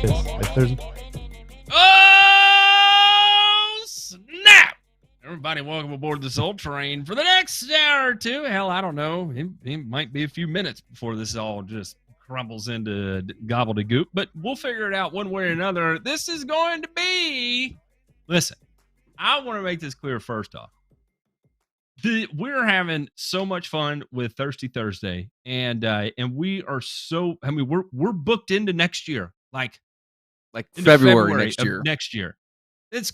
If there's Oh, snap! Everybody, welcome aboard the Soul Train for the next hour or two. Hell, I don't know. It might be a few minutes before this all just crumbles into gobbledygook, but we'll figure it out one way or another. This is going to be... Listen, I want to make this clear first off. We're having so much fun with Thirsty Thursday, and we are so... I mean, we're booked into next year, like February next year. It's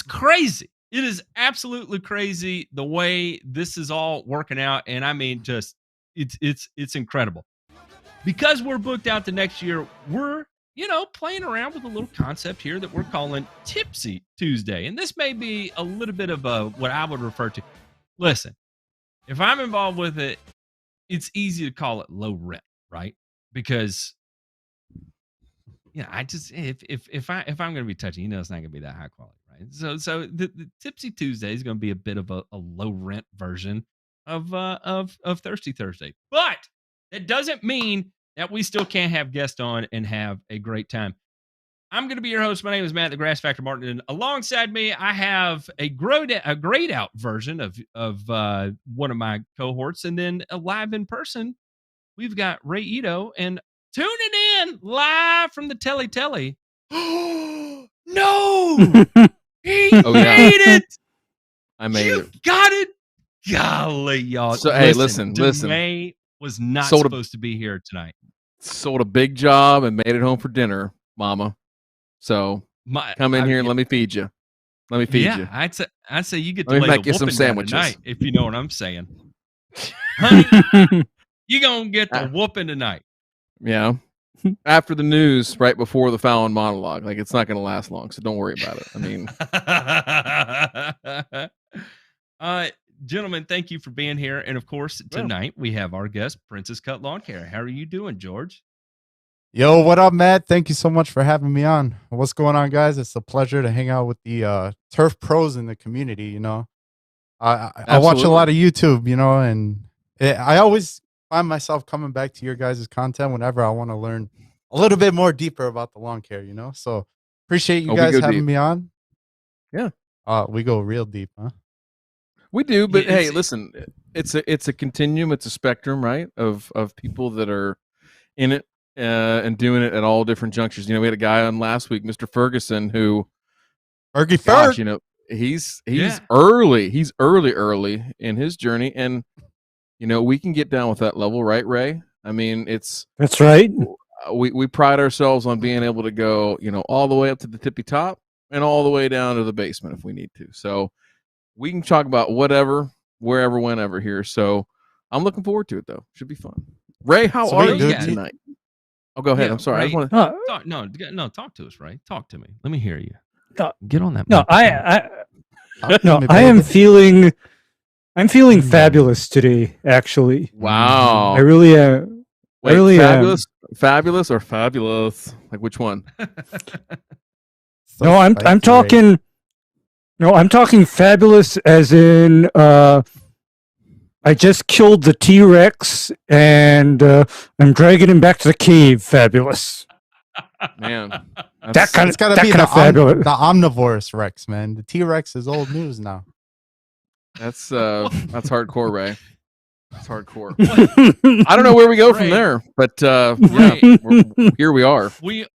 crazy. It is absolutely crazy the way this is all working out, and I mean, just it's incredible. Because we're booked out to next year, we're playing around with a little concept here that we're calling Tipsy Tuesday, and this may be a little bit of what I would refer to. Listen, if I'm involved with it, it's easy to call it low rent, right? Because I just if I'm going to be touching, it's not going to be that high quality, right? So the Tipsy Tuesday is going to be a bit of a low rent version of Thirsty Thursday, but that doesn't mean that we still can't have guests on and have a great time. I'm going to be your host. My name is Matt, the Grass Factor Martin, and alongside me, I have a grayed out version of one of my cohorts, and then live in person, we've got Ray Ito, and tuning in live from the Telly. No! He made it! I made it. You got it! Golly, y'all. So, hey, listen. May was not supposed to be here tonight. Sold a big job and made it home for dinner, mama. So, come in here and let me feed you. Let me feed you. I'd say you get to let me lay make you some sandwiches tonight, if you know what I'm saying. Honey, you going to get the whooping tonight. Yeah. After the news, right before the Fallon monologue. Like, it's not going to last long, so don't worry about it. I mean... Gentlemen, thank you for being here. And of course, tonight we have our guest, Princess Cut Lawn Care. How are you doing, George? Yo, what up, Matt? Thank you so much for having me on. What's going on, guys? It's a pleasure to hang out with the turf pros in the community. I watch a lot of YouTube, and I always find myself coming back to your guys' content whenever I want to learn a little bit more deeper about the lawn care, So appreciate you guys having me on. Yeah. We go real deep, huh? We do, but hey, listen, it's a continuum, it's a spectrum, right? Of people that are in it and doing it at all different junctures. We had a guy on last week, Mr. Ferguson, who he's early. He's early in his journey, and we can get down with that level, right, Ray? I mean, that's right. We pride ourselves on being able to go, all the way up to the tippy top and all the way down to the basement if we need to. So we can talk about whatever, wherever, whenever here. So I'm looking forward to it, though. Should be fun. Ray, how are you tonight? Oh, go ahead. I'm sorry. Ray, talk to us, Ray. Talk to me. Let me hear you. Get on that. No, I am feeling. I'm feeling fabulous today. Actually, wow. I really am. Wait, I really fabulous or fabulous? Like which one? No, I'm talking. No, I'm talking fabulous as in I just killed the T-Rex and I'm dragging him back to the cave. Fabulous. Man. That kind of fabulous. The omnivorous Rex, man. The T-Rex is old news now. That's hardcore, Ray. That's hardcore. I don't know where we go from there, but here we are. We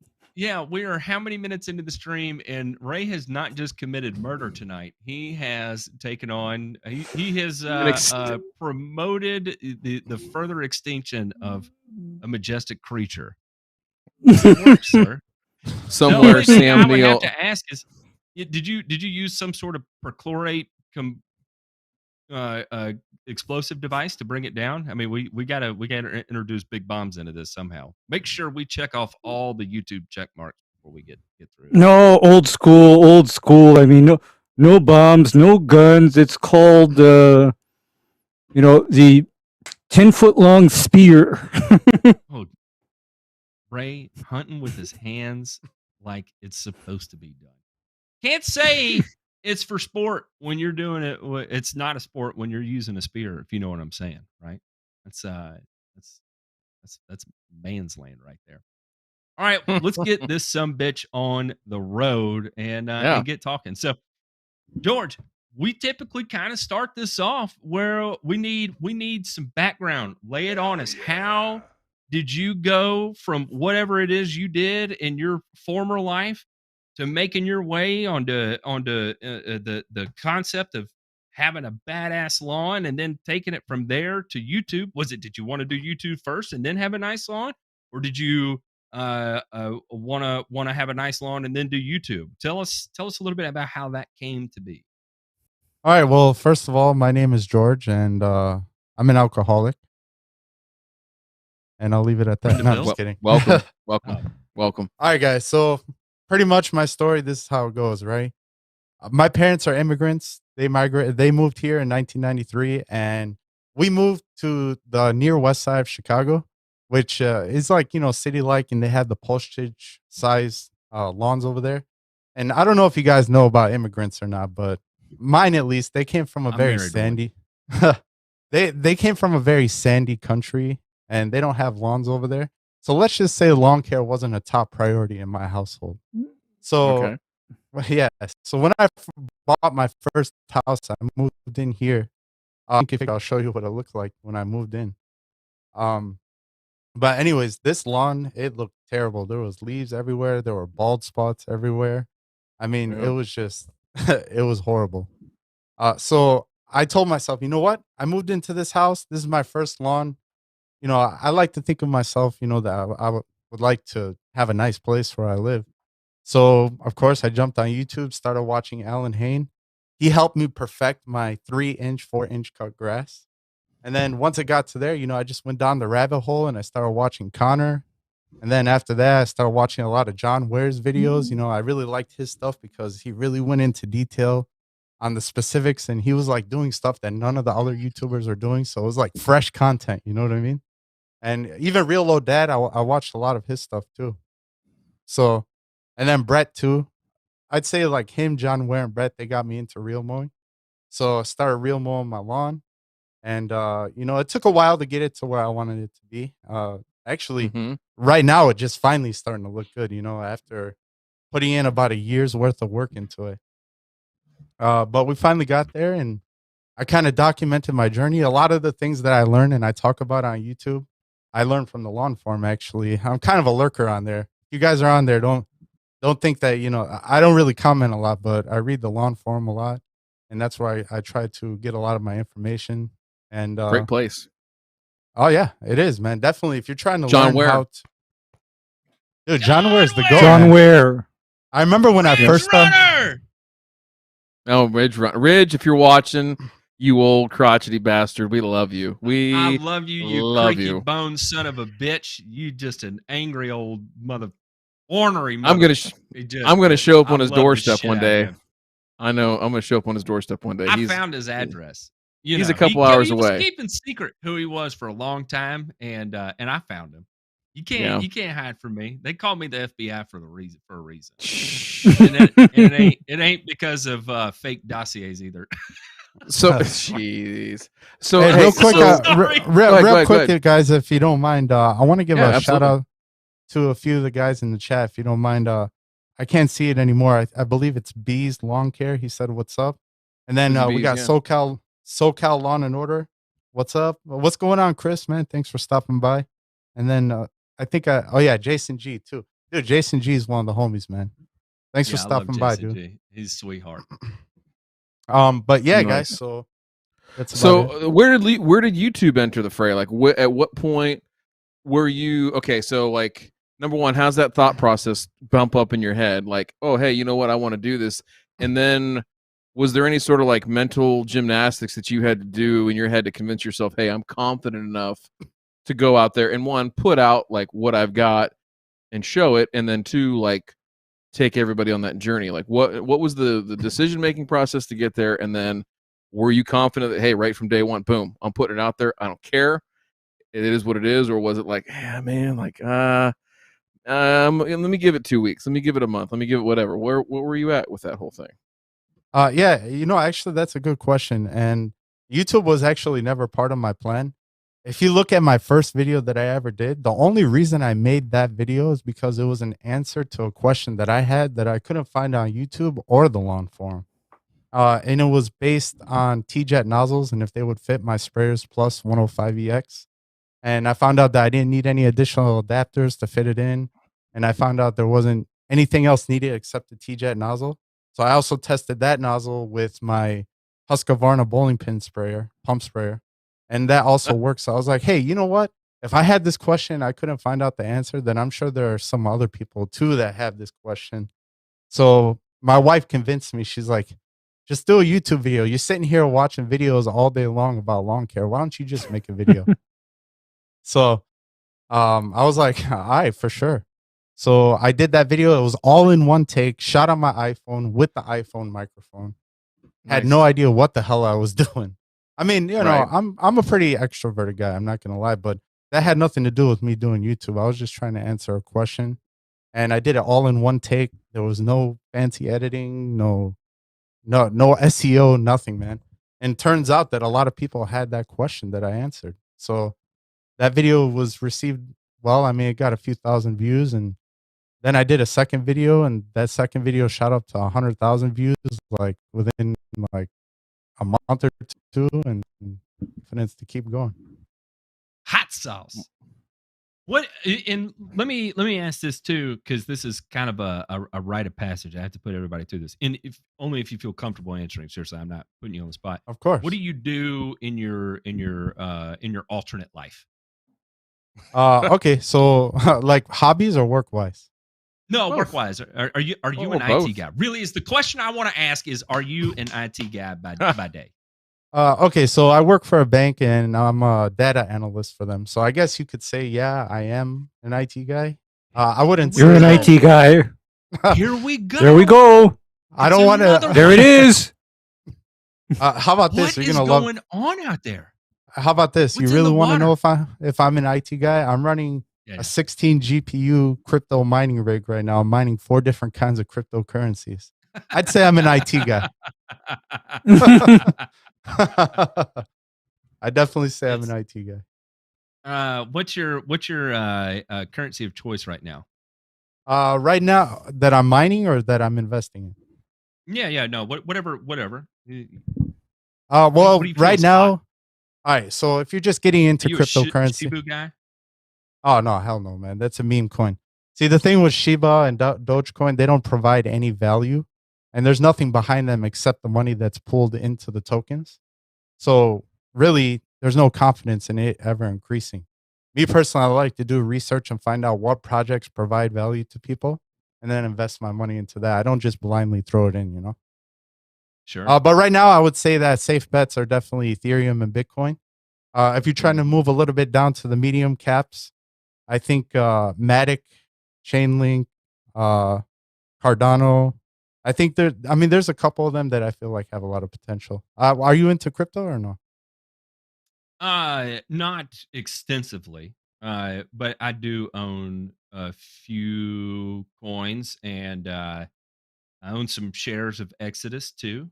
are how many minutes into the stream, and Ray has not just committed murder tonight. He has taken on, he has promoted the further extinction of a majestic creature. Sir. Somewhere, Sam I would Neill. have to ask is, did you use some sort of perchlorate explosive device to bring it down? I mean, we gotta introduce big bombs into this somehow. Make sure we check off all the YouTube check marks before we get through. No, old school. I mean, no bombs, no guns. It's called the 10-foot long spear. Oh, Ray hunting with his hands like it's supposed to be done. Can't say it's for sport when you're doing it. It's not a sport when you're using a spear, if you know what I'm saying, right? That's man's land right there. All right, let's get this sumbitch on the road and get talking. So, George, we typically kind of start this off where we need some background. Lay it on us. How did you go from whatever it is you did in your former life to making your way onto the concept of having a badass lawn and then taking it from there to YouTube? Did you want to do YouTube first and then have a nice lawn, or did you want to have a nice lawn and then do YouTube? Tell us a little bit about how that came to be. All right. Well, first of all, my name is George, and I'm an alcoholic, and I'll leave it at that. No, I'm just kidding. Welcome. All right, guys. So pretty much my story. This is how it goes, right? My parents are immigrants. They moved here in 1993, and we moved to the near west side of Chicago, which is like, city-like, and they had the postage size lawns over there. And I don't know if you guys know about immigrants or not, but mine, at least, they came from a very sandy they came from a very sandy country, and they don't have lawns over there. So let's just say lawn care wasn't a top priority in my household. So yeah, so when I bought my first house, I moved in here. I'll show you what it looked like when I moved in. But anyways, this lawn, it looked terrible. There was leaves everywhere. There were bald spots everywhere. I mean, it was just it was horrible. So I told myself, you know what? I moved into this house. This is my first lawn. I like to think of myself, that I would like to have a nice place where I live. So, of course, I jumped on YouTube, started watching Alan Hain. He helped me perfect my 3-inch, 4-inch cut grass. And then once it got to there, I just went down the rabbit hole and I started watching Connor. And then after that, I started watching a lot of John Ware's videos. I really liked his stuff because he really went into detail on the specifics, and he was like doing stuff that none of the other YouTubers are doing. So it was like fresh content, you know what I mean? And even Real Low Dad, I watched a lot of his stuff too. So, and then Brett too. I'd say like him, John Ware, and Brett, they got me into real mowing. So I started real mowing my lawn. And, it took a while to get it to where I wanted it to be. Actually, right now, it just finally starting to look good, after putting in about a year's worth of work into it. But we finally got there, and I kind of documented my journey. A lot of the things that I learned and I talk about on YouTube, I learned from the lawn forum, actually. I'm kind of a lurker on there. If you guys are on there, don't think that, I don't really comment a lot, but I read the lawn forum a lot. And that's where I try to get a lot of my information. And great place. Oh, yeah, it is, man. Definitely. If you're trying to John learn Ware. how to... Dude, John Ware's the goat. John man. Ware. I remember when I first... Oh, Ridge, if you're watching, you old crotchety bastard, we love you. I love you, you love creaky you. bone son of a bitch. You just an angry old ornery I'm gonna show up on his doorstep one day. I know. I'm gonna show up on his doorstep one day. I found his address. He's a couple hours away. He was keeping secret who he was for a long time, and I found him. You can't hide from me. They call me the FBI for a reason. And it ain't because of fake dossiers either. So, jeez. So, hey, real quick, guys, if you don't mind, I want to give a shout out to a few of the guys in the chat, if you don't mind. I can't see it anymore. I believe it's Bees Lawn Care. He said, "What's up?" And then we got SoCal Lawn and Order. What's up? What's going on, Chris? Man, thanks for stopping by. And then I think Jason G too. Dude, Jason G is one of the homies, man. Thanks for stopping by, dude. G. He's a sweetheart. But yeah, nice. Guys. So that's where did YouTube enter the fray? Like, at what point were you okay? So, like, number one, how's that thought process bump up in your head? Like, oh, hey, you know what? I want to do this. And then, was there any sort of like mental gymnastics that you had to do in your head to convince yourself, hey, I'm confident enough to go out there and, one, put out like what I've got and show it, and then two, like, take everybody on that journey? Like, what was the decision making process to get there? And then, were you confident that, hey, right from day one, boom, I'm putting it out there, I don't care, it is what it is? Or was it like, yeah, man, like, let me give it 2 weeks, let me give it a month, let me give it whatever? What were you at with that whole thing? Yeah, actually, that's a good question. And YouTube was actually never part of my plan. if you look at my first video that I ever did, the only reason I made that video is because it was an answer to a question that I had that I couldn't find on YouTube or the lawn forum. And it was based on T-Jet nozzles and if they would fit my sprayers plus 105EX. And I found out that I didn't need any additional adapters to fit it in. And I found out there wasn't anything else needed except the T-Jet nozzle. So I also tested that nozzle with my Husqvarna bowling pin sprayer, pump sprayer. And that also works. So I was like, hey, you know what? If I had this question, I couldn't find out the answer, then I'm sure there are some other people too that have this question. So my wife convinced me. She's like, just do a YouTube video. You're sitting here watching videos all day long about lawn care. Why don't you just make a video? So I was like, all right, for sure. So I did that video. It was all in one take, shot on my iPhone with the iPhone microphone. Had no idea what the hell I was doing. I mean, you know, I'm a pretty extroverted guy. I'm not gonna lie, but that had nothing to do with me doing YouTube. I was just trying to answer a question, and I did it all in one take. There was no fancy editing, no SEO, nothing, man. And turns out that a lot of people had that question that I answered. So that video was received well. I mean, it got a few thousand views, and then I did a second video, and that second video shot up to 100,000 views, like within like a month or two, and confidence to keep going. Hot sauce. What? And let me ask this too, because this is kind of a rite of passage. I have to put everybody through this, and if only if you feel comfortable answering. Seriously, I'm not putting you on the spot. Of course. What do you do in your alternate life? Okay, so like hobbies or work wise? No, Both. work wise. Are you an both. IT guy? Really, is the question I want to ask is, are you an IT guy by day? Okay, so I work for a bank and I'm a data analyst for them. So I guess you could say, yeah, I am an IT guy. I wouldn't. You're an say IT guy. Here we go. There we go. I don't want to. There it is. How about this? What You're is gonna going on out there? How about this? What's You in really the want to know water? if I'm an IT guy? I'm running Yeah. a 16 GPU crypto mining rig right now. I'm mining 4 different kinds of cryptocurrencies. I'd say I'm an IT guy. I definitely say I'm an IT guy. What's your currency of choice right now? Right now that I'm mining or that I'm investing in? Yeah, no, whatever. Well, what do you feel right is now, hot? all right. So if you're just getting into Are you cryptocurrency, a Shiba guy? oh no, hell no, man. That's a meme coin. See, the thing with Shiba and Dogecoin, they don't provide any value, and there's nothing behind them except the money that's pulled into the tokens. So really, there's no confidence in it ever increasing. Me personally, I like to do research and find out what projects provide value to people, and then invest my money into that. I don't just blindly throw it in, you know. Sure. But right now, I would say that safe bets are definitely Ethereum and Bitcoin. If you're trying to move a little bit down to the medium caps, I think Matic, Chainlink, Cardano. I think there's a couple of them that I feel like have a lot of potential. Are you into crypto or no? Not extensively. But I do own a few coins, and I own some shares of Exodus too.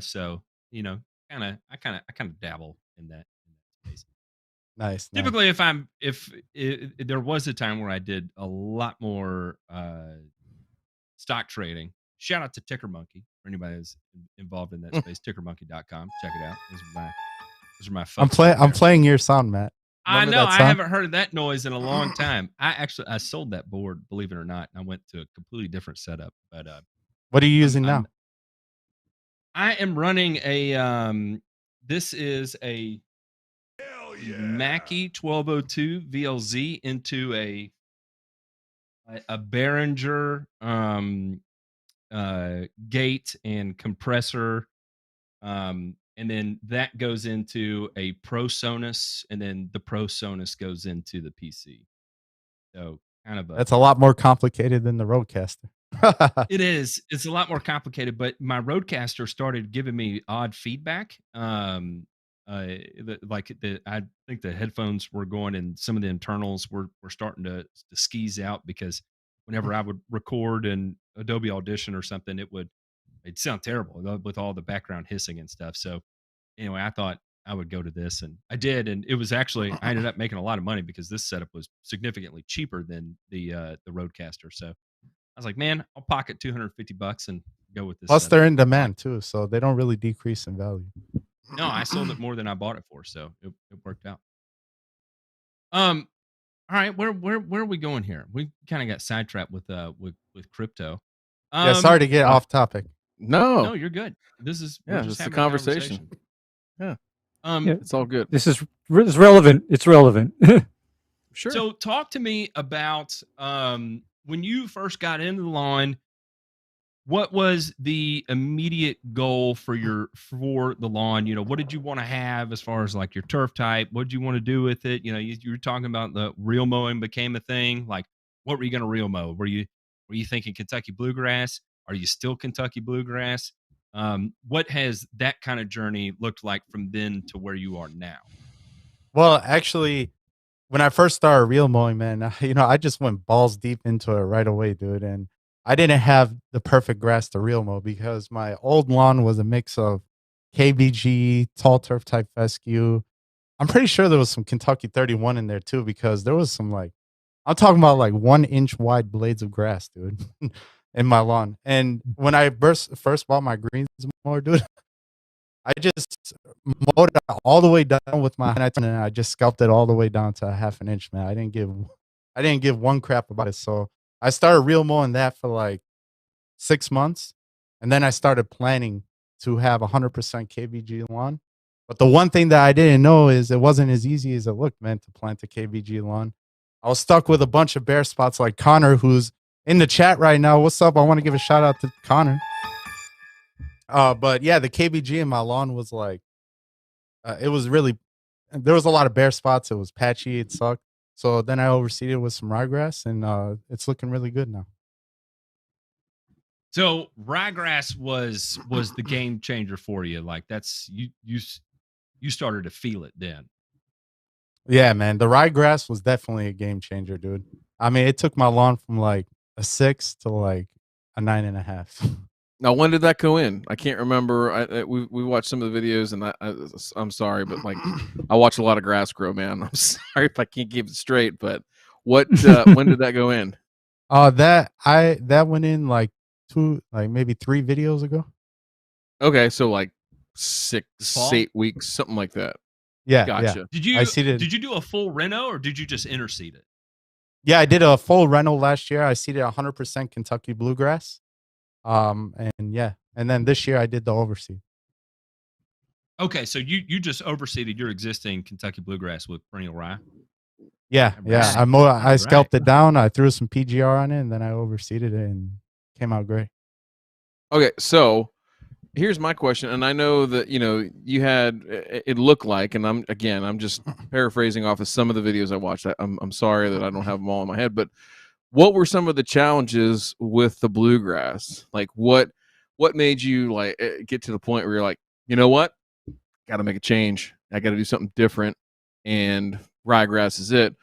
So you know, I kind of dabble in that space. Nice. Typically, if there was a time where I did a lot more stock trading. Shout out to Ticker Monkey for anybody who's involved in that space. Tickermonkey.com. Check it out. Those are my folks. I'm playing your sound, Matt. I Remember know. that I song? haven't heard that noise in a long time. I sold that board, believe it or not, and I went to a completely different setup. But What are you using now? I am running a this is a Mackie 1202 VLZ into a Behringer gate and compressor, and then that goes into a ProSonus, and then the ProSonus goes into the PC. So kind of That's a lot more complicated than the Rodecaster. It is. It's a lot more complicated, but my Rodecaster started giving me odd feedback. I think the headphones were going, and some of the internals were starting to skis out, because whenever I would record in Adobe Audition or something, it'd sound terrible with all the background hissing and stuff. So anyway, I thought I would go to this, and I did, and it was actually I ended up making a lot of money because this setup was significantly cheaper than the Rodecaster. So I was like, man, I'll pocket $250 and go with this. Plus, setup. they're in demand too, so they don't really decrease in value. No, I sold it more than I bought it for, so it worked out. All right, where are we going here? We kind of got sidetracked with crypto. Yeah, sorry to get off topic. No, you're good. This is yeah, just it's a having conversation. Yeah. It's all good. This is relevant. It's relevant. Sure. So talk to me about when you first got into the lawn. What was the immediate goal for the lawn? You know, what did you want to have as far as like your turf type? What did you want to do with it? You know, you were talking about the reel mowing became a thing. Like, what were you going to reel mow? Were you thinking Kentucky Bluegrass? Are you still Kentucky Bluegrass? What has that kind of journey looked like from then to where you are now? Well, actually, when I first started reel mowing, man, I just went balls deep into it right away, dude. And I didn't have the perfect grass to reel mow because my old lawn was a mix of KBG, tall turf type fescue. I'm pretty sure there was some Kentucky 31 in there too, because there was some I'm talking about like 1 inch wide blades of grass, dude, in my lawn. And when I first bought my greens mower, dude, I just mowed it all the way down with my hand, and I just scalped it all the way down to a 1/2 inch, man. I didn't give one crap about it. So I started reel mowing that for like 6 months, and then I started planning to have 100% KBG lawn. But the one thing that I didn't know is it wasn't as easy as it looked, man, to plant a KBG lawn. I was stuck with a bunch of bare spots like Connor, who's in the chat right now. What's up? I want to give a shout out to Connor. But yeah, the KBG in my lawn was like, it was really, there was a lot of bare spots. It was patchy. It sucked. So then I overseeded it with some ryegrass, and it's looking really good now. So ryegrass was the game changer for you. Like that's you started to feel it then. Yeah, man, the ryegrass was definitely a game changer, dude. I mean, it took my lawn from like a 6 to like a 9.5. Now, when did that go in? I can't remember. We watched some of the videos, and I'm sorry, but like I watch a lot of grass grow, man. I'm sorry if I can't keep it straight, but when did that go in? That went in like maybe 3 videos ago. Okay, so like 6, Fall? 8 weeks, something like that. Yeah, Gotcha. yeah. Did you do a full reno or did you just interseed it? Yeah, I did a full rental last year. I seeded 100% Kentucky Bluegrass. And yeah, and then this year I did the overseed. Okay, so you just overseeded your existing Kentucky Bluegrass with perennial rye. Yeah, yeah. I scalped it down. I threw some PGR on it, and then I overseeded it, and came out great. Okay, so here's my question, and I know that you had it looked like, and I'm just paraphrasing off of some of the videos I watched. I'm sorry that I don't have them all in my head, but what were some of the challenges with the bluegrass? Like what made you like get to the point where you're like, you know what, got to make a change. I got to do something different, and ryegrass is it.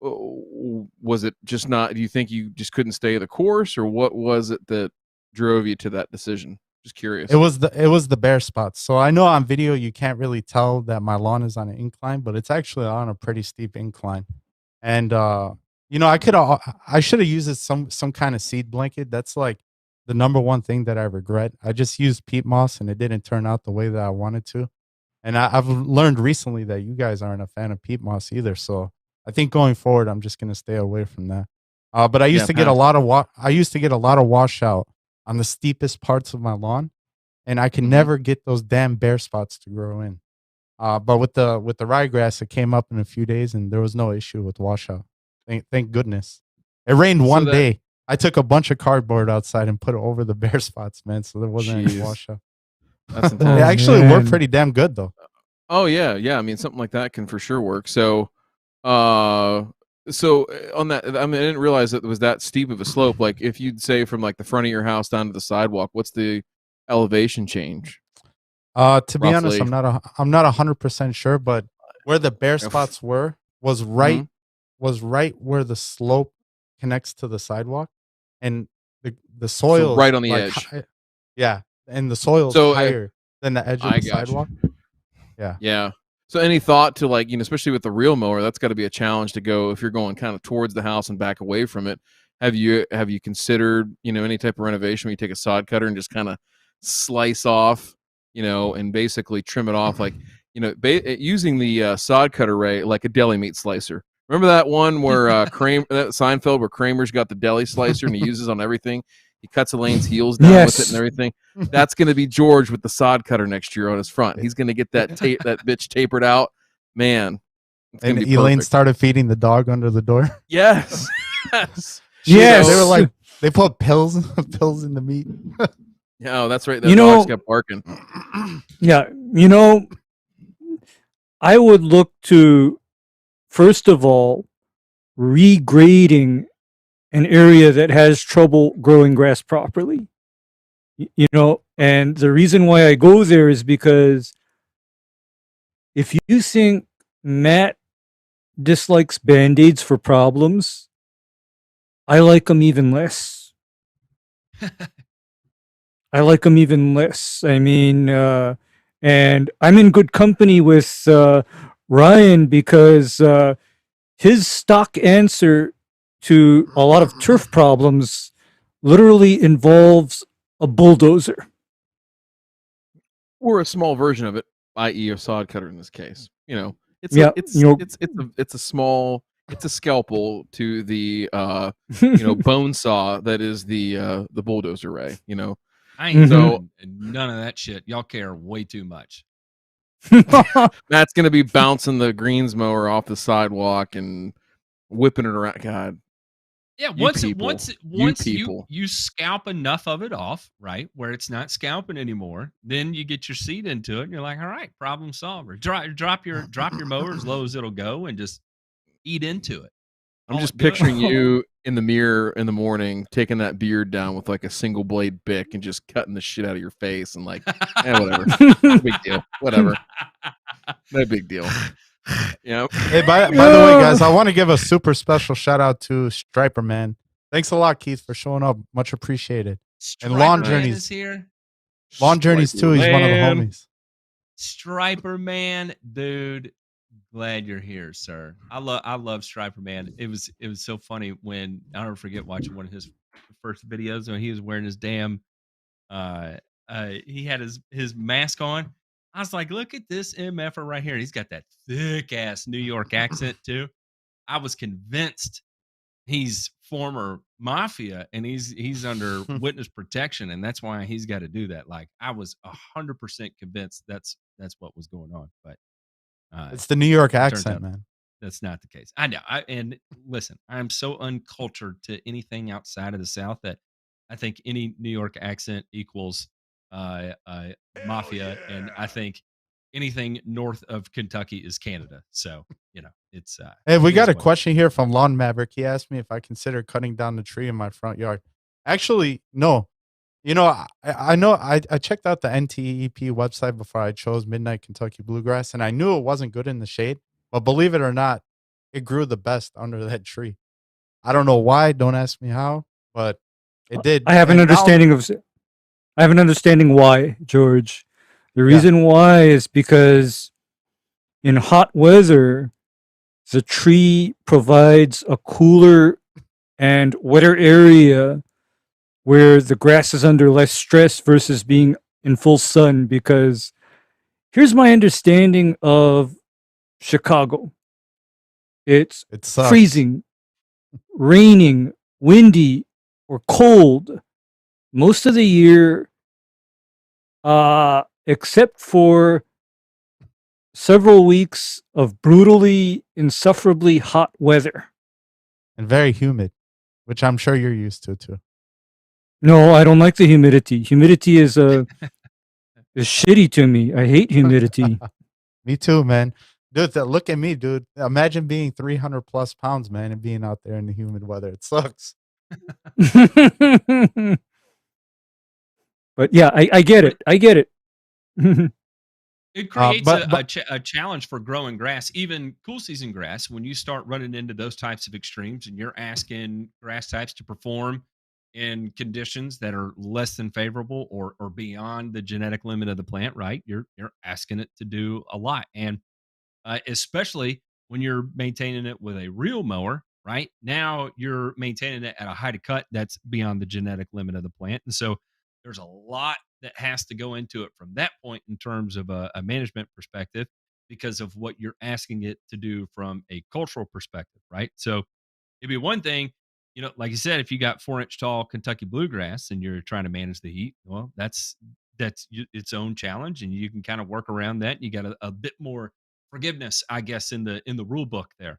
Was it just not? Do you think you just couldn't stay the course, or what was it that drove you to that decision? Just curious. It was the bare spots. So I know on video you can't really tell that my lawn is on an incline, but it's actually on a pretty steep incline. And I should have used some kind of seed blanket. That's like the number one thing that I regret. I just used peat moss and it didn't turn out the way that I wanted to. And I've learned recently that you guys aren't a fan of peat moss either. So I think going forward, I'm just gonna stay away from that. But I used to get a lot of washout on the steepest parts of my lawn, and I can never get those damn bare spots to grow in. But with the ryegrass, it came up in a few days, and there was no issue with washout. Thank goodness. It rained one day. I took a bunch of cardboard outside and put it over the bare spots, man. So there wasn't any washout. That's it actually worked pretty damn good, though. Oh yeah. I mean, something like that can for sure work. So, on that, I mean, I didn't realize that it was that steep of a slope. Like, if you'd say from like the front of your house down to the sidewalk, what's the elevation change? To be honest, I'm not 100% sure, but where the bare spots was right where the slope connects to the sidewalk, and the soil right on the edge. Yeah, and the soil is higher than the edge of the sidewalk. Yeah. So any thought to like, especially with the real mower, that's got to be a challenge to go if you're going kind of towards the house and back away from it. Have you considered, any type of renovation where you take a sod cutter and just kind of slice off, and basically trim it off like, using the sod cutter, Ray, like a deli meat slicer. Remember that one where that Seinfeld where Kramer's got the deli slicer and he uses on everything? He cuts Elaine's heels down with it and everything. That's going to be George with the sod cutter next year on his front. He's going to get that that bitch tapered out. Man. And Elaine started feeding the dog under the door. Yes. Yes. Yes. They were like, they put pills in the meat. Yeah, that's right. That dog's kept barking. Yeah. I would look to, first of all, regrading an area that has trouble growing grass properly. And the reason why I go there is because if you think Matt dislikes Band-Aids for problems, I like them even less. I like them even less. I mean, and I'm in good company with Ryan because his stock answer to a lot of turf problems literally involves a bulldozer. Or a small version of it, i.e. a sod cutter in this case. It's a small, it's a scalpel to the bone saw that is the bulldozer, Ray. I ain't doing none of that shit. Y'all care way too much. Matt's gonna be bouncing the greens mower off the sidewalk and whipping it around. God. Yeah, once you scalp enough of it off, right, where it's not scalping anymore, then you get your seat into it, and you're like, all right, problem solver. Drop your mower as low as it'll go, and just eat into it. I'm just picturing you in the mirror in the morning, taking that beard down with like a single blade bick and just cutting the shit out of your face and like, whatever, no big deal, whatever, no big deal. Yeah. Hey, by the way, guys, I want to give a super special shout out to Striper Man. Thanks a lot, Keith, for showing up. Much appreciated. Striper and Lawn Man Journeys is here. Lawn Journeys too. He's one of the homies. Striper Man, dude. Glad you're here, sir. I love Striper Man. It was so funny when I'll never forget watching one of his first videos when he was wearing his damn he had his mask on. I was like, look at this MFer right here. He's got that thick ass New York accent too. I was convinced he's former mafia and he's under witness protection, and that's why he's got to do that. Like I was 100% convinced that's what was going on, but it's the New York accent, man. That's not the case. I know. And listen, I'm so uncultured to anything outside of the South that I think any New York accent equals mafia, and I think anything north of Kentucky is Canada. So it's. Hey, we got a question here from Lawn Maverick. He asked me if I consider cutting down the tree in my front yard. Actually, no. I know I checked out the NTEP website before I chose Midnight Kentucky Bluegrass, and I knew it wasn't good in the shade. But believe it or not, it grew the best under that tree. I don't know why. Don't ask me how, but it did. I have an understanding why, George. The reason why is because in hot weather, the tree provides a cooler and wetter area where the grass is under less stress versus being in full sun. Because here's my understanding of Chicago. It's freezing, raining, windy, or cold most of the year, except for several weeks of brutally, insufferably hot weather. And very humid, which I'm sure you're used to too. No, I don't like the humidity. Humidity is shitty to me. I hate humidity. Me too, man. Dude, look at me, dude. Imagine being 300 plus pounds, man, and being out there in the humid weather. It sucks. But yeah, I get it. I get it. It creates a challenge for growing grass, even cool season grass. When you start running into those types of extremes and you're asking grass types to perform in conditions that are less than favorable or beyond the genetic limit of the plant, right? You're asking it to do a lot. And especially when you're maintaining it with a real mower, right? Now you're maintaining it at a height of cut that's beyond the genetic limit of the plant. And so there's a lot that has to go into it from that point in terms of a management perspective because of what you're asking it to do from a cultural perspective, right? So it'd be one thing, like you said, if you got 4-inch tall Kentucky bluegrass and you're trying to manage the heat, well, that's its own challenge, and you can kind of work around that. You got a bit more forgiveness, I guess, in the rule book there.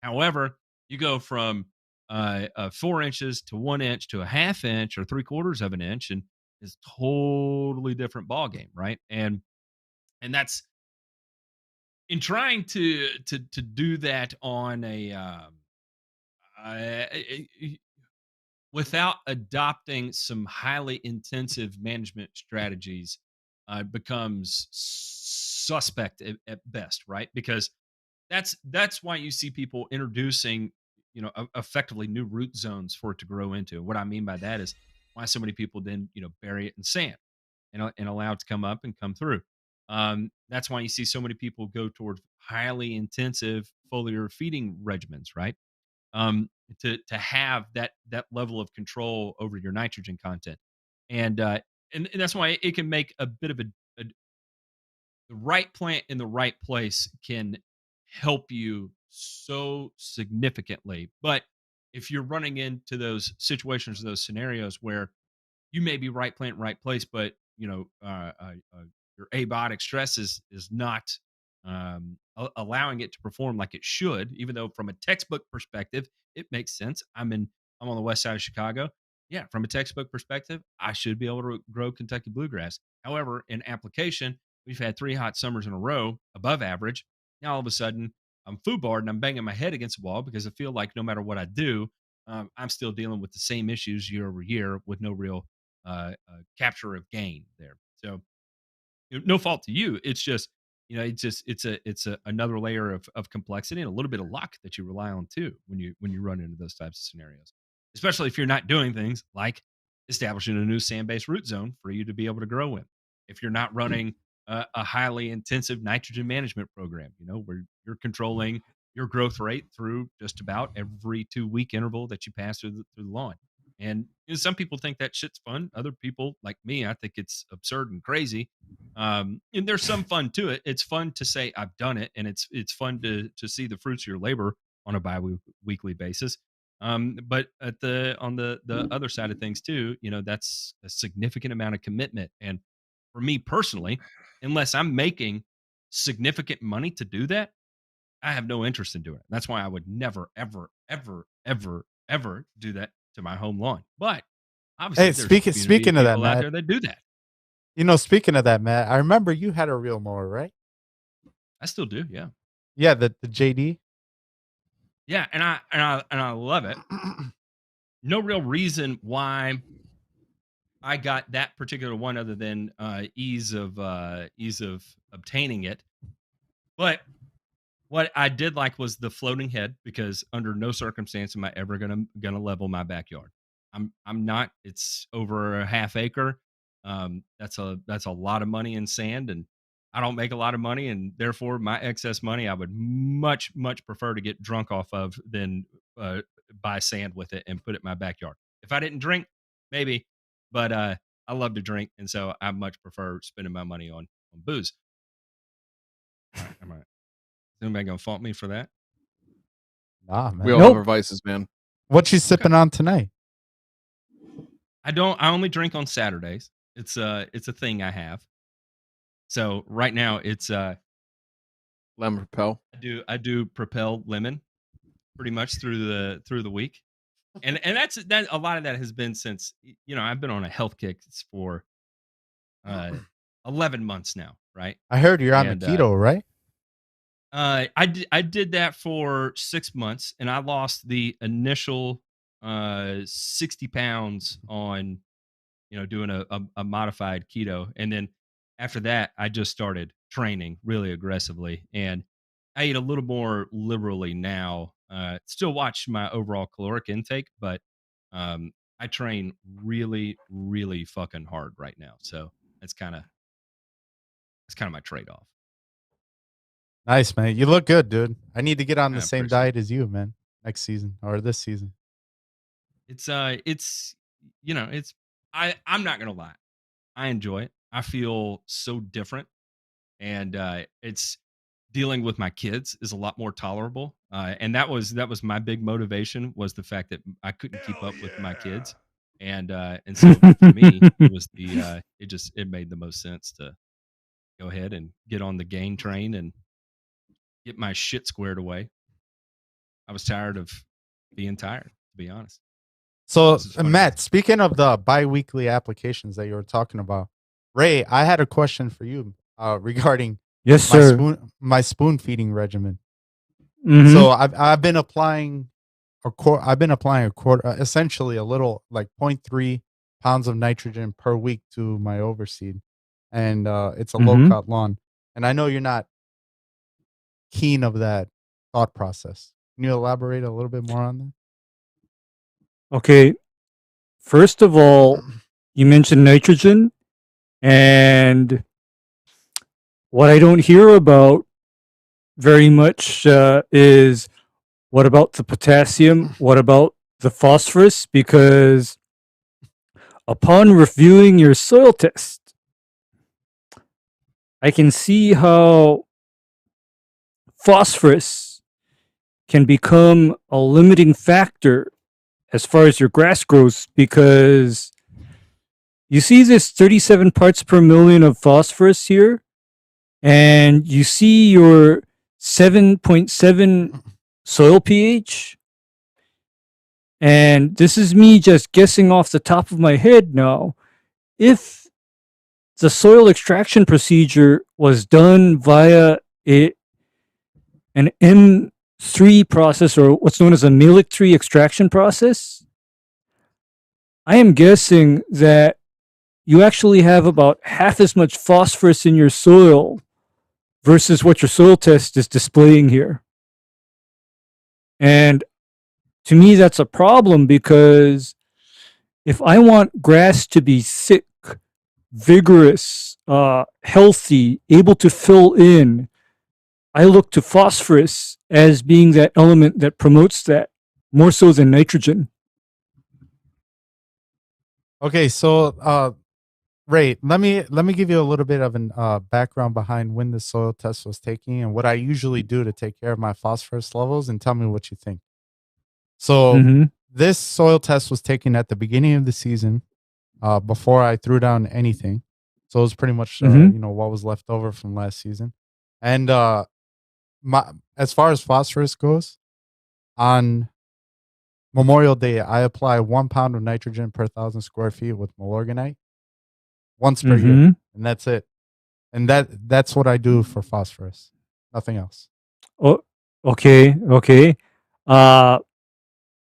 However, you go from 4 inches to 1 inch to a half inch or 3/4 of an inch, and it's totally different ball game, right? And that's in trying to do that on a without adopting some highly intensive management strategies becomes suspect at best, right? Because that's why you see people introducing, effectively new root zones for it to grow into. What I mean by that is why so many people then, bury it in sand and allow it to come up and come through. That's why you see so many people go toward highly intensive foliar feeding regimens, right? To have that level of control over your nitrogen content, and and that's why it can make a bit of a the right plant in the right place can help you so significantly. But if you're running into those situations, those scenarios where you may be right plant, right place, but your abiotic stress is not allowing it to perform like it should. Even though from a textbook perspective, it makes sense. I'm on the west side of Chicago. Yeah, from a textbook perspective, I should be able to grow Kentucky bluegrass. However, in application, we've had 3 hot summers in a row above average. Now all of a sudden, I'm foobarred and I'm banging my head against the wall because I feel like no matter what I do, I'm still dealing with the same issues year over year with no real capture of gain there. So no fault to you. It's just, it's another layer of complexity and a little bit of luck that you rely on too when you run into those types of scenarios, especially if you're not doing things like establishing a new sand-based root zone for you to be able to grow in. If you're not running a highly intensive nitrogen management program, where you're controlling your growth rate through just about every 2-week interval that you pass through the lawn. And some people think that shit's fun. Other people, like me, I think it's absurd and crazy. And there's some fun to it. It's fun to say I've done it, and it's fun to see the fruits of your labor on a bi-weekly basis. But on the other side of things too, that's a significant amount of commitment. And for me personally, unless I'm making significant money to do that, I have no interest in doing it. That's why I would never, ever, ever, ever, ever do that to my home lawn. But obviously, Hey, there's a community speaking of that, people out Matt. there that do that. Speaking of that, Matt, I remember you had a real mower, right? I still do, yeah. Yeah, the JD. Yeah, and I love it. No real reason why I got that particular one other than ease of obtaining it. But what I did like was the floating head, because under no circumstance am I ever gonna level my backyard. I'm not. It's over a half acre. That's a lot of money in sand, and I don't make a lot of money, and therefore my excess money I would much prefer to get drunk off of than buy sand with it and put it in my backyard. If I didn't drink, maybe, but I love to drink, and so I much prefer spending my money on booze. Am I? Is anybody gonna fault me for that? Nah, man. We all Nope. have our vices, man. What you sipping on tonight? I only drink on Saturdays. It's a thing I have. So right now it's Lemon Propel. I do Propel lemon pretty much through the week. And that's a lot of that has been since I've been on a health kick for 11 months now, right? I heard you're on And, the keto, right? I did that for 6 months, and I lost the initial 60 pounds on doing a modified keto. And then after that, I just started training really aggressively, and I eat a little more liberally now. Still watch my overall caloric intake, but I train really, really fucking hard right now. So that's kind of my trade-off. Nice, man. You look good, dude. I need to get on I the same appreciate diet as you, man. Next season or this season. It's I'm not gonna lie. I enjoy it. I feel so different, and it's dealing with my kids is a lot more tolerable. And that was my big motivation, was the fact that I couldn't keep up with my kids, and so for me it was it made the most sense to go ahead and get on the gain train and get my shit squared away. I was tired of being tired, to be honest. So, Matt, speaking of the bi-weekly applications that you were talking about, Ray, I had a question for you regarding Yes, sir. my spoon feeding regimen. Mhm. So I've been applying a quarter, essentially a little like 0.3 pounds of nitrogen per week to my overseed, and it's a low cut lawn. And I know you're not keen of that thought process. Can you elaborate a little bit more on that? Okay. First of all, you mentioned nitrogen, and what I don't hear about very much is what about the potassium? What about the phosphorus? Because upon reviewing your soil test, I can see how phosphorus can become a limiting factor as far as your grass grows, because you see this 37 parts per million of phosphorus here, and you see your 7.7 soil pH. And this is me just guessing off the top of my head now. If the soil extraction procedure was done via an M3 process, or what's known as a Mehlich 3 extraction process, I am guessing that you actually have about half as much phosphorus in your soil versus what your soil test is displaying here. And to me, that's a problem, because if I want grass to be thick, vigorous, healthy, able to fill in, I look to phosphorus as being that element that promotes that more so than nitrogen. Okay, so Ray, let me give you a little bit of an background behind when the soil test was taken and what I usually do to take care of my phosphorus levels, and tell me what you think. So this soil test was taken at the beginning of the season, before I threw down anything. So it was pretty much what was left over from last season. And as far as phosphorus goes, on Memorial Day, I apply 1 pound of nitrogen per 1,000 square feet with Milorganite once per year, and that's it. And that's what I do for phosphorus. Nothing else. Oh, okay.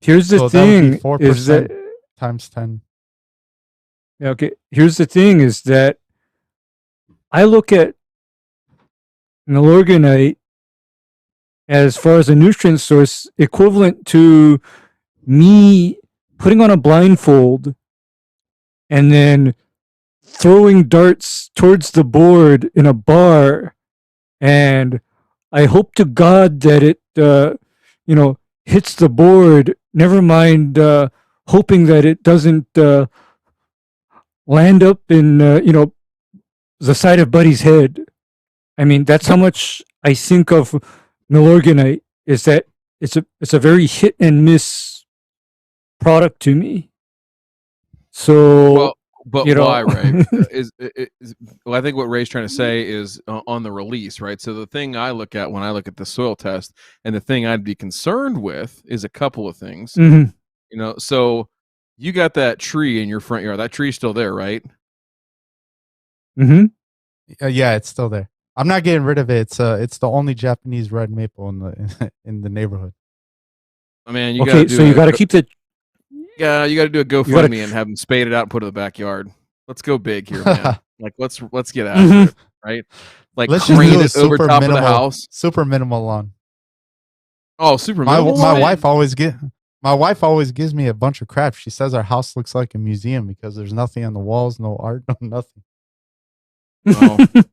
Here's the thing: 4% is that times 10. okay? Here's the thing: is that I look at Milorganite as far as a nutrient source equivalent to me putting on a blindfold and then throwing darts towards the board in a bar, and I hope to God that it hits the board, never mind hoping that it doesn't land up in the side of Buddy's head. I mean, that's how much I think of Milorganite, is that it's a very hit and miss product to me. So but why, Ray? Well, I think what Ray's trying to say is on the release, right? So the thing I look at when I look at the soil test, and the thing I'd be concerned with, is a couple of things. So you got that tree in your front yard. That tree's still there, right? Yeah, it's still there. I'm not getting rid of it. It's the only Japanese red maple in the neighborhood. I mean, you got to keep the. Yeah, you got to do a GoFundMe and have them spade it out and put it in the backyard. Let's go big here, man. Like let's get after it, right? Like let's crane just it over top of the house. Super minimal lawn. Oh, super minimal. My wife always My wife always gives me a bunch of crap. She says our house looks like a museum because there's nothing on the walls, no art, no nothing. Well, I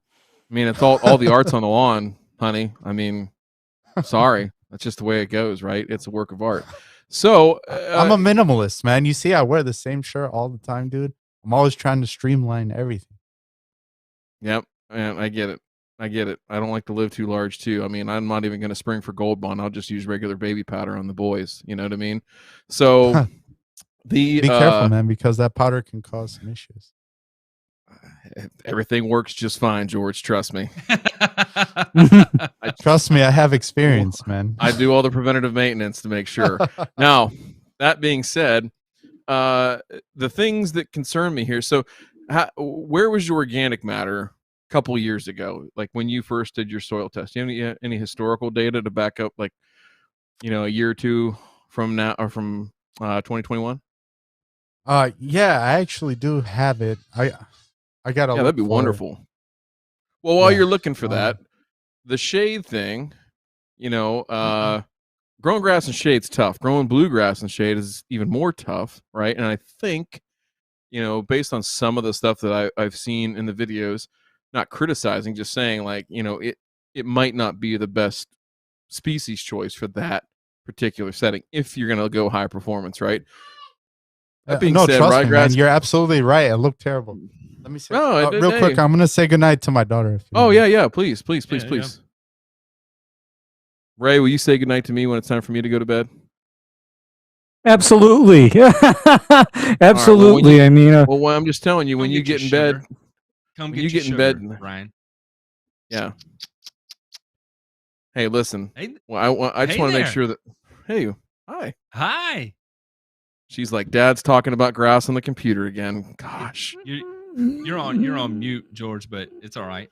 mean, it's all the art's on the lawn, honey. I mean, sorry, that's just the way it goes, right? It's a work of art. So I'm a minimalist, man. You see, I wear the same shirt all the time, dude. I'm always trying to streamline everything. Yep, and I get it. I get it. I don't like to live too large too. I mean, I'm not even going to spring for Gold Bond. I'll just use regular baby powder on the boys. You know what I mean? So Be careful, man, because that powder can cause some issues. Everything works just fine, George. Trust me. Trust me, I have experience, man. I do all the preventative maintenance to make sure. Now, that being said, the things that concern me here. So, where was your organic matter a couple years ago? Like when you first did your soil test? Do you have any historical data to back up, like, you know, a year or two from now or from 2021? Yeah, I actually do have it. I got to. Yeah, that'd be wonderful. Well, while you're looking for that, the shade thing, you know, growing grass and shade's tough. Growing bluegrass and shade is even more tough, right? And I think, you know, based on some of the stuff that I've seen in the videos, not criticizing, just saying, like, you know, it might not be the best species choice for that particular setting if you're going to go high performance, right? That being said, trust me, ryegrass, man, you're absolutely right. It looked terrible. Let me say real quick. I'm gonna say goodnight to my daughter. If you yeah, please. Ray, will you say goodnight to me when it's time for me to go to bed? Absolutely. Absolutely. Right, I mean, well, I'm just telling you, when you get in bed, Ryan. Yeah. Hey, listen. Well, I just want to make sure that. Hey, hi. She's like, Dad's talking about grass on the computer again. Gosh. You're on mute, George, but it's all right.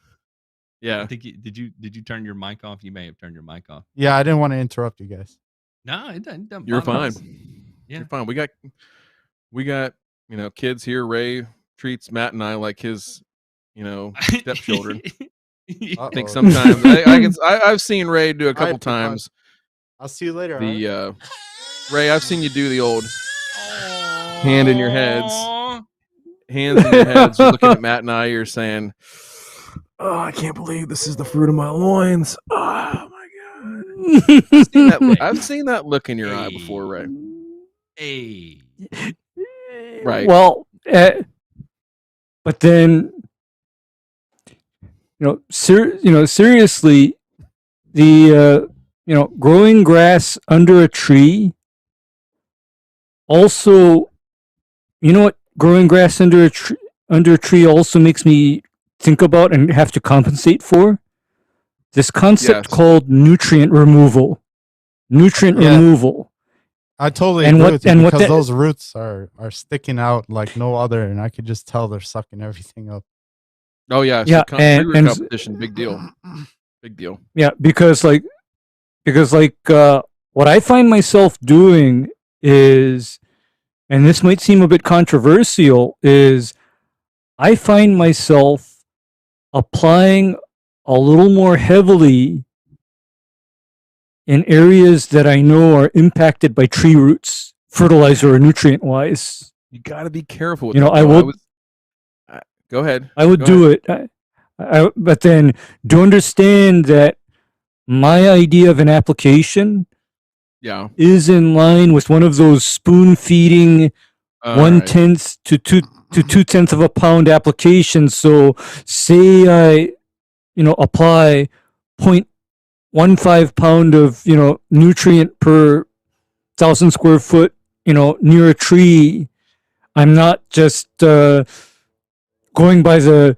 Yeah. I think did you turn your mic off? You may have turned your mic off. Yeah, I didn't want to interrupt you guys. No, it doesn't. You're fine. Yeah. You're fine. We got you know, kids here. Ray treats Matt and I like his, you know, stepchildren. I think sometimes I've seen Ray do a couple times. I'll see you later. Ray, I've seen you do the old hand in your heads. Hands in your heads. You're looking at Matt and I. You're saying, "Oh, I can't believe this is the fruit of my loins." Oh my god! I've seen that look in your eye before, Ray. Hey. Right. Well, but then, seriously, the growing grass under a tree. Also, you know what? Growing grass under a tree also makes me think about and have to compensate for this concept called nutrient removal. Removal. I totally agree with you because those roots are sticking out like no other, and I could just tell they're sucking everything up. Oh yeah, yeah, and competition, big deal. Yeah, because what I find myself doing is, and this might seem a bit controversial, is I find myself applying a little more heavily in areas that I know are impacted by tree roots, fertilizer or nutrient wise. You got to be careful with go ahead. I would do it. But then do understand that my idea of an application is in line with one of those spoon feeding 1/10 to 2/10 of a pound applications. So say I, apply 0.15 pound of, nutrient per 1,000 square foot, near a tree. I'm not just going by the,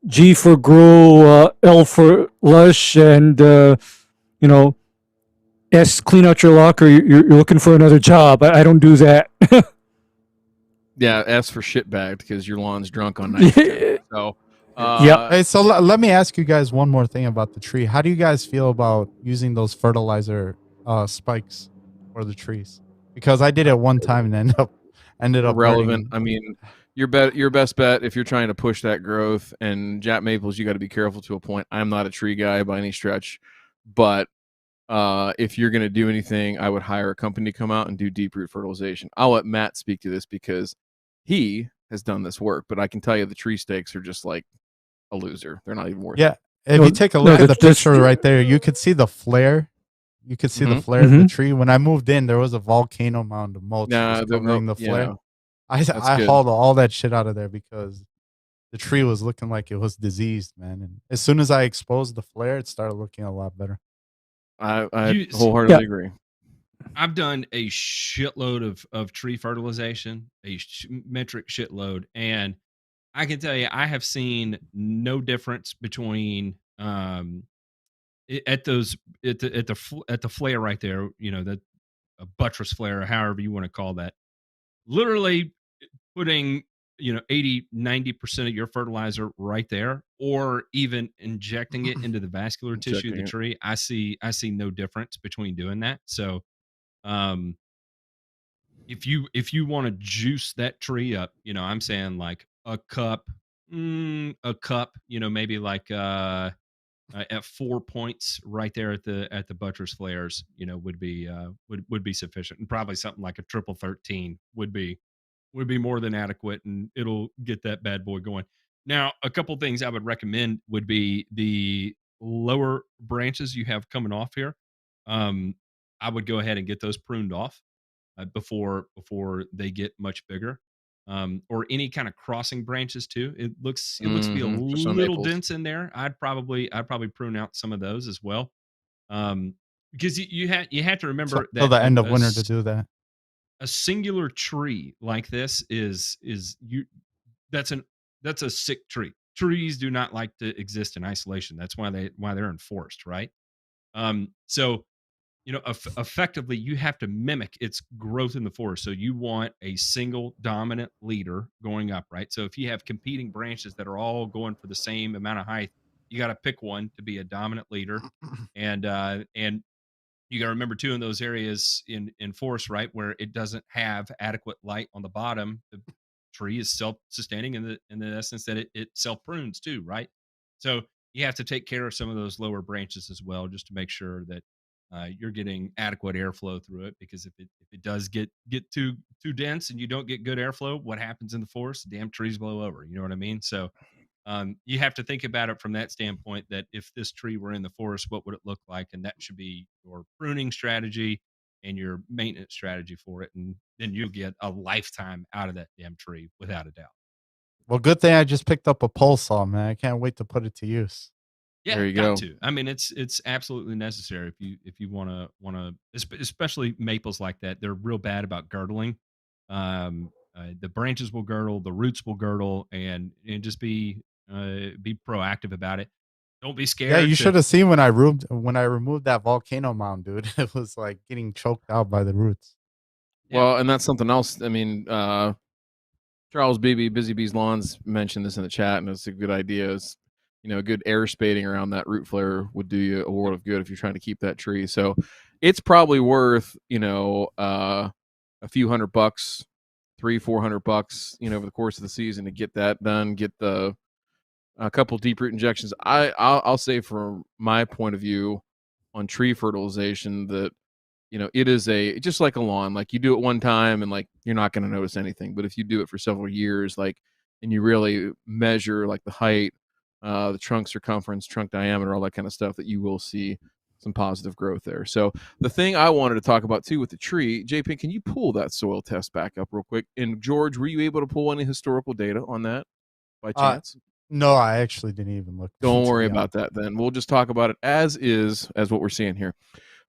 G for grow, L for lush, and, S, clean out your locker. You're looking for another job. I don't do that. Yeah, S for shit bagged because your lawn's drunk on nitrogen. So, Hey, so let me ask you guys one more thing about the tree. How do you guys feel about using those fertilizer spikes for the trees? Because I did it one time and ended up relevant. hurting. I mean, your best bet if you're trying to push that growth, and Jack Maples, you got to be careful to a point. I'm not a tree guy by any stretch, but if you're going to do anything, I would hire a company to come out and do deep root fertilization. I'll let Matt speak to this because he has done this work, but I can tell you the tree stakes are just like a loser. They're not even worth it. If you take a look at the picture right there, you could see the flare. You could see the flare of the tree. When I moved in, there was a volcano mound of mulch covering the flare. I hauled all that shit out of there because the tree was looking like it was diseased, man. And as soon as I exposed the flare, it started looking a lot better. I wholeheartedly agree. I've done a shitload of tree fertilization, a metric shitload, and I can tell you, I have seen no difference between at the flare right there, that a buttress flare, or however you want to call that. Literally putting 80-90% of your fertilizer right there, or even injecting it into the vascular tissue of the tree. I see no difference between doing that. So if you want to juice that tree up, I'm saying like a cup, maybe like at 4 points right there at the buttress flares, would be sufficient. And probably something like a triple 13 would be more than adequate, and it'll get that bad boy going. Now, a couple things I would recommend would be the lower branches you have coming off here. I would go ahead and get those pruned off before they get much bigger. Or any kind of crossing branches too. It looks to be a little dense in there. I'd probably prune out some of those as well. Because you have to remember that till the end of winter to do that. A singular tree like this is that's a sick tree. Trees do not like to exist in isolation. That's why they're enforced, right? So effectively you have to mimic its growth in the forest. So you want a single dominant leader going up, right? So if you have competing branches that are all going for the same amount of height, you got to pick one to be a dominant leader. And you got to remember too, in those areas in forest, right, where it doesn't have adequate light on the bottom, the tree is self-sustaining in the essence that it self-prunes too, right? So you have to take care of some of those lower branches as well, just to make sure that you're getting adequate airflow through it. Because if it does get too dense and you don't get good airflow, what happens in the forest? The damn trees blow over. You know what I mean? So you have to think about it from that standpoint, that if this tree were in the forest, what would it look like? And that should be your pruning strategy and your maintenance strategy for it. And then you'll get a lifetime out of that damn tree without a doubt. Well, good thing I just picked up a pole saw, man. I can't wait to put it to use. Yeah, there you go. I mean, it's absolutely necessary if you want to, especially maples like that. They're real bad about girdling. The branches will girdle, the roots will girdle, and just be proactive about it. Don't be scared. Yeah, you should have seen when I removed that volcano mound, dude. It was like getting choked out by the roots. Well, and that's something else. I mean, Charles Beebe, Busy Bees Lawns, mentioned this in the chat, and it's a good idea. Is a good air spading around that root flare would do you a world of good if you're trying to keep that tree. So it's probably worth a few $100, $300-$400, over the course of the season to get that done. Get a couple deep root injections. I'll say from my point of view on tree fertilization that it is just like a lawn. Like you do it one time and like you're not going to notice anything. But if you do it for several years, and you really measure like the height, the trunk circumference, trunk diameter, all that kind of stuff, that you will see some positive growth there. So the thing I wanted to talk about too with the tree, JP, can you pull that soil test back up real quick? And George, were you able to pull any historical data on that by chance? No, I actually didn't even look. Don't worry about that then. We'll just talk about it as what we're seeing here.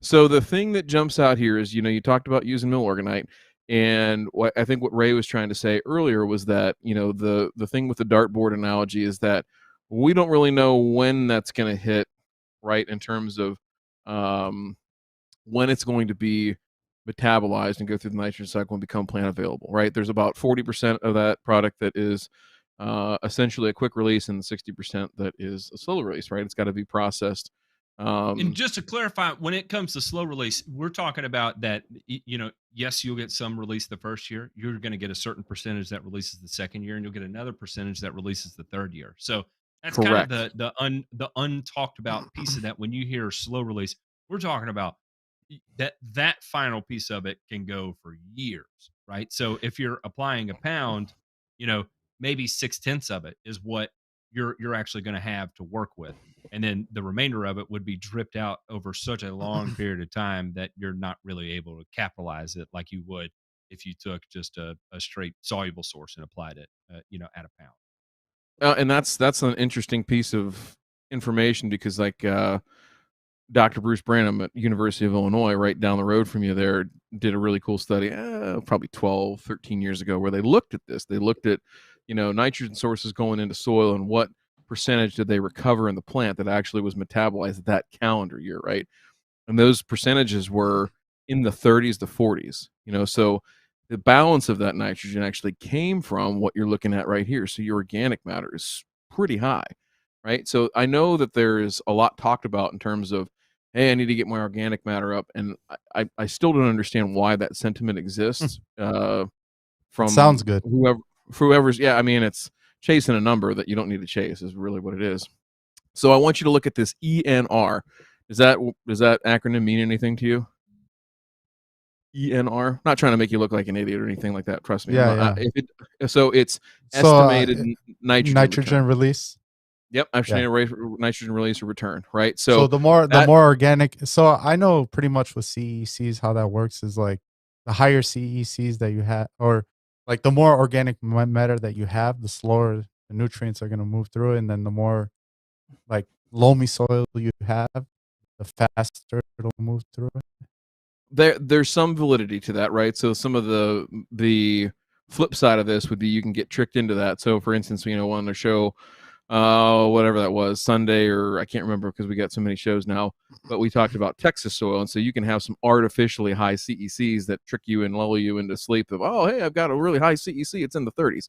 So the thing that jumps out here is, you talked about using Milorganite, and I think what Ray was trying to say earlier was that, the thing with the dartboard analogy is that we don't really know when that's going to hit, right, in terms of when it's going to be metabolized and go through the nitrogen cycle and become plant available, right? There's about 40% of that product that is essentially a quick release, and 60% that is a slow release, right? It's got to be processed. And just to clarify, when it comes to slow release, we're talking about that, yes, you'll get some release the first year. You're going to get a certain percentage that releases the second year, and you'll get another percentage that releases the third year. So that's correct. Kind of the untalked about piece of that. When you hear slow release, We're talking about that final piece of it can go for years, right? So if you're applying a pound, maybe 6/10 of it is what you're actually going to have to work with. And then the remainder of it would be dripped out over such a long period of time that you're not really able to capitalize it like you would if you took just a straight soluble source and applied it, at a pound. And that's an interesting piece of information because Dr. Bruce Branham at University of Illinois, right down the road from you there, did a really cool study, probably 12, 13 years ago, where they looked at this. They looked at, nitrogen sources going into soil and what percentage did they recover in the plant that actually was metabolized that calendar year, right? And those percentages were in the 30s to 40s, so the balance of that nitrogen actually came from what you're looking at right here. So your organic matter is pretty high, right? So I know that there is a lot talked about in terms of, hey, I need to get my organic matter up. And I still don't understand why that sentiment exists from Sounds good. whoever's, yeah, I mean, it's chasing a number that you don't need to chase is really what it is. So I want you to look at this ENR. Does that acronym mean anything to you? ENR. Not trying to make you look like an idiot or anything like that. Trust me. Yeah, So it's estimated nitrogen release. Yep, nitrogen release or return. Right. So the more organic. So I know pretty much with CECs how that works is like the higher CECs that you have, or like the more organic matter that you have, the slower the nutrients are going to move through it, and then the more like loamy soil you have, the faster it'll move through it. There's some validity to that, right? So some of the flip side of this would be you can get tricked into that. So for instance, on the show, whatever that was, Sunday, or I can't remember because we got so many shows now, but we talked about Texas soil. And so you can have some artificially high CECs that trick you and lull you into sleep of, oh, hey, I've got a really high CEC. It's in the 30s.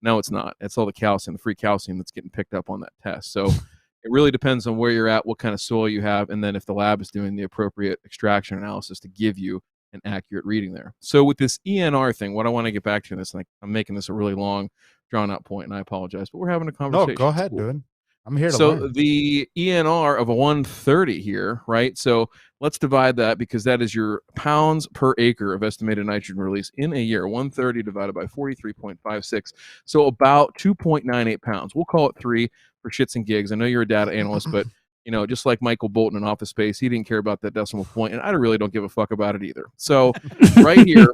No, it's not. It's all the calcium, the free calcium that's getting picked up on that test. So it really depends on where you're at, what kind of soil you have, and then if the lab is doing the appropriate extraction analysis to give you an accurate reading there. So with this ENR thing, what I want to get back to in this, I'm making this a really long, drawn-out point, and I apologize, but we're having a conversation. No, go ahead, dude. I'm here to learn. So the ENR of a 130 here, right? So let's divide that because that is your pounds per acre of estimated nitrogen release in a year. 130 divided by 43.56. So about 2.98 pounds. We'll call it 3 for shits and gigs. I know you're a data analyst, but just like Michael Bolton in Office Space, he didn't care about that decimal point, and I really don't give a fuck about it either. So right here,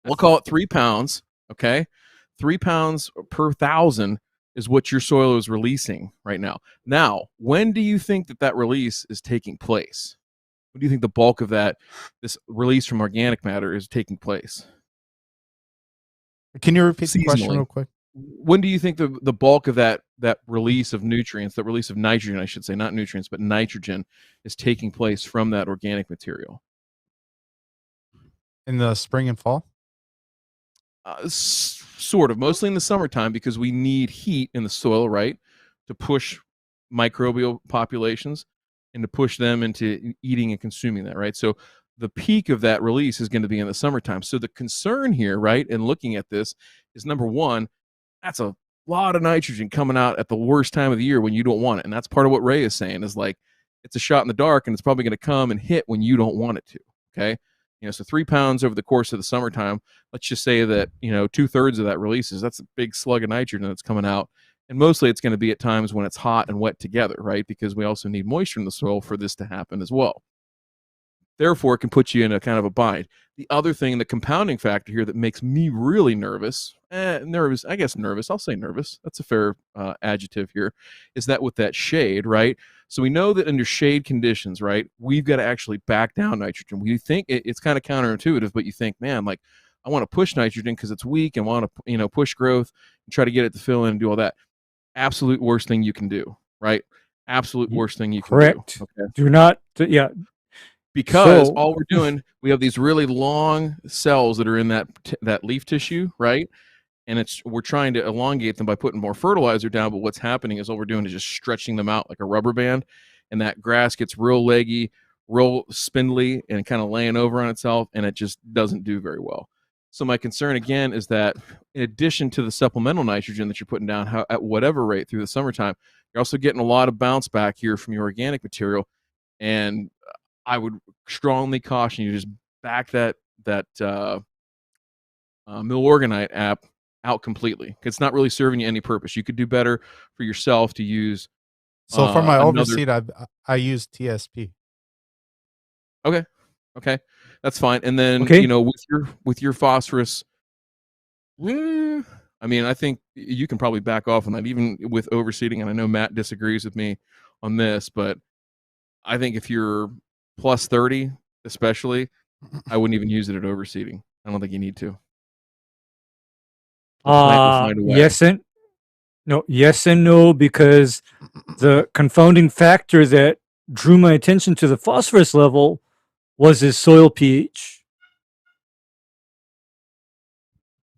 we'll call it 3 pounds, okay? 3 pounds per 1,000 is what your soil is releasing right now. Now, when do you think that release is taking place? When do you think the bulk of this release from organic matter is taking place? Can you repeat the question real quick? When do you think the bulk of that release of nutrients, that release of nitrogen, I should say, not nutrients, but nitrogen, is taking place from that organic material? In the spring and fall? Sort of, mostly in the summertime because we need heat in the soil, right, to push microbial populations and to push them into eating and consuming that, right? So the peak of that release is going to be in the summertime. So the concern here, right, in looking at this is, number one, that's a lot of nitrogen coming out at the worst time of the year when you don't want it. And that's part of what Ray is saying is like, it's a shot in the dark and it's probably going to come and hit when you don't want it to, okay? So 3 pounds over the course of the summertime, let's just say that, 2/3 of that releases, that's a big slug of nitrogen that's coming out. And mostly it's going to be at times when it's hot and wet together, right? Because we also need moisture in the soil for this to happen as well. Therefore, it can put you in a kind of a bind. The other thing, the compounding factor here that makes me really nervous, I'll say nervous. That's a fair adjective here, is that with that shade, right? So we know that under shade conditions, right, we've got to actually back down nitrogen. We think it's kind of counterintuitive, but you think, man, like I want to push nitrogen because it's weak and want to, push growth and try to get it to fill in and do all that. Absolute worst thing you can do, right? Absolute worst thing you can do. Correct. Okay. Do not, yeah. Because all we're doing, we have these really long cells that are in that leaf tissue, right? And we're trying to elongate them by putting more fertilizer down, but what's happening is all we're doing is just stretching them out like a rubber band, and that grass gets real leggy, real spindly, and kind of laying over on itself, and it just doesn't do very well. So my concern, again, is that in addition to the supplemental nitrogen that you're putting down at whatever rate through the summertime, you're also getting a lot of bounce back here from your organic material, and I would strongly caution you to just back that Milorganite app out completely. It's not really serving you any purpose. You could do better for yourself to use. So for my another. overseed, I use TSP. Okay, that's fine. And then Okay. with your phosphorus, I mean, I think you can probably back off on that, even with overseeding. And I know Matt disagrees with me on this, but I think if you're plus 30, especially, I wouldn't even use it at overseeding. I don't think you need to. The plant will find a way. Yes and no, because the confounding factor that drew my attention to the phosphorus level was his soil pH.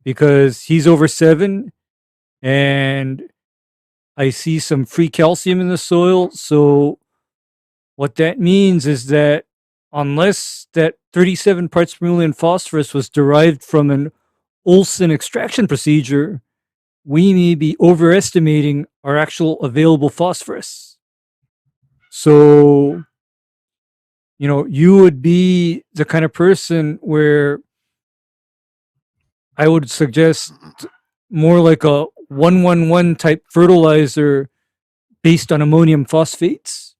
Because he's over 7 and I see some free calcium in the soil. So what that means is that unless that 37 parts per million phosphorus was derived from an Olsen extraction procedure, we may be overestimating our actual available phosphorus. So, you would be the kind of person where I would suggest more like a 1-1-1 type fertilizer based on ammonium phosphates,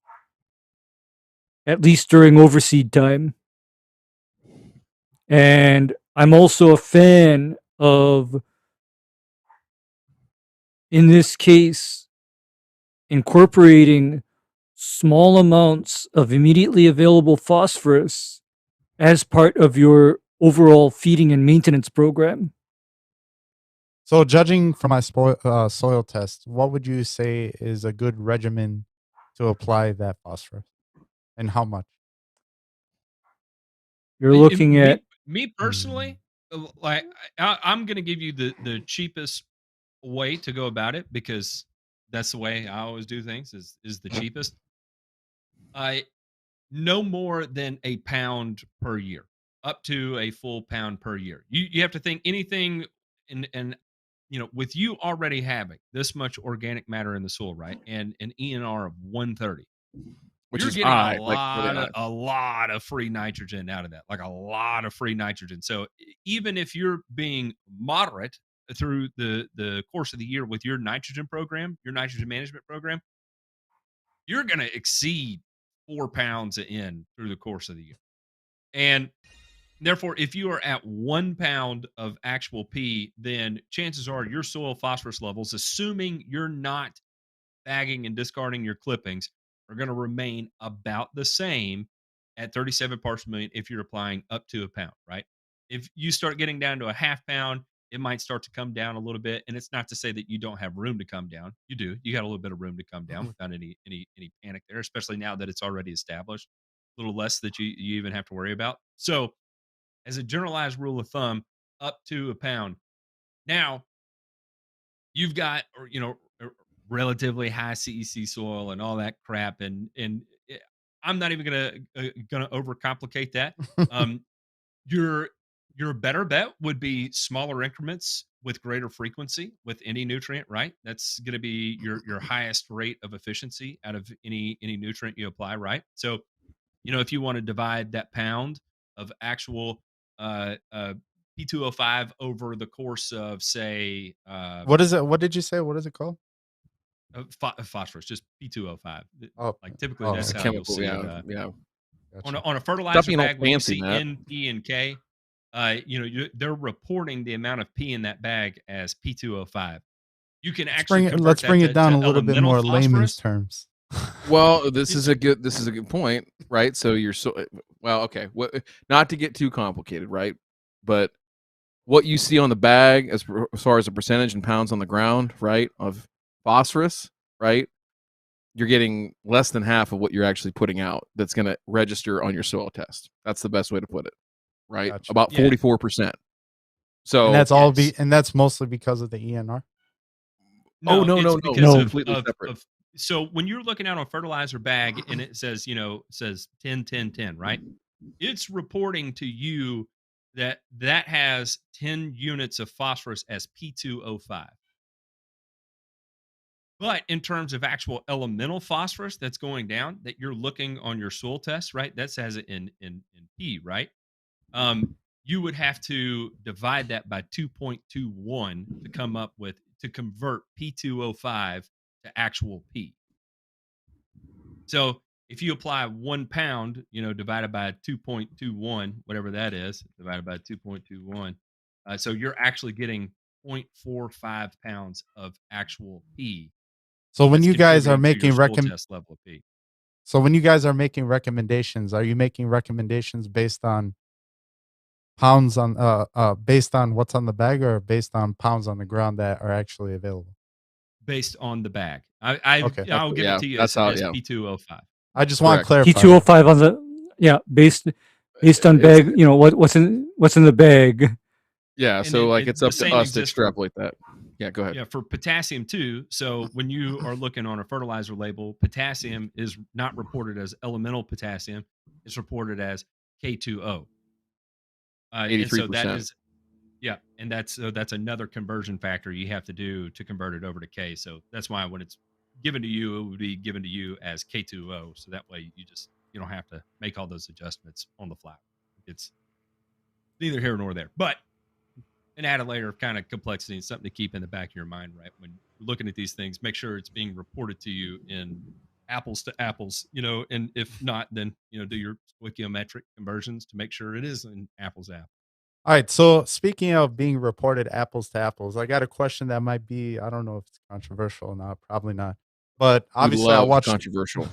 at least during overseed time. And I'm also a fan of, in this case, incorporating small amounts of immediately available phosphorus as part of your overall feeding and maintenance program. So judging from my soil test, what would you say is a good regimen to apply that phosphorus, and how much? You're looking at me personally, like I'm going to give you the cheapest way to go about it, because that's the way I always do things, is the cheapest. No more than a pound per year, up to a full pound per year. You have to think anything, and with you already having this much organic matter in the soil, right, and an ENR of 130, Which you're is getting high, a lot of free nitrogen out of that, like a lot of free nitrogen. So even if you're being moderate through the course of the year with your nitrogen program, your nitrogen management program, you're going to exceed 4 pounds in through the course of the year. And therefore, if you are at 1 pound of actual P, then chances are your soil phosphorus levels, assuming you're not bagging and discarding your clippings, are going to remain about the same at 37 parts per million if you're applying up to a pound, right? If you start getting down to a half pound, it might start to come down a little bit. And it's not to say that you don't have room to come down. You do. You got a little bit of room to come down without any panic there, especially now that it's already established. A little less that you even have to worry about. So, as a generalized rule of thumb, up to a pound. Now, you've got, relatively high CEC soil and all that crap, and I'm not even gonna overcomplicate that. Your better bet would be smaller increments with greater frequency with any nutrient, right? That's going to be your highest rate of efficiency out of any nutrient you apply, right? So, if you want to divide that pound of actual P2O5 over the course of, say, What is it? What did you say? What is it called? phosphorus, just P2O5. Oh, Like typically that's It's a how you'll chemical. see Yeah. it. gotcha. On a Stop fertilizer being all bag, when you fancy, see Matt. N, P, and K, they're reporting the amount of P in that bag as P2O5. You can actually Let's bring it down a little bit more layman's terms. Well, this is a good point, right? So okay. Not to get too complicated, right? But what you see on the bag as far as a percentage in pounds on the ground, right, of phosphorus, right? You're getting less than half of what you're actually putting out that's going to register on your soil test. That's the best way to put it, right? Gotcha. About 44%. So and that's mostly because of the ENR. No. It's because No. of Completely separate. So when you're looking out on a fertilizer bag and it says, 10, 10, 10, right? It's reporting to you that has 10 units of phosphorus as P2O5. But in terms of actual elemental phosphorus that's going down, that you're looking on your soil test, right? That says it in P, right? Um, you would have to divide that by 2.21 to come up with to convert P2O5 to actual P. So if you apply 1 pound, divided by 2.21, whatever that is, divided by 2.21, so you're actually getting 0.45 pounds of actual P. So when That's you guys are contributing to your making soil test level of P. so when you guys are making recommendations, are you making recommendations based on pounds on based on what's on the bag, or based on pounds on the ground that are actually available? Based on the bag. Okay. I'll give it to you that's as, how, as yeah. P2O5. I just want to Correct. clarify. P205 on the based on It's- bag. What's in the bag. Yeah, And so it- it's the up to same us to exists for- extrapolate that. Yeah, go ahead. Yeah, for potassium too. So when you are looking on a fertilizer label, potassium is not reported as elemental potassium; it's reported as K2O. And so that 83%. is, yeah, and that's another conversion factor you have to do to convert it over to K. So that's why when it's given to you, it would be given to you as K2O. So that way you don't have to make all those adjustments on the fly. It's neither here nor there, but and add a layer of kind of complexity and something to keep in the back of your mind, right? When you're looking at these things, make sure it's being reported to you in apples to apples, and if not, then, do your stoichiometric conversions to make sure it is in apples to apples. All right. So speaking of being reported apples to apples, I got a question that might be, I don't know if it's controversial or not, probably not. But We obviously I love watched controversial.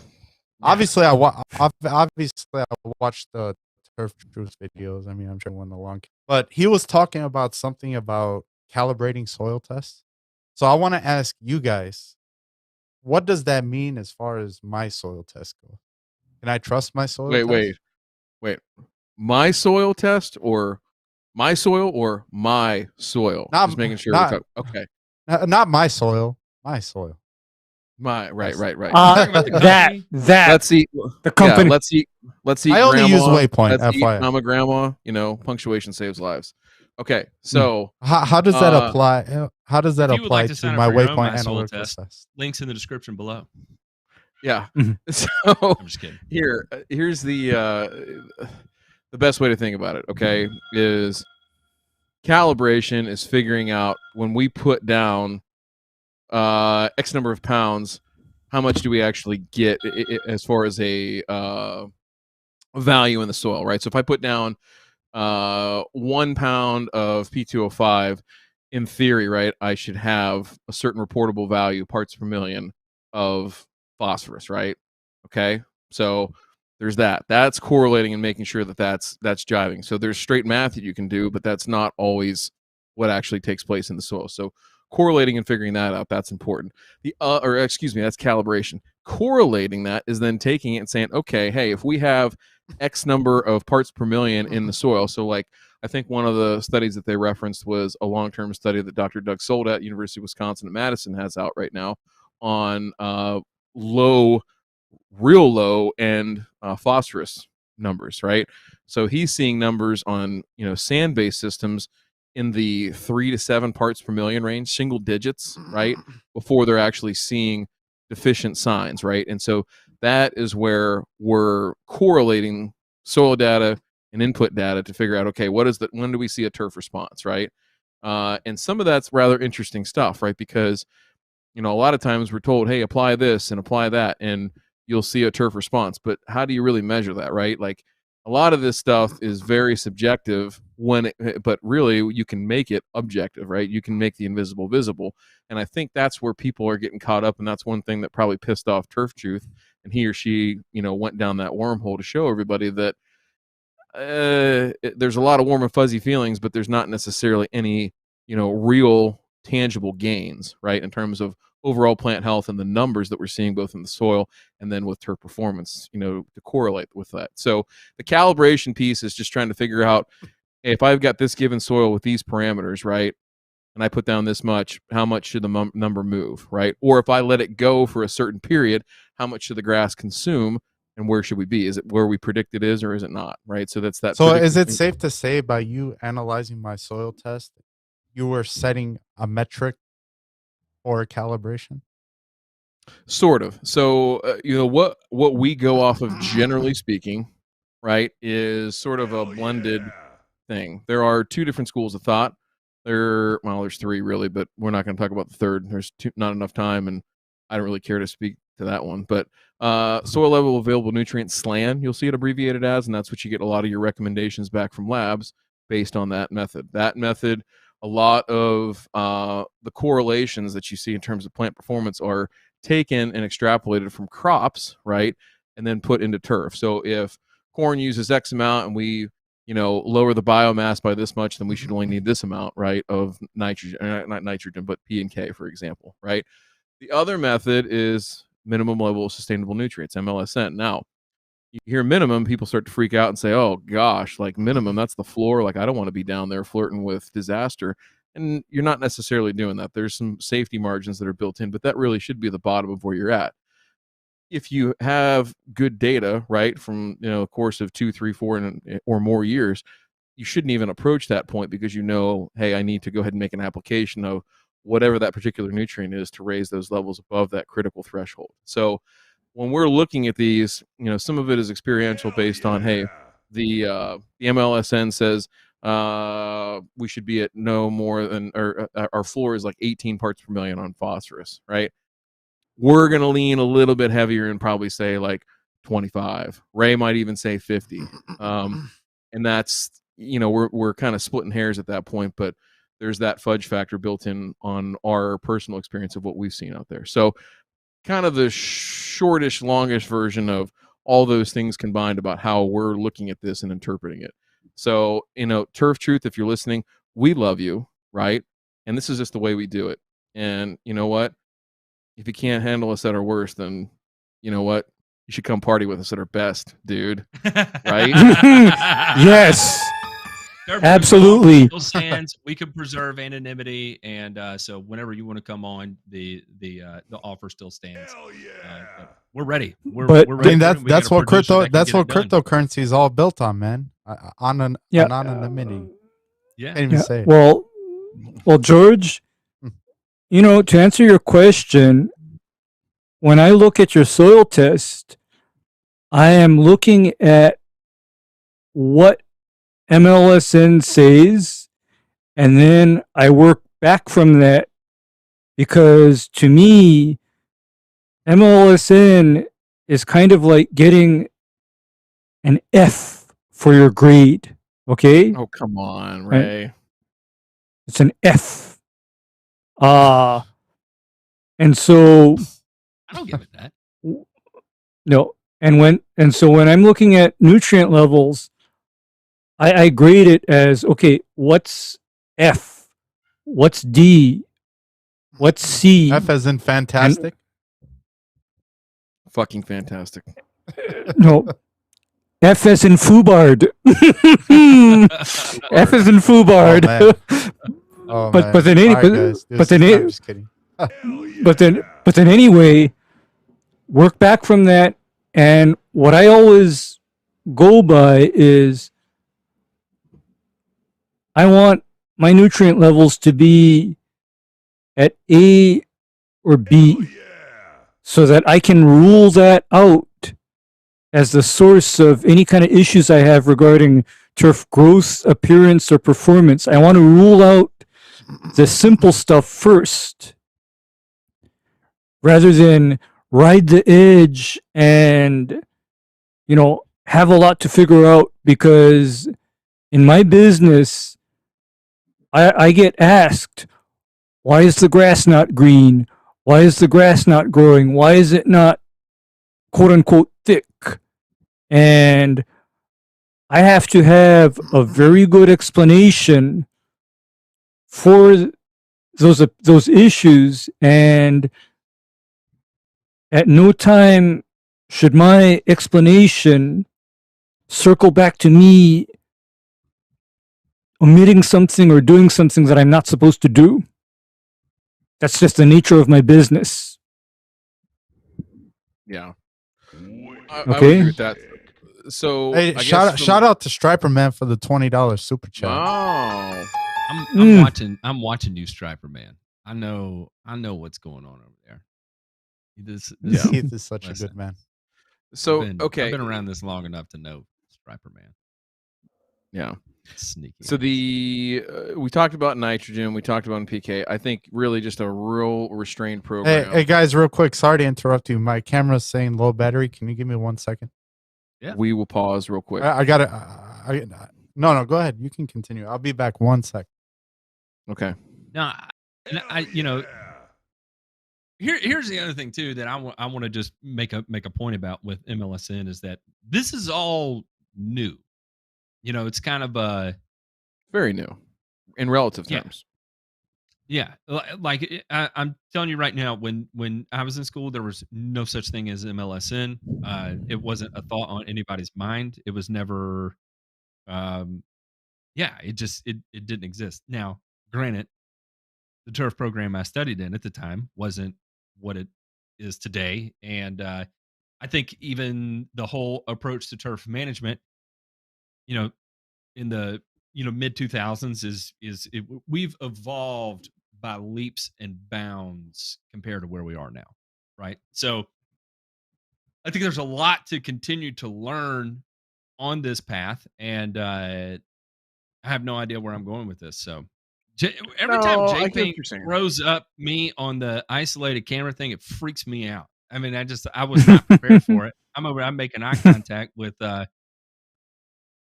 obviously obviously I watched the Turf Truth videos. I mean, I'm sure one the long, but he was talking about something about calibrating soil tests. So I want to ask you guys, what does that mean as far as my soil test go? Can I trust my soil test? Wait. My soil test or my soil or my soil? Not Just making sure. not Okay. not my soil, my soil. Right. Talking about the company? Let's see. The company. Yeah, let's see. I only use grandma. Waypoint, Let's eat FYI. mama, grandma. Punctuation saves lives. Okay, so How does that apply? How does that If you would apply like to to sign up my for your own Waypoint My Soil analytical test, test? links in the description below. yeah. Mhm. So I'm just kidding. here's the best way to think about it. Okay, is calibration is figuring out when we put down X number of pounds, how much do we actually get as far as a value in the soil, right? So if I put down 1 pound of P2O5, in theory, right, I should have a certain reportable value, parts per million, of phosphorus, right? Okay, so there's that. That's correlating and making sure that that's jiving. So there's straight math that you can do, but that's not always what actually takes place in the soil. So correlating and figuring that out, that's important. That's calibration. Correlating that is then taking it and saying, okay, hey, if we have X number of parts per million in the soil, so like I think one of the studies that they referenced was a long-term study that Dr. Doug Solda at University of Wisconsin at Madison has out right now on real low end phosphorus numbers, right? So he's seeing numbers on sand-based systems in the 3 to 7 parts per million range, single digits, right, before they're actually seeing deficient signs, right? And so that is where we're correlating soil data and input data to figure out, okay, when do we see a turf response, right? And some of that's rather interesting stuff, right? Because a lot of times we're told, hey, apply this and apply that, and you'll see a turf response. But how do you really measure that, right? Like a lot of this stuff is very subjective but really you can make it objective, right? You can make the invisible visible. And I think that's where people are getting caught up. And that's one thing that probably pissed off Turf Truth. And he or she, went down that wormhole to show everybody that there's a lot of warm and fuzzy feelings, but there's not necessarily any, real tangible gains, right? In terms of overall plant health and the numbers that we're seeing both in the soil and then with turf performance, to correlate with that. So the calibration piece is just trying to figure out, hey, if I've got this given soil with these parameters, right, and I put down this much, how much should the number move, right? Or if I let it go for a certain period, how much should the grass consume and where should we be? Is it where we predict it is or is it not, right? So that's that. So is it safe to say by you analyzing my soil test, you were setting a metric for calibration? Sort of. So, what we go off of, generally speaking, right, is sort of a blended thing. There are two different schools of thought. There's three really, but we're not going to talk about the third. There's not enough time, and I don't really care to speak to that one. But soil level available nutrient SLAN, you'll see it abbreviated as, and that's what you get a lot of your recommendations back from labs based on that method. That method, a lot of the correlations that you see in terms of plant performance are taken and extrapolated from crops, right, and then put into turf. So if corn uses X amount and we lower the biomass by this much, then we should only need this amount, right, of nitrogen, not nitrogen, but P and K, for example, right? The other method is minimum level of sustainable nutrients, MLSN. Now, you hear minimum, people start to freak out and say, oh gosh, like minimum, that's the floor. Like, I don't want to be down there flirting with disaster. And you're not necessarily doing that. There's some safety margins that are built in, but that really should be the bottom of where you're at. If you have good data, right, from a course of 2, 3, 4 or more years, you shouldn't even approach that point because hey, I need to go ahead and make an application of whatever that particular nutrient is to raise those levels above that critical threshold. So when we're looking at these, some of it is experiential based on, hey, the MLSN says we should be at no more than, or our floor is like 18 parts per million on phosphorus, right? We're going to lean a little bit heavier and probably say like 25. Ray might even say 50. And that's, we're kind of splitting hairs at that point, but there's that fudge factor built in on our personal experience of what we've seen out there. So kind of the shortish, longish version of all those things combined about how we're looking at this and interpreting it. So, Turf Truth, if you're listening, we love you, right? And this is just the way we do it. And you know what? If you can't handle us at our worst, then you know what? You should come party with us at our best, dude. Right? Yes. Absolutely. Still stands. We can preserve anonymity, and so whenever you want to come on, the offer still stands. Hell yeah. We're ready. We're ready. That's what cryptocurrency is all built on, man. On anonymity. Yeah. Can't even say it. Well, George, to answer your question, when I look at your soil test, I am looking at what MLSN says, and then I work back from that, because to me, MLSN is kind of like getting an F for your grade. Okay? Oh, come on, Ray. It's an F. And so I don't give it that. No. And so when I'm looking at nutrient levels, I grade it as, okay, what's F? What's D? What's C? F as in fantastic? Fucking fantastic. No. F as in Fubard. F as in Fubard. Oh, but then anyway, work back from that. And what I always go by is I want my nutrient levels to be at A or B, so that I can rule that out as the source of any kind of issues I have regarding turf growth, appearance, or performance. I want to rule out the simple stuff first, rather than ride the edge and, have a lot to figure out. Because in my business, I get asked, why is the grass not green? Why is the grass not growing? Why is it not, quote unquote, thick? And I have to have a very good explanation for those issues, and at no time should my explanation circle back to me omitting something or doing something that I'm not supposed to do. That's just the nature of my business. Yeah. I Okay. would agree with that. So Hey, shout out to Striper Man for the $20 super chat. Oh. I'm watching you, Striper Man. I know what's going on over there. This Heath is such a listen, good man. So I've okay, been around this long enough to know Striper Man. yeah. Sneaky. So we talked about nitrogen, we talked about PK. I think really just a real restrained program. Hey guys, real quick. Sorry to interrupt you. My camera's saying low battery. Can you give me 1 second? Yeah. We will pause real quick. I got it. No, go ahead. You can continue. I'll be back 1 sec. Okay. Now, here's the other thing too that I want to just make a point about with MLSN is that this is all new. It's kind of very new in relative Yeah. terms. Yeah, like I'm telling you right now, when I was in school, there was no such thing as MLSN. It wasn't a thought on anybody's mind. It was never, it didn't exist. Now, granted, the turf program I studied in at the time wasn't what it is today, and I think even the whole approach to turf management, in the mid 2000s we've evolved by leaps and bounds compared to where we are now, right? So I think there's a lot to continue to learn on this path, and I have no idea where I'm going with this. So every time I Jake get what Pink you're saying. throws up me on the isolated camera thing, it freaks me out. I mean, I was not prepared for it. I'm making eye contact with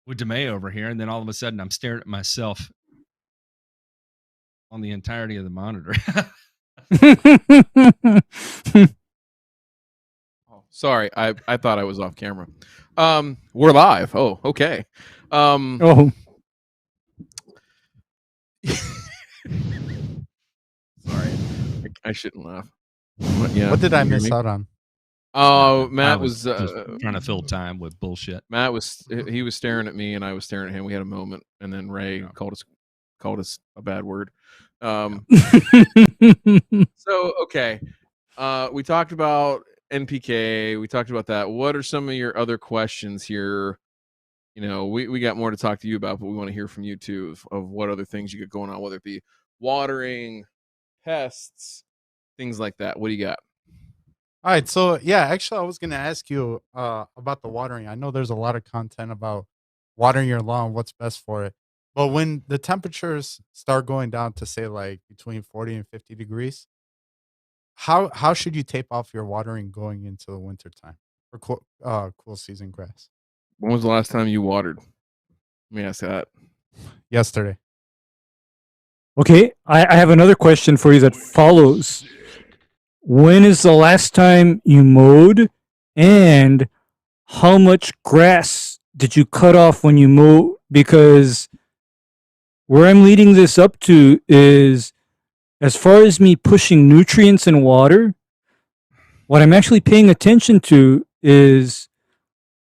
DeMay over here, and then all of a sudden I'm staring at myself on the entirety of the monitor. Oh, sorry, I thought I was off camera. We're live. Oh, okay. Oh, Sorry, I shouldn't laugh. But yeah, What did I you hear miss me? out on? Oh, I Matt was just trying to fill time with bullshit. Matt was he was staring at me and I was staring at him. We had a moment, and then Ray Yeah. called us a bad word. So okay, we talked about NPK. We talked about that. What are some of your other questions here? We got more to talk to you about, but we want to hear from you too of what other things you got going on, whether it be watering, pests, things like that. What do you got? All right, so yeah, actually, I was gonna ask you about the watering. I know there's a lot of content about watering your lawn, what's best for it. But when the temperatures start going down to say like between 40 and 50 degrees, how should you tape off your watering going into the winter time for cool season grass? When was the last time you watered? Let me ask that. Yesterday. okay. I have another question for you that follows. When is the last time you mowed, and how much grass did you cut off when you mowed? Because where I'm leading this up to is, as far as me pushing nutrients and water, what I'm actually paying attention to is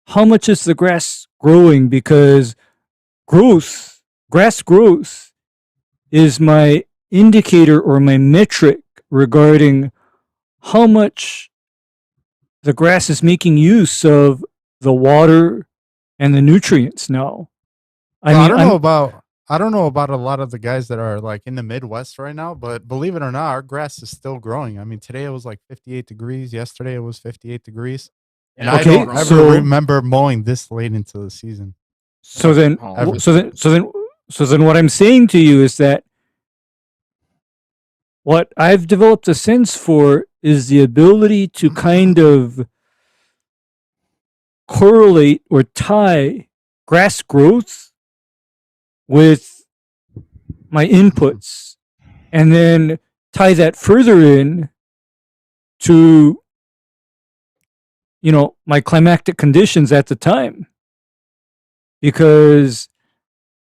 how much is the grass growing, because grass growth is my indicator or my metric regarding how much the grass is making use of the water and the nutrients now. I don't know about a lot of the guys that are like in the Midwest right now, but believe it or not, our grass is still growing. I mean, today it was like 58 degrees. Yesterday it was 58 degrees. And I Okay, don't ever so- remember mowing this late into the season. So then, Oh. so then, what I'm saying to you is that what I've developed a sense for is the ability to kind of correlate or tie grass growth with my inputs, and then tie that further in to my climactic conditions at the time, because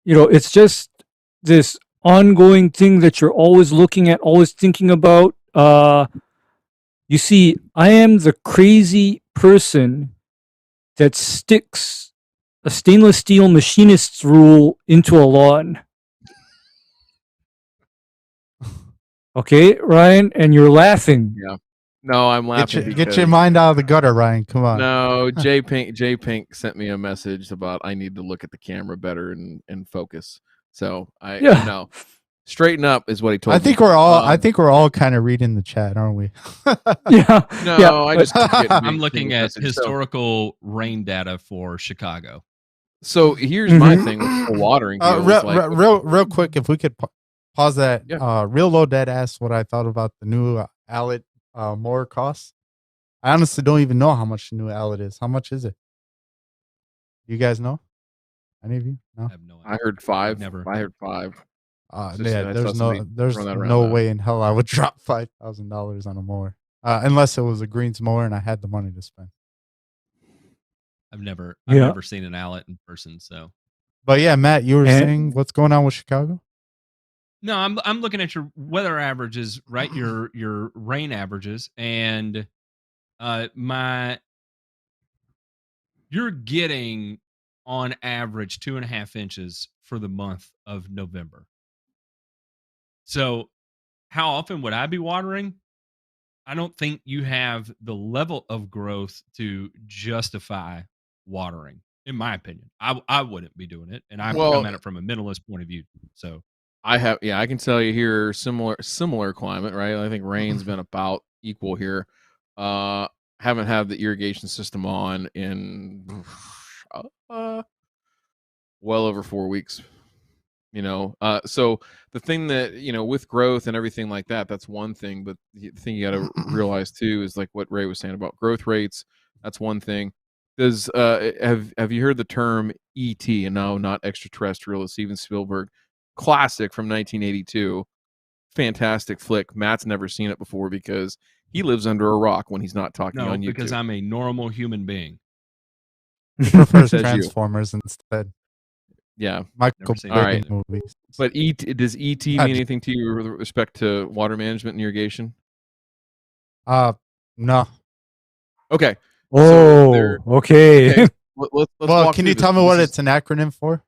it's just this ongoing thing that you're always looking at, always thinking about. You see, I am the crazy person that sticks a stainless steel machinist's rule into a lawn. Okay, Ryan, and you're laughing. Yeah. No, I'm laughing. Get your because- mind out of the gutter, Ryan. Come on. No, J Pink sent me a message about I need to look at the camera better and focus. So I Yeah. know. Straighten up is what he told I me. think we're all kind of reading the chat, aren't we? Yeah. No, Yeah. I just keep getting I'm big looking things at messaged. historical rain data for Chicago. So here's my Mhm. thing with the watering deal. is like, real quick, if we could pause that. Yeah. Real Low Dad asked what I thought about the new Allet mower costs. I honestly don't even know how much the new Allet is. How much is it? You guys know? Any of you? No. I have no idea. I heard 5. never- I heard 5. Yeah, I there's saw somebody there's run that around no that. way in hell I would drop $5,000 on a mower, unless it was a greens mower and I had the money to spend. I've never seen an Allet in person. So, but yeah, Matt, you were And- saying what's going on with Chicago? no, I'm looking at your weather averages, right? Your rain averages, and you're getting on average 2.5 inches for the month of November. So, how often would I be watering? I don't think you have the level of growth to justify watering, in my opinion. I wouldn't be doing it, and I'm coming at it from a minimalist point of view. So I can tell you here similar climate, right? I think rain's been about equal here. Haven't had the irrigation system on in well over 4 weeks. So the thing that with growth and everything like that, that's one thing. But the thing you got to realize too is like what Ray was saying about growth rates. That's one thing. Does have you heard the term ET? And no, not extraterrestrial. It's Steven Spielberg, classic from 1982. Fantastic flick. Matt's never seen it before because he lives under a rock when he's not talking on YouTube. because I'm a normal human being. He prefers Says you. Transformers instead. Yeah, Michael Never seen Bay it. movies. but does ET mean anything to you with respect to water management and irrigation? No. Okay. Oh, okay. Okay. Let's Well, walk can through you this. tell me This what is- it's an acronym for?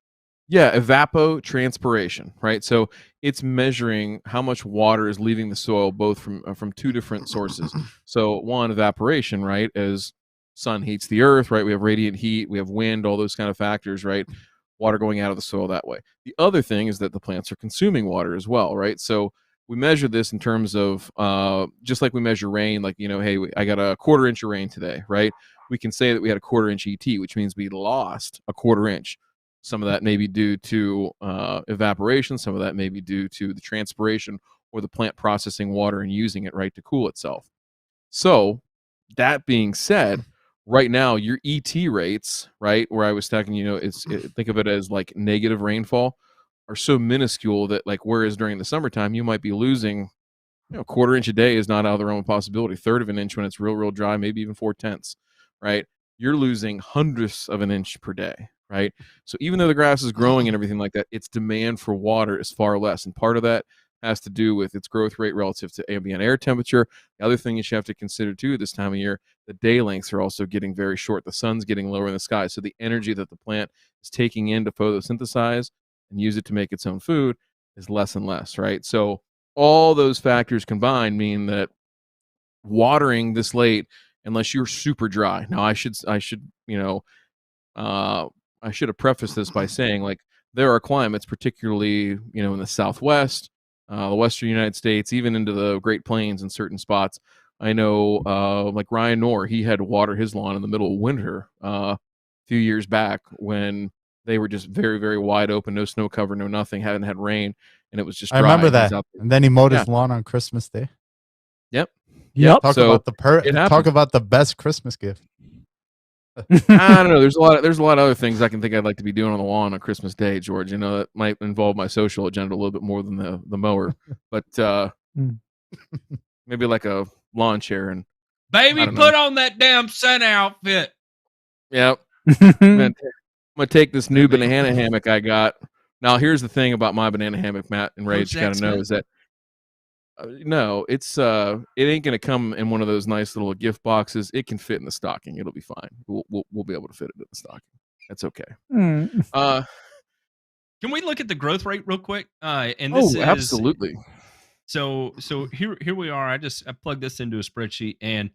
Yeah, evapotranspiration, right? So it's measuring how much water is leaving the soil, both from two different sources. So one, evaporation, right? As sun heats the earth, right? We have radiant heat, we have wind, all those kind of factors, right? Water going out of the soil that way. The other thing is that the plants are consuming water as well, right? So we measure this in terms of just like we measure rain, like, hey, I got a 1/4 inch of rain today, right? We can say that we had a 1/4 inch ET, which means we lost a 1/4 inch. Some of that may be due to evaporation. Some of that may be due to the transpiration or the plant processing water and using it, right, to cool itself. So that being said, right now your ET rates, right, where I was talking, think of it as like negative rainfall, are so minuscule that, like, whereas during the summertime you might be losing, 1/4 inch a day is not out of the realm of possibility. 1/3 of an inch when it's real dry, maybe even 4/10, right? You're losing 100ths of an inch per day, right? So even though the grass is growing and everything like that, its demand for water is far less, and part of that has to do with its growth rate relative to ambient air temperature. The other thing you should have to consider too this time of year, the day lengths are also getting very short. The sun's getting lower in the sky, so the energy that the plant is taking in to photosynthesize and use it to make its own food is less and less, right? So all those factors combined mean that watering this late, unless you're super dry. Now I should have prefaced this by saying, like, there are climates, particularly in the Southwest, the Western United States, even into the Great Plains in certain spots. I know, like Ryan Knorr, he had to water his lawn in the middle of winter a few years back when they were just very, very wide open, no snow cover, no nothing, hadn't had rain, and it was just dry. I remember and he's that. out there. And then he mowed his lawn on Christmas Day. Yep. Talk So about it talk happens. about the best Christmas gift. I don't know. There's a lot of other things I can think I'd like to be doing on the lawn on Christmas Day, George. That might involve my social agenda a little bit more than the mower, but maybe like a lawn chair and Baby, I don't put know. on that damn Santa outfit. Yep. I'm gonna take this new banana hammock I got. Now, here's the thing about my banana hammock, Matt and Ray. Coach You got to know Zach is that no, it's it ain't gonna come in one of those nice little gift boxes. It can fit in the stocking. It'll be fine. We'll be able to fit it in the stocking. That's okay. Can we look at the growth rate real quick? And this is absolutely. So here we are. I plugged this into a spreadsheet, and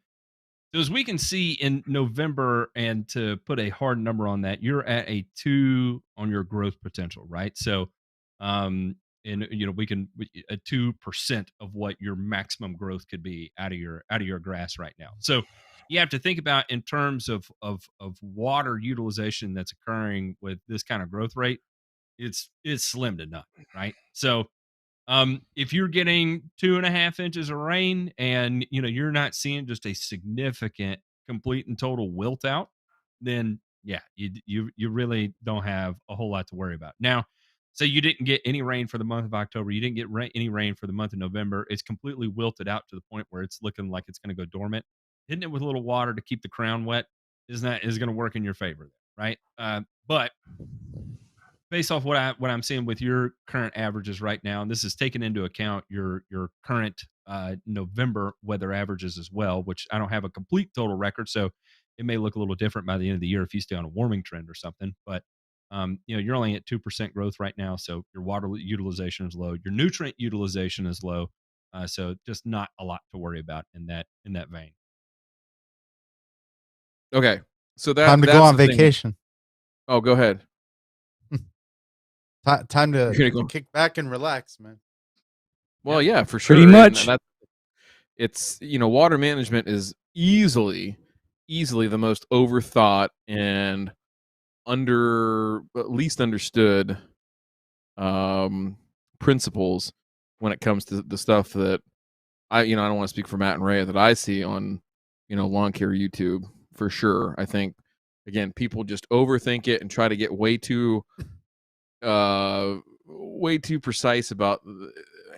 so as we can see in November, and to put a hard number on that, you're at a 2 on your growth potential, right? So and we can 2% of what your maximum growth could be out of your grass right now. So you have to think about in terms of water utilization that's occurring with this kind of growth rate. It's slim to none, right? So if you're getting 2.5 inches of rain and you're not seeing just a significant complete and total wilt out, then yeah, you really don't have a whole lot to worry about. Now, so you didn't get any rain for the month of October, you didn't get any rain for the month of November. It's completely wilted out to the point where it's looking like it's going to go dormant. Hitting it with a little water to keep the crown wet is going to work in your favor, right? But based off what I'm seeing with your current averages right now, and this is taking into account your current November weather averages as well, which I don't have a complete total record, so it may look a little different by the end of the year if you stay on a warming trend or something. But you're only at 2% growth right now, so your water utilization is low, your nutrient utilization is low, so just not a lot to worry about in that vein. Okay, so time to go on vacation. Oh, go ahead. Time to kick back and relax, man. Well, yeah, for sure. Pretty much. It's water management is easily the most overthought and least understood principles when it comes to the stuff that I don't want to speak for Matt and Ray, that I see on lawn care YouTube for sure. I think again, people just overthink it and try to get way too precise about.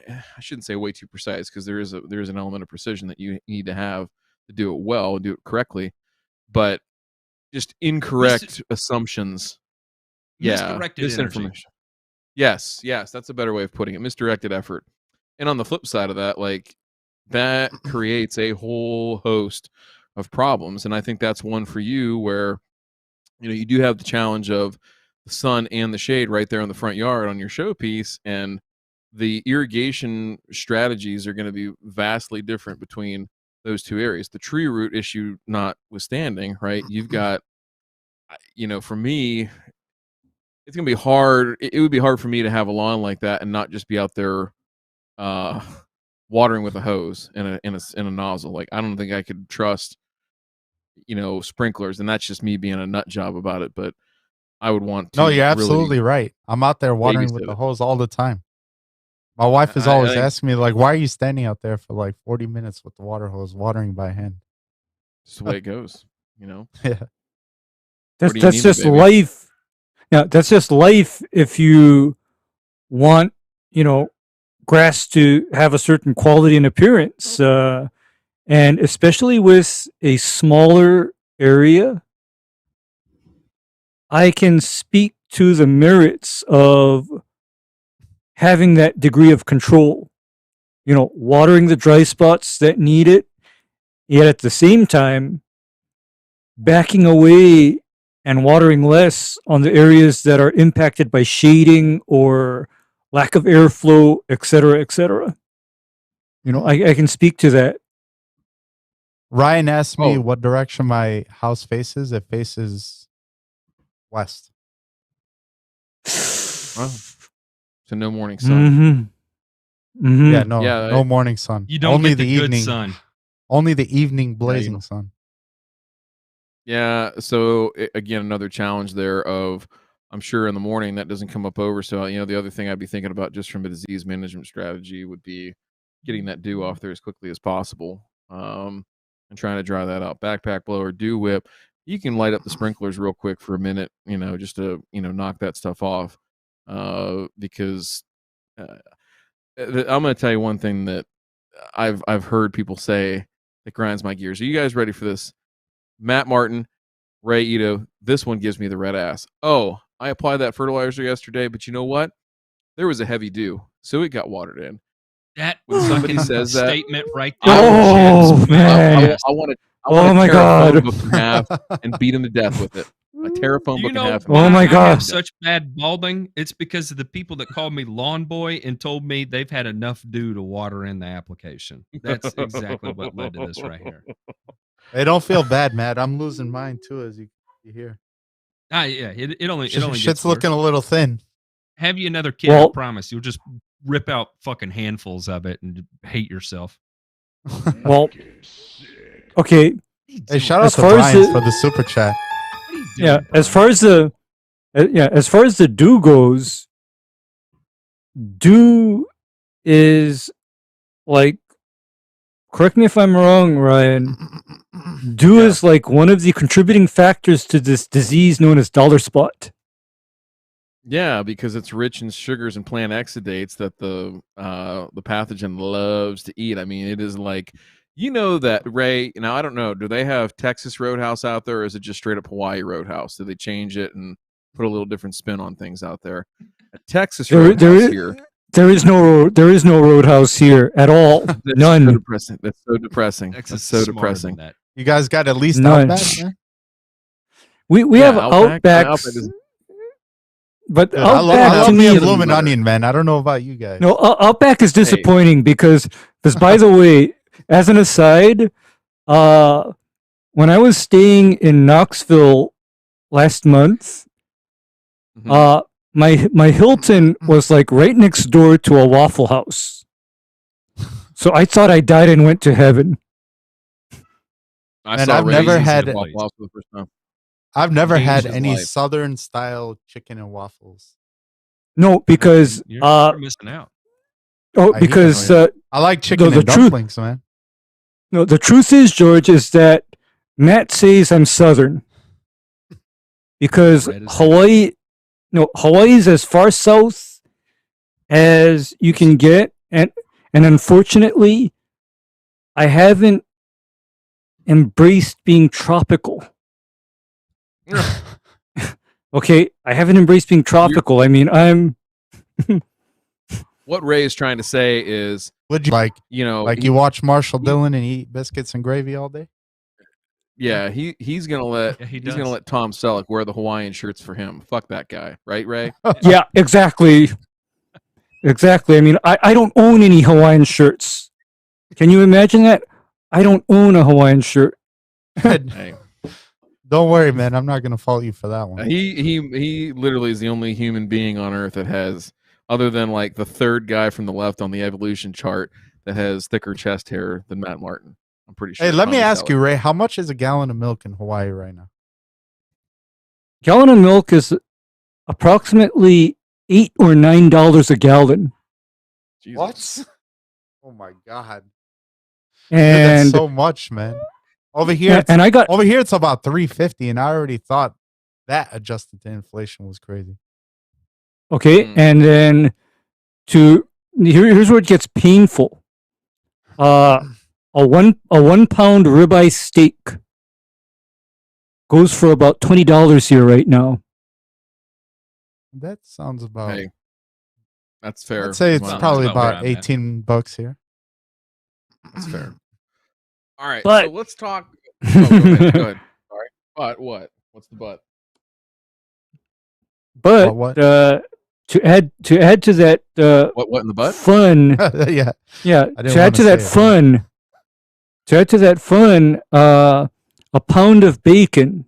I shouldn't say way too precise, because there is an element of precision that you need to have to do it well and do it correctly, but just incorrect assumptions. Misdirected misinformation. Yes, that's a better way of putting it. Misdirected effort. And on the flip side of that, like, that creates a whole host of problems. And I think that's one for you where you do have the challenge of the sun and the shade right there in the front yard on your showpiece, and the irrigation strategies are going to be vastly different between those two areas. The tree root issue notwithstanding, right? You've got, for me, it's going to be hard. It would be hard for me to have a lawn like that and not just be out there watering with a hose and a nozzle. Like, I don't think I could trust, sprinklers, and that's just me being a nut job about it. But I would want to. No, you're absolutely right. I'm out there watering with the hose all the time. My wife is always asking me, like, why are you standing out there for like 40 minutes with the water hose watering by hand? It's the way it goes, Yeah. That's just life. Yeah, that's just life. If you want, grass to have a certain quality and appearance, and especially with a smaller area, I can speak to the merits of having that degree of control, watering the dry spots that need it, yet at the same time, backing away and watering less on the areas that are impacted by shading or lack of airflow, etc., etc. I can speak to that. Ryan asked me what direction my house faces. It faces west. Wow. So no morning sun. Mm-hmm. Mm-hmm. Yeah, no morning sun. You don't only get the evening good sun. Only the evening blazing sun. Yeah. So again, another challenge there of, I'm sure in the morning that doesn't come up over. So the other thing I'd be thinking about just from a disease management strategy would be getting that dew off there as quickly as possible, and trying to dry that out. Backpack blower, dew whip. You can light up the sprinklers real quick for a minute, just to knock that stuff off. Because I'm going to tell you one thing that I've heard people say that grinds my gears. Are you guys ready for this? Matt Martin, Ray Ito, this one gives me the red ass. Oh, I applied that fertilizer yesterday, but you know what? There was a heavy dew, so it got watered in. That when somebody says that statement right there. Oh, man. I want to my God. book in half and beat him to death with it. A Terraphone book in half. Oh my God! I have such bad balding. It's because of the people that called me lawn boy and told me they've had enough dew to water in the application. That's exactly what led to this right here. Hey, don't feel bad, Matt. I'm losing mine too, as you hear. Yeah. It only Shit's gets looking worse. a little thin. Have you another kid? I promise you'll just rip out fucking handfuls of it and hate yourself. Well, okay. Hey, shout out As to far as Brian the- for the super chat. What are you doing, Yeah, as Brian? far as the as far as the do goes, do is like, correct me if I'm wrong, Ryan. Do Yeah. is like one of the contributing factors to this disease known as dollar spot. Yeah, because it's rich in sugars and plant exudates that the pathogen loves to eat. I mean, it is like, you know, that Ray. Now I don't know. Do they have Texas Roadhouse out there, or is it just straight up Hawaii Roadhouse? Do they change it and put a little different spin on things out there? A Texas Roadhouse here. There is no Roadhouse here at all. That's None. so depressing. That's so depressing. Texas That's so is smarter depressing. than that. You guys got at least None. Outback, man? We Yeah, have Outback. Outbacks, Outback is- but Good. I Outback love to me a me, bloomin' better. onion, man. I don't know about you guys. no, Outback is disappointing because by the way, as an aside, when I was staying in Knoxville last month, Mhm. my Hilton was like right next door to a Waffle House. So I thought I died and went to heaven. I And saw I've Ray never eat had- Waffle House for the first time. I've never Changed had his any life. Southern style chicken and waffles. No, because You're missing out. I hear because you. I like chicken the and truth- dumplings, man. no, the truth is, George, is that Matt says I'm Southern because Red as hell. Hawaii is as far south as you can get, and unfortunately, I haven't embraced being tropical. Okay, I haven't embraced being tropical. I mean, I'm What Ray is trying to say is, Would you like he- you watch Marshall Dillon and eat biscuits and gravy all day? yeah, he's gonna let Yeah, he he's gonna does. let Tom Selleck wear the Hawaiian shirts for him. Fuck that guy, right, Ray? yeah, exactly. Exactly. I mean, I don't own any Hawaiian shirts. Can you imagine that? I don't own a Hawaiian shirt. Hey, Don't worry, man. I'm not gonna fault you for that one. he literally is the only human being on Earth that has, other than like the third guy from the left on the evolution chart, that has thicker chest hair than Matt Martin. I'm pretty sure. Hey, let me Tommy ask Selleck. you, Ray, how much is a gallon of milk in Hawaii right now? Gallon of milk is approximately $8 or $9 a gallon, Jesus. Oh my god. Dude, that's and so much, man. Over here, yeah, it's, and I got over here it's about $3.50, and I already thought that adjusted to inflation was crazy. okay, Mm. and then here's where it gets painful. A 1 pound ribeye steak goes for about $20 here right now. That sounds about. Hey, that's fair. I'd say it's Well, probably that's about where about I'm at. $18 here. That's fair. All right, But- so let's talk. Oh, go ahead. Go ahead. Sorry. But what? What's the but? But What? to add to that What in the butt? fun, Yeah. yeah, I didn't to add wanna to that say it, fun, a pound of bacon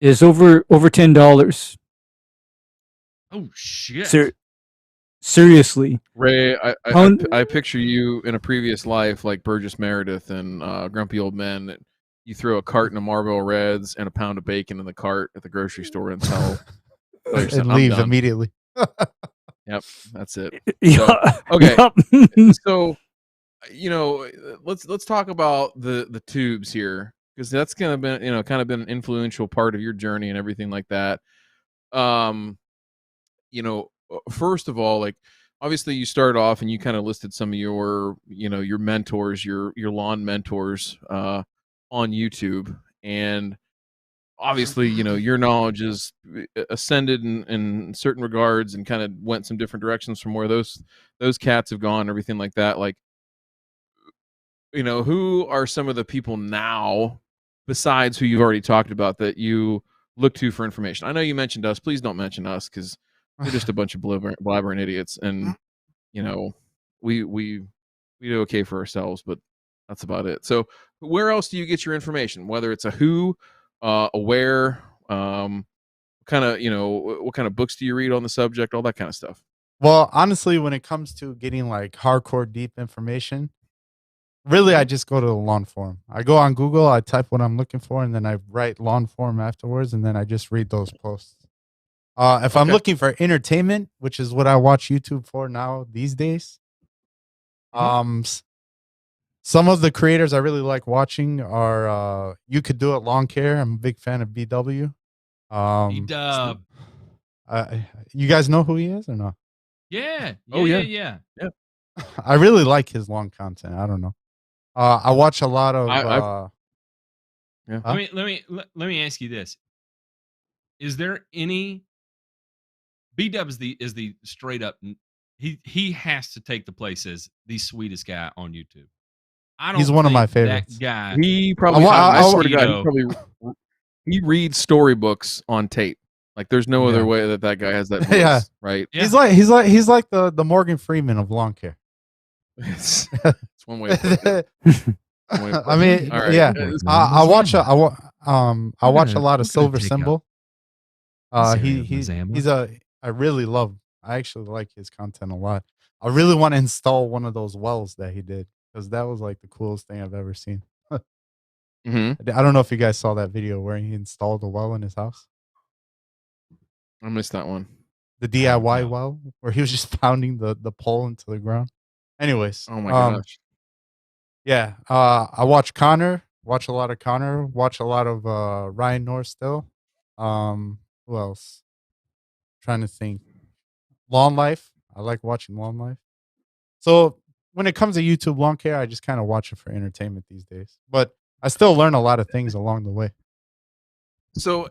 is over $10. Oh shit! Seriously. Ray, Pound- I picture you in a previous life like Burgess Meredith and Grumpy Old Men. That you throw a carton of Marlboro Reds and a pound of bacon in the cart at the grocery store and tell yourself, And "I'm leave done." immediately. Yep, that's it. Yeah. okay. Yep. So, let's talk about the tubes here, because that's kind of been an influential part of your journey and everything like that. First of all, like, obviously you started off and you kind of listed some of your mentors, your lawn mentors on YouTube, and obviously your knowledge is ascended in certain regards and kind of went some different directions from where those cats have gone, everything like that. Like, who are some of the people now besides who you've already talked about that you look to for information? I know you mentioned us. Please don't mention us, because we're just a bunch of blabbering idiots, and we do okay for ourselves, but that's about it. So where else do you get your information? Whether it's a who, a where, what kind of books do you read on the subject, all that kind of stuff. Well, honestly, when it comes to getting like hardcore deep information, really, I just go to the lawn forum. I go on Google, I type what I'm looking for, and then I write lawn forum afterwards, and then I just read those posts. If I'm Okay. looking for entertainment, which is what I watch YouTube for now these days, s- some of the creators I really like watching are You Could Do It Lawn Care. I'm a big fan of BW. E-Dub. You guys know who he is or not? Yeah. Oh, yeah. Yeah. I really like his long content. I don't know. I watch a lot of. Yeah. Huh? Let me ask you this: is there any B-Dub is the straight up he has to take the place as the sweetest guy on YouTube. I don't He's one of my think favorites. that guy. He probably. I I swear to God, he Mosquito. probably he reads storybooks on tape. Like there's no other Yeah. way that guy has that voice, Yeah. right? Yeah. He's like the Morgan Freeman of lawn care. It's one way. Of putting it. One way of I putting mean, it. All right. yeah. I watch a gonna- lot we're of Silver gonna take Symbol. this He area of Mazama. he's I really love. I actually like his content a lot. I really want to install one of those wells that he did because that was like the coolest thing I've ever seen. Mm-hmm. I don't know if you guys saw that video where he installed a well in his house. I missed that one. The DIY no. well where he was just pounding the pole into the ground. Anyways, Oh my gosh. yeah, I watch Connor, watch a lot of Connor, watch a lot of Ryan North still. Who else? Trying to think. Lawn Life. I like watching Lawn Life. So when it comes to YouTube lawn care, I just kind of watch it for entertainment these days. But I still learn a lot of things along the way. So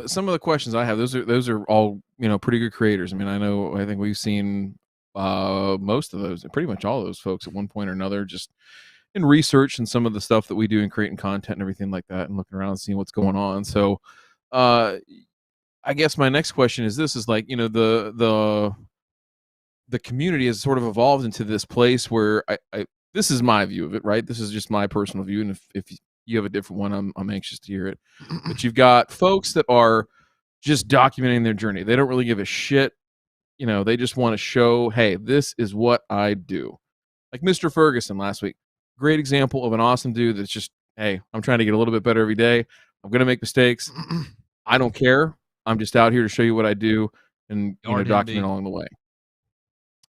some of the questions I have, those are all pretty good creators. I mean, I think we've seen most of those, pretty much all of those folks at one point or another, just in research and some of the stuff that we do in creating content and everything like that, and looking around and seeing what's going on. So I guess my next question is this: is like the community has sort of evolved into this place where I this is my view of it, right? This is just my personal view, and if you have a different one, I'm anxious to hear it. But you've got folks that are just documenting their journey. They don't really give a shit. They just want to show, hey, this is what I do. Like Mr. Ferguson last week. Great example of an awesome dude that's just, hey, I'm trying to get a little bit better every day. I'm going to make mistakes. I don't care. I'm just out here to show you what I do and Yard document Envy. along the way.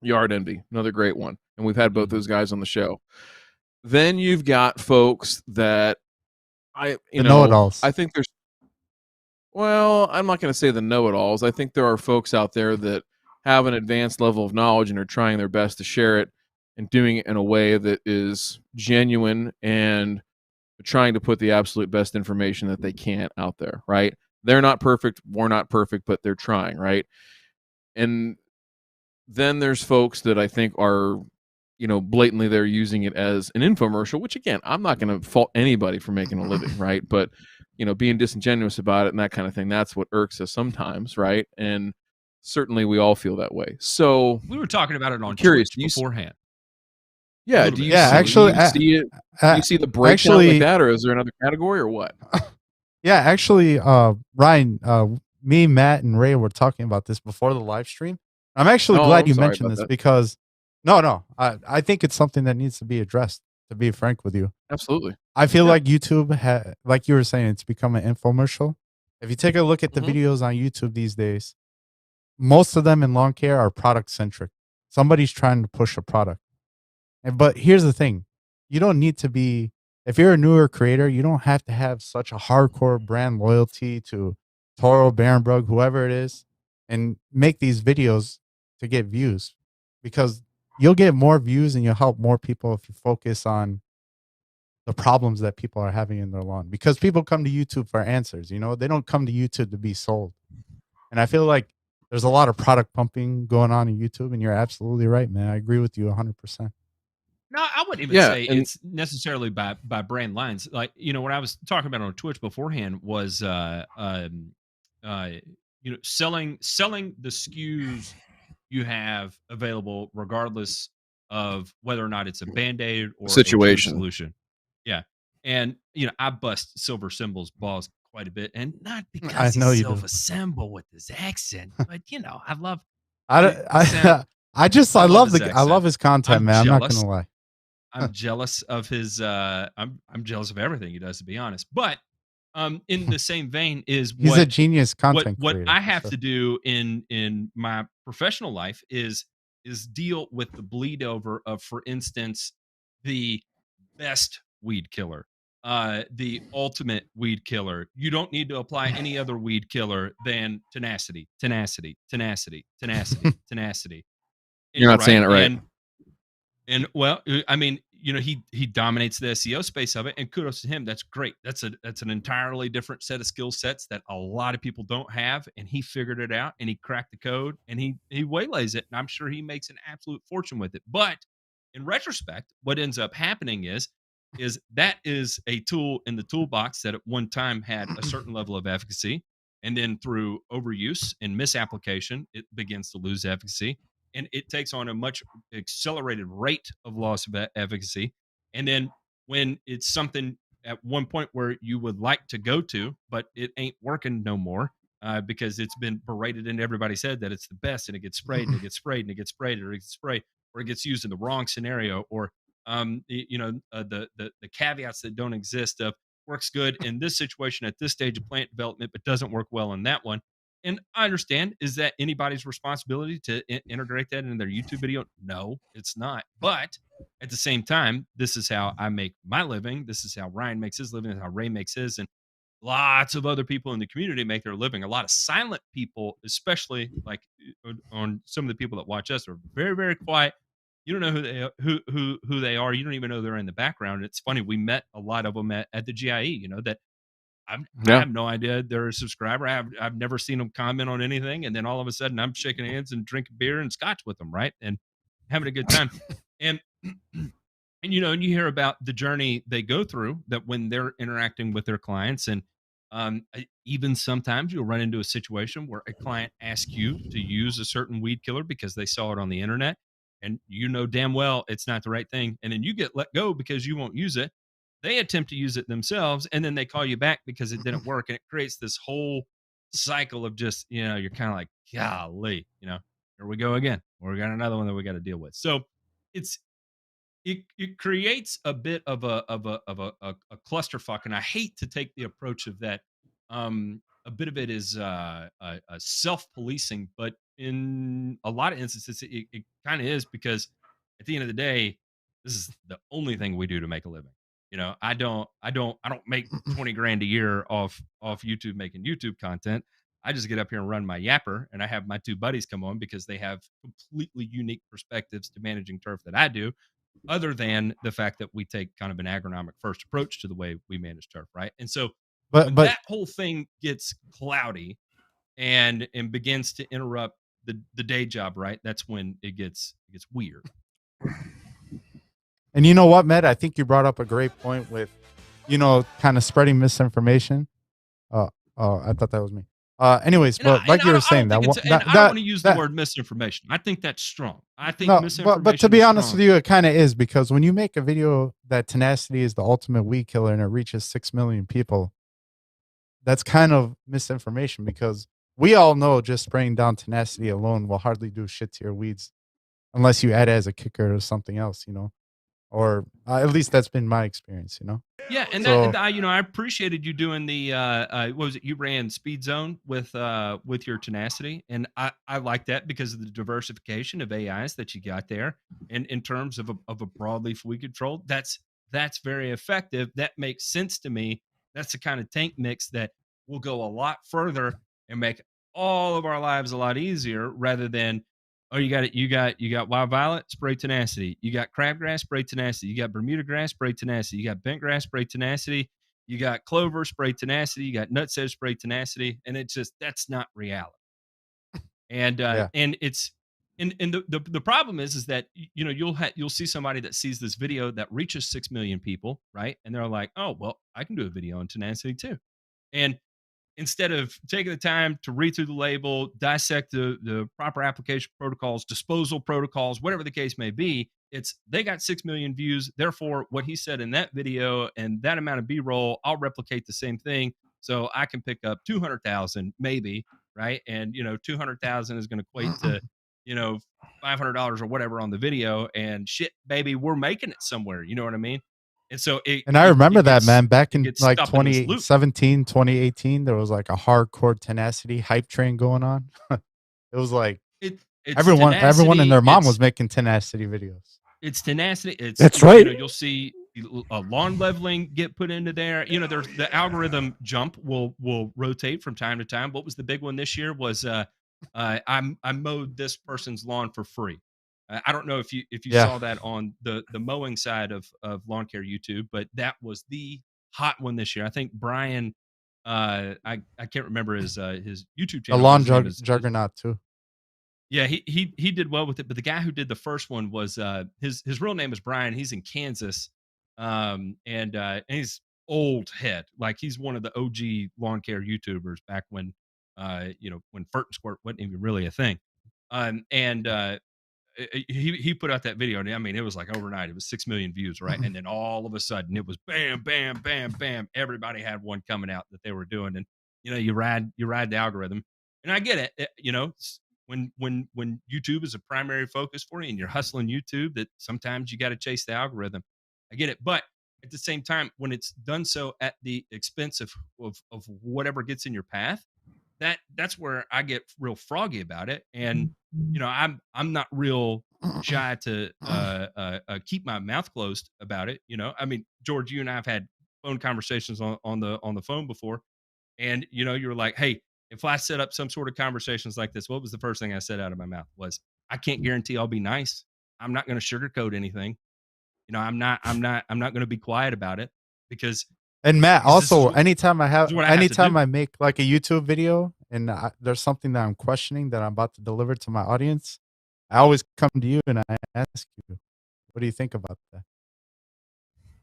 Yard Envy, another great one. And we've had both those guys on the show. Then you've got folks that know-it-alls. I think there's, well, I'm not going to say the know-it-alls. I think there are folks out there that have an advanced level of knowledge and are trying their best to share it and doing it in a way that is genuine and trying to put the absolute best information that they can out there, right? They're not perfect. We're not perfect, but they're trying, right? And then there's folks that I think are, blatantly they're using it as an infomercial, which again, I'm not going to fault anybody for making a living, right? But, being disingenuous about it and that kind of thing, that's what irks us sometimes, right? And certainly we all feel that way. So We were talking about it on curious, Twitch beforehand. yeah, little do you bit. Yeah, see, actually, do you see it? Do you see the breakdown actually- like that, or is there another category, or what? Yeah, actually, Ryan, me, Matt, and Ray were talking about this before the live stream. I'm actually glad I'm you sorry mentioned about this that. because no, I think it's something that needs to be addressed. To be frank with you, Absolutely. I feel Yeah. like YouTube, like you were saying, it's become an infomercial. If you take a look at the Mhm. videos on YouTube these days, most of them in lawn care are product centric. Somebody's trying to push a product. But here's the thing. You don't need to be, if you're a newer creator, you don't have to have such a hardcore brand loyalty to Toro, Barenbrug, whoever it is, and make these videos to get views because you'll get more views and you'll help more people if you focus on the problems that people are having in their lawn because people come to YouTube for answers. They don't come to YouTube to be sold. And I feel like there's a lot of product pumping going on in YouTube, and you're absolutely right, man. I agree with you 100%. No, I wouldn't even Yeah, say and- it's necessarily by brand lines. Like, what I was talking about on Twitch beforehand was selling the SKUs you have available regardless of whether or not it's a band-aid or a true Situation. solution. Yeah. And I bust Silver Symbol's balls quite a bit, and not because I know he's you do. Silver Symbol with his accent, but I love I love his content, man. I'm not gonna lie. I'm jealous of his I'm jealous of everything he does, to be honest. But in the same vein is he's a genius content what creator. I have to do in my professional life is deal with the bleed over of, for instance, the best weed killer, the ultimate weed killer. You don't need to apply any other weed killer than tenacity, tenacity, tenacity, tenacity, tenacity. You're not saying it right. And well, I mean, you know, he dominates the SEO space of it, and kudos to him. That's great. That's an entirely different set of skill sets that a lot of people don't have, and he figured it out, and he cracked the code, and he waylays it, and I'm sure he makes an absolute fortune with it. But in retrospect, what ends up happening is that is a tool in the toolbox that at one time had a certain level of efficacy, and then through overuse and misapplication, it begins to lose efficacy, and it takes on a much accelerated rate of loss of efficacy. And then when it's something at one point where you would like to go to, but it ain't working no more, because it's been berated and everybody said that it's the best, and it gets sprayed and it gets sprayed and it gets sprayed, or it gets sprayed, or it gets used in the wrong scenario, or the caveats that don't exist of works good in this situation at this stage of plant development, but doesn't work well in that one. And I understand, is that anybody's responsibility to integrate that in their YouTube video? No, it's not. But at the same time, this is how I make my living. This is how Ryan makes his living, and how Ray makes his, and lots of other people in the community make their living. A lot of silent people, especially like on some of the people that watch us, are very, very quiet. You don't know who they are. You don't even know they're in the background. It's funny. We met a lot of them at the GIE. You know that I have no idea they're a subscriber. I've never seen them comment on anything, and then all of a sudden I'm shaking hands and drinking beer and scotch with them, right, and having a good time. And and you know, and you hear about the journey they go through, that when they're interacting with their clients, and even sometimes you'll run into a situation where a client asks you to use a certain weed killer because they saw it on the internet, and you know damn well it's not the right thing, and then you get let go because you won't use it. They attempt to use it themselves, and then they call you back because it didn't work, and it creates this whole cycle of just, you know, you're kind of like, golly, you know, here we go again. We got another one that we got to deal with. So it's it creates a bit of a clusterfuck, and I hate to take the approach of that. A bit of it is a self-policing, but in a lot of instances, it kind of is, because at the end of the day, this is the only thing we do to make a living. You know, I don't make 20 grand a year off YouTube making YouTube content. I just get up here and run my yapper, and I have my two buddies come on because they have completely unique perspectives to managing turf that I do, other than the fact that we take kind of an agronomic first approach to the way we manage turf, right? And so when that whole thing gets cloudy and begins to interrupt the day job, right, that's when it gets weird. And you know what, Matt? I think you brought up a great point with, you know, kind of spreading misinformation. I thought that was me. Anyways, but like you were saying, I don't want to use the word misinformation. I think that's strong. I think misinformation. But to be honest with you, it kind of is, because when you make a video that tenacity is the ultimate weed killer and it reaches 6 million people, that's kind of misinformation, because we all know just spraying down tenacity alone will hardly do shit to your weeds unless you add it as a kicker or something else, you know. Or at least that's been my experience, you know. Yeah, and so, that, you know, I appreciated you doing the what was it? You ran Speed Zone with your tenacity, and I like that because of the diversification of AIs that you got there, and in terms of a broadleaf weed control, that's very effective. That makes sense to me. That's the kind of tank mix that will go a lot further and make all of our lives a lot easier, rather than, oh, you got wild violet, spray tenacity. You got crabgrass, spray tenacity. You got Bermuda grass, spray tenacity. You got bent grass, spray tenacity. You got clover, spray tenacity. You got nutsedge, spray tenacity. And it's just, that's not reality. And and it's and the problem is that, you know, you'll see somebody that sees this video that reaches 6 million people, right? And they're like, oh, well, I can do a video on tenacity too. And instead of taking the time to read through the label, dissect the proper application protocols, disposal protocols, whatever the case may be, it's, they got 6 million views. Therefore, what he said in that video and that amount of B-roll, I'll replicate the same thing, so I can pick up 200,000 maybe, right? And, you know, 200,000 is going to equate to $500 or whatever on the video, and shit, baby, we're making it somewhere. You know what I mean? And so And I remember that, gets, man, back in gets like stuck in this loop. 2017, 2018, there was like a hardcore tenacity hype train going on. It was like It's everyone tenacity, and their mom was making tenacity videos. It's tenacity. It's That's right. You'll see lawn leveling get put into there. There's the algorithm jump will rotate from time to time. What was the big one this year? Was I mowed this person's lawn for free. I don't know if you saw that on the mowing side of lawn care YouTube, but that was the hot one this year. I think Brian, I can't remember his YouTube channel. A lawn juggernaut too. Yeah, he did well with it. But the guy who did the first one was his real name is Brian. He's in Kansas, and he's old head. Like he's one of the OG lawn care YouTubers back when when Furt and Squirt wasn't even really a thing. He put out that video, and I mean, it was like overnight. It was 6 million views, right? And then all of a sudden, it was bam, bam, bam, bam. Everybody had one coming out that they were doing, and you ride the algorithm. And I get it. When YouTube is a primary focus for you, and you're hustling YouTube, that sometimes you got to chase the algorithm. I get it, but at the same time, when it's done so at the expense of whatever gets in your path, that's where I get real froggy about it. And I'm not real shy to keep my mouth closed about it. I mean, George, you and I have had phone conversations on the phone before, and you were like, hey, if I set up some sort of conversations like this, what was the first thing I said out of my mouth? Was, I can't guarantee I'll be nice. I'm not going to sugarcoat anything. I'm not going to be quiet about it, because. And Matt, also, anytime I I make like a YouTube video and there's something that I'm questioning that I'm about to deliver to my audience, I always come to you and I ask you, what do you think about that?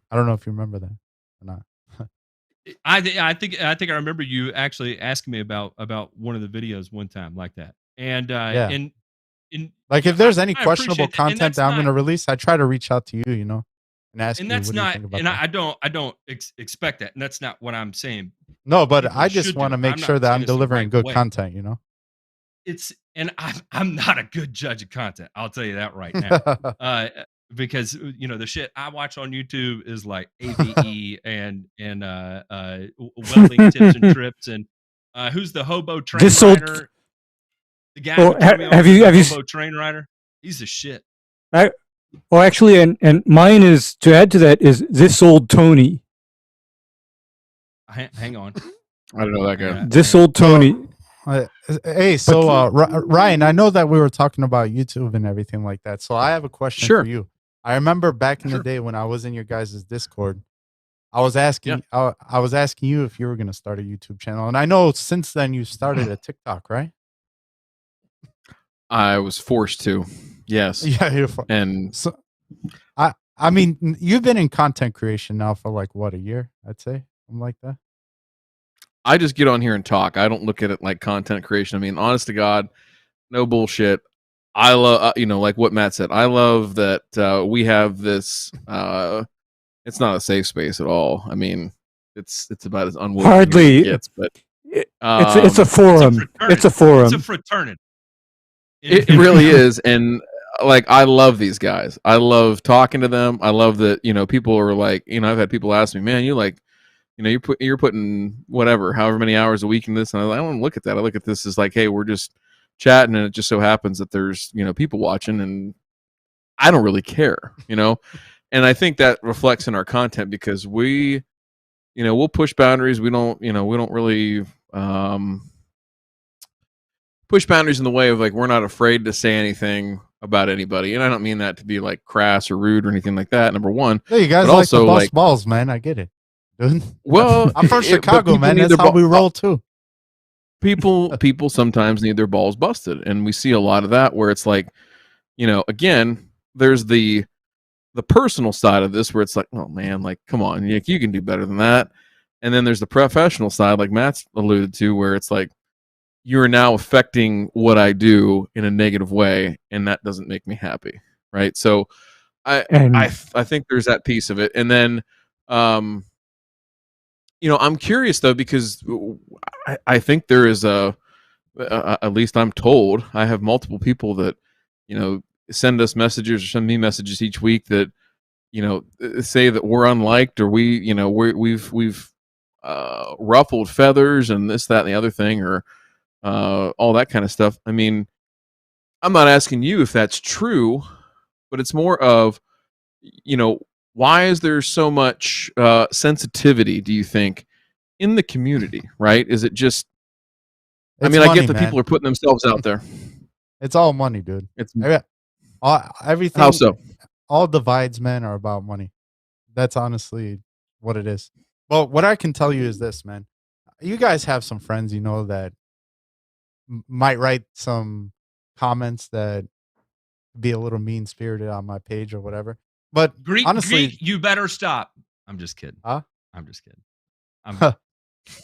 I don't know if you remember that or not. I think I remember you actually asking me about one of the videos one time like that. And and like if there's any questionable content that I'm going to release, I try to reach out to you, and ask you, what do you think about that? I don't expect that, and that's not what I'm saying. No, but I just want to make sure that I'm delivering good content. And I'm not a good judge of content. I'll tell you that right now. Because the shit I watch on YouTube is like AVE and welding tips and trips, and who's the hobo train rider? The guy who told me have you hobo train rider? He's the shit. Actually, and mine is, to add to that, is This Old Tony. Hang on. I don't know that guy. This Old Tony. Hey, so Ryan, I know that we were talking about YouTube and everything like that. So I have a question for you. I remember back in the day when I was in your guys' Discord, I was asking you if you were going to start a YouTube channel. And I know since then you started a TikTok, right? I was forced to. Yes. Yeah. And so I mean, you've been in content creation now for like what, a year, I'd say, something like that. I just get on here and talk. I don't look at it like content creation. I mean, honest to God, no bullshit. I love, like what Matt said. I love that we have this. It's not a safe space at all. I mean, it's about as unwelcome hardly as it gets, but it's a forum. It's a forum. It's a fraternity. It really is, and like I love these guys. I love talking to them. I love that people are like, I've had people ask me, man, you're putting whatever, however many hours a week in this, and I don't look at that. I look at this as like, hey, we're just chatting, and it just so happens that there's people watching, and I don't really care, and I think that reflects in our content because we we'll push boundaries. We don't really push boundaries in the way of like we're not afraid to say anything about anybody, and I don't mean that to be like crass or rude or anything like that. Number one, hey, you guys like the boss balls, man. I get it. Well, I'm from Chicago, man. That's how we roll too. People sometimes need their balls busted, and we see a lot of that where it's like, again, there's the personal side of this where it's like, oh man, like come on, you can do better than that. And then there's the professional side, like Matt's alluded to, where it's like you're now affecting what I do in a negative way, and that doesn't make me happy, right? So I think there's that piece of it, and then I'm curious though, because I think there is at least I'm told, I have multiple people that send us messages or send me messages each week that, say that we're unliked, or we've ruffled feathers and this, that, and the other thing, or all that kind of stuff. I mean, I'm not asking you if that's true, but it's more of, why is there so much sensitivity, do you think, in the community, right? Is it just, I get that people are putting themselves out there. It's all money, dude. It's everything. How so? All divides, man, are about money. That's honestly what it is. Well, what I can tell you is this, man. You guys have some friends, that might write some comments that be a little mean-spirited on my page or whatever. But honestly, you better stop. I'm just kidding. Huh? I'm just kidding. I'm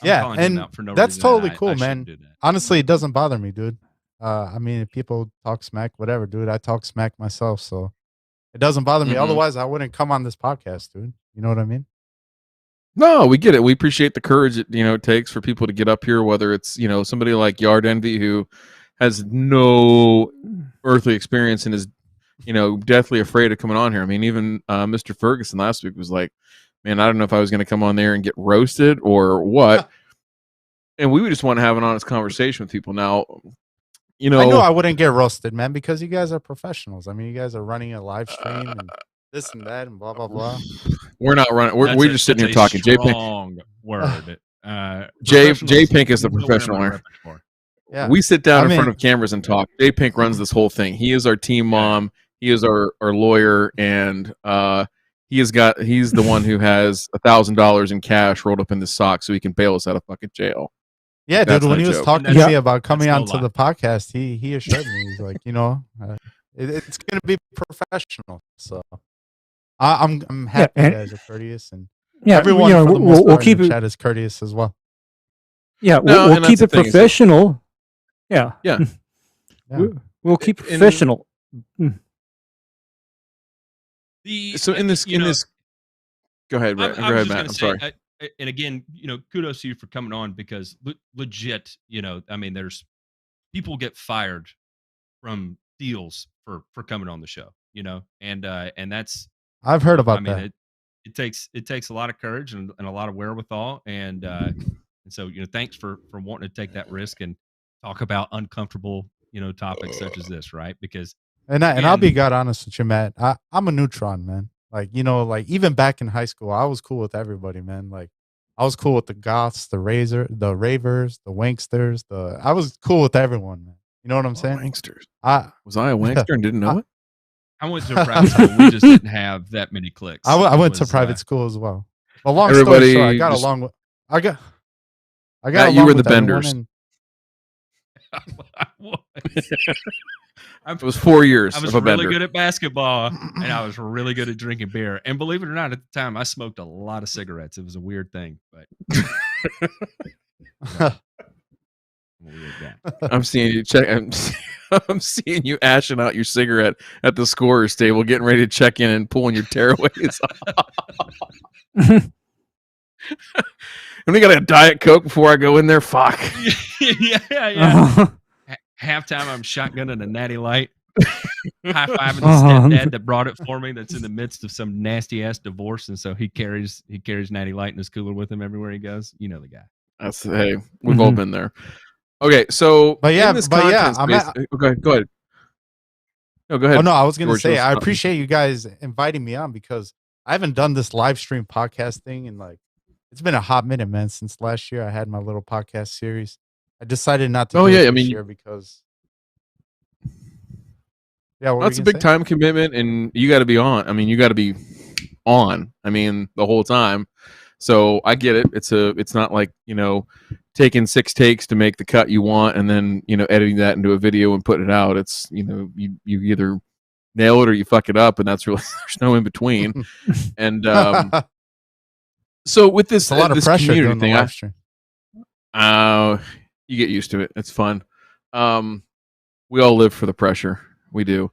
yeah, and for no that's reason, totally and cool, I man. do that. Honestly, it doesn't bother me, dude. If people talk smack, whatever, dude, I talk smack myself, so it doesn't bother me. Otherwise, I wouldn't come on this podcast, dude. You know what I mean? No, we get it. We appreciate the courage it takes for people to get up here, whether it's, somebody like Yard Envy who has no earthly experience and is, deathly afraid of coming on here. I mean, even Mr. Ferguson last week was like, man, I don't know if I was going to come on there and get roasted or what. And we would just want to have an honest conversation with people. Now, I know I wouldn't get roasted, man, because you guys are professionals. I mean, you guys are running a live stream and this and that and blah, blah, blah. We're not running. We're just sitting here talking. Strong word. J Pink is the professional. Yeah. We sit down in front of cameras and talk. J Pink runs this whole thing. He is our team mom. He is our lawyer, and he's the one who has $1,000 in cash rolled up in his sock so he can bail us out of fucking jail. Yeah, That's dude. When he was talking to me about coming That's onto the podcast, he assured me, he's like, it's gonna be professional. So I'm happy you guys are courteous, and everyone for the most part in the chat is courteous as well. Yeah, we'll keep it professional. Yeah. We'll keep it professional. So in this, go ahead, Matt. I'm sorry. And again, kudos to you for coming on, because legit, there's people get fired from deals for coming on the show, and that's, I've heard about that. It takes a lot of courage and a lot of wherewithal, and so thanks for wanting to take that risk and talk about uncomfortable topics such as this, right? Because I'll be God honest with you, Matt. I'm a neutron, man. Like, even back in high school, I was cool with everybody, man. Like, I was cool with the goths, the ravers, the wanksters. I was cool with everyone, man. You know what I'm saying? Wanksters. Was I a wankster and didn't know it? I went to a private school. We just didn't have that many clicks. I went to private school as well. But long story short, I got along with. I got along you were with the benders. It was 4 years. I was really good at basketball, and I was really good at drinking beer. And believe it or not, at the time, I smoked a lot of cigarettes. It was a weird thing, but I'm a weird guy. I'm seeing you I'm seeing you ashing out your cigarette at the scorer's table, getting ready to check in and pulling your tearaways off. And we got a Diet Coke before I go in there. Fuck. Yeah. Halftime, I'm shotgunning a Natty Light, high-fiving the stepdad that brought it for me. That's in the midst of some nasty ass divorce, and so he carries Natty Light in his cooler with him everywhere he goes. You know the guy. Hey, we've all been there. Okay, so go ahead. No, go ahead. Oh no, I was going to say I appreciate you guys inviting me on, because I haven't done this live stream podcast thing in it's been a hot minute, man. Since last year, I had my little podcast series. I decided not to do it this year because that's a big time commitment, and you got to be on. I mean, you got to be on. I mean, the whole time. So I get it. It's not like, taking 6 takes to make the cut you want and then, editing that into a video and putting it out. It's, you either nail it or you fuck it up, and that's really, there's no in between. And so with this, a lot of pressure doing the live stream. You get used to it. It's fun. We all live for the pressure. We do.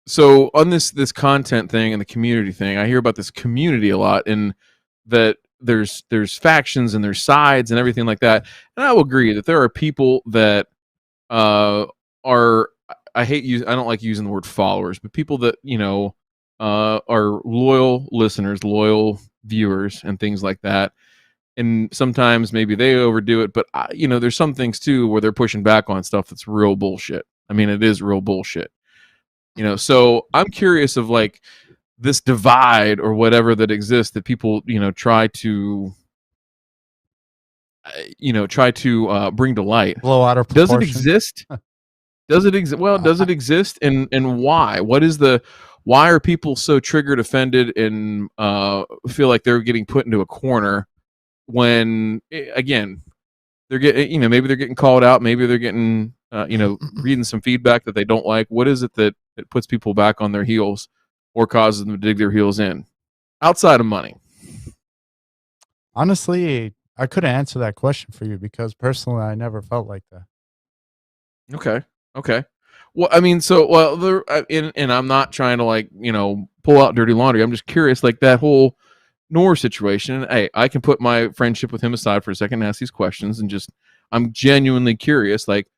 So on this content thing and the community thing, I hear about this community a lot, and that there's factions and there's sides and everything like that. And I will agree that there are people that are, I don't like using the word followers, but people that, are loyal listeners, loyal viewers and things like that. And sometimes maybe they overdo it, but there's some things too where they're pushing back on stuff that's real bullshit. I mean, it is real bullshit. So I'm curious of like this divide or whatever that exists that people, try to bring to light. Blow out of Does it proportion. exist? Does it exist? Well, does it exist? And why? Why are people so triggered, offended, and feel like they're getting put into a corner when, again, they're getting, maybe they're getting called out, maybe they're getting, reading some feedback that they don't like. What is it that puts people back on their heels or causes them to dig their heels in outside of money? Honestly, I couldn't answer that question for you because personally, I never felt like that. Okay. Well, I mean, and I'm not trying to pull out dirty laundry. I'm just curious, like that whole Noor situation. Hey, I can put my friendship with him aside for a second and ask these questions, and I'm genuinely curious. Like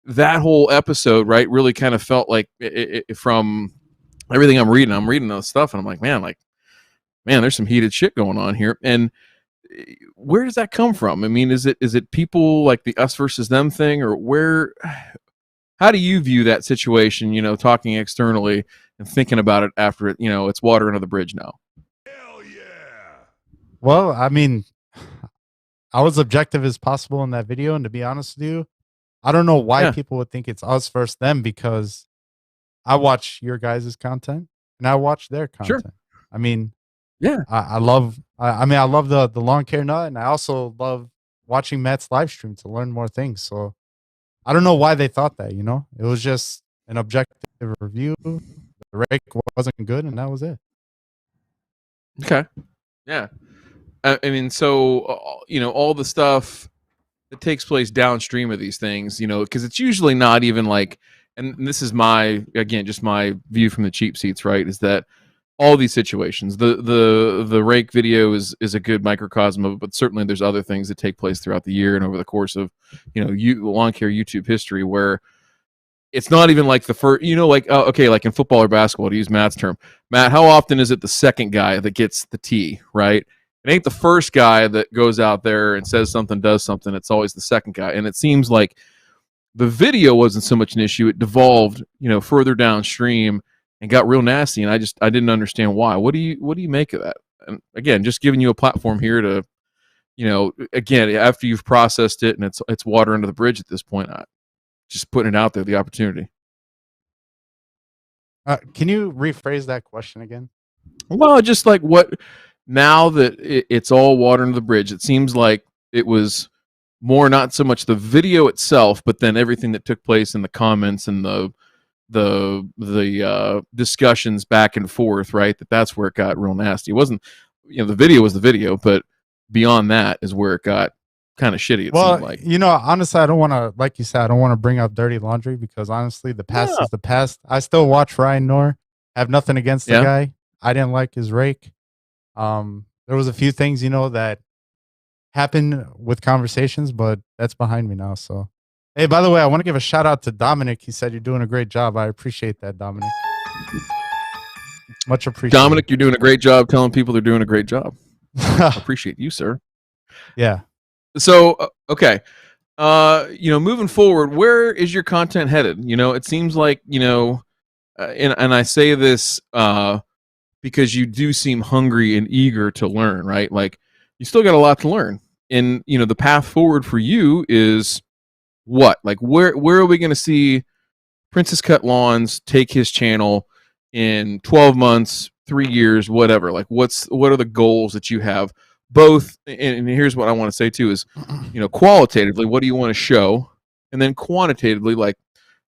that whole episode, right, really kind of felt like from everything I'm reading those stuff, and I'm like, man, there's some heated shit going on here. And where does that come from? I mean, is it people like the us versus them thing, or how do you view that situation, talking externally and thinking about it after it, it's water under the bridge now? Hell yeah. Well, I mean, I was objective as possible in that video. And to be honest with you, I don't know why people would think it's us versus them, because I watch your guys' content and I watch their content. Sure. I mean, yeah, I love the lawn care nut, and I also love watching Matt's live stream to learn more things. So I don't know why they thought that, it was just an objective review. The rake wasn't good, and that was it. Okay. Yeah. I mean, so, all the stuff that takes place downstream of these things, because it's usually not even like, and this is just my view from the cheap seats, right, is that all these situations, the rake video is a good microcosm of it, but certainly there's other things that take place throughout the year and over the course of, lawn care YouTube history, where it's not even like the first, like in football or basketball, to use Matt's term. Matt, how often is it the second guy that gets the tee, right? It ain't the first guy that goes out there and says something, does something. It's always the second guy. And it seems like the video wasn't so much an issue. It devolved, further downstream and got real nasty. And I didn't understand why. What do you make of that? And again, just giving you a platform here to, again, after you've processed it and it's water under the bridge at this point, just putting it out there, the opportunity. Can you rephrase that question again? Well, just like now that it's all water under the bridge, it seems like it was more not so much the video itself, but then everything that took place in the comments and the discussions back and forth, right? That's where it got real nasty. It wasn't, the video was the video, but beyond that is where it got kind of shitty. It seemed like. Honestly, I don't want to, like you said, I don't want to bring up dirty laundry, because honestly, the past is the past. I still watch Ryan Noor. I have nothing against the guy. I didn't like his rake. There was a few things, that happened with conversations, but that's behind me now. So, hey, by the way, I want to give a shout out to Dominic. He said you're doing a great job. I appreciate that, Dominic. Much appreciated. Dominic, you're doing a great job telling people they're doing a great job. I appreciate you, sir. Yeah. So, okay. Moving forward, where is your content headed? It seems like, and I say this because you do seem hungry and eager to learn, right? Like, you still got a lot to learn. And, the path forward for you is what? Like, where are we going to see Princess Cut Lawns take his channel in 12 months, 3 years, whatever? Like, what are the goals that you have? Both, and here's what I want to say too is, qualitatively, what do you want to show? And then quantitatively, like,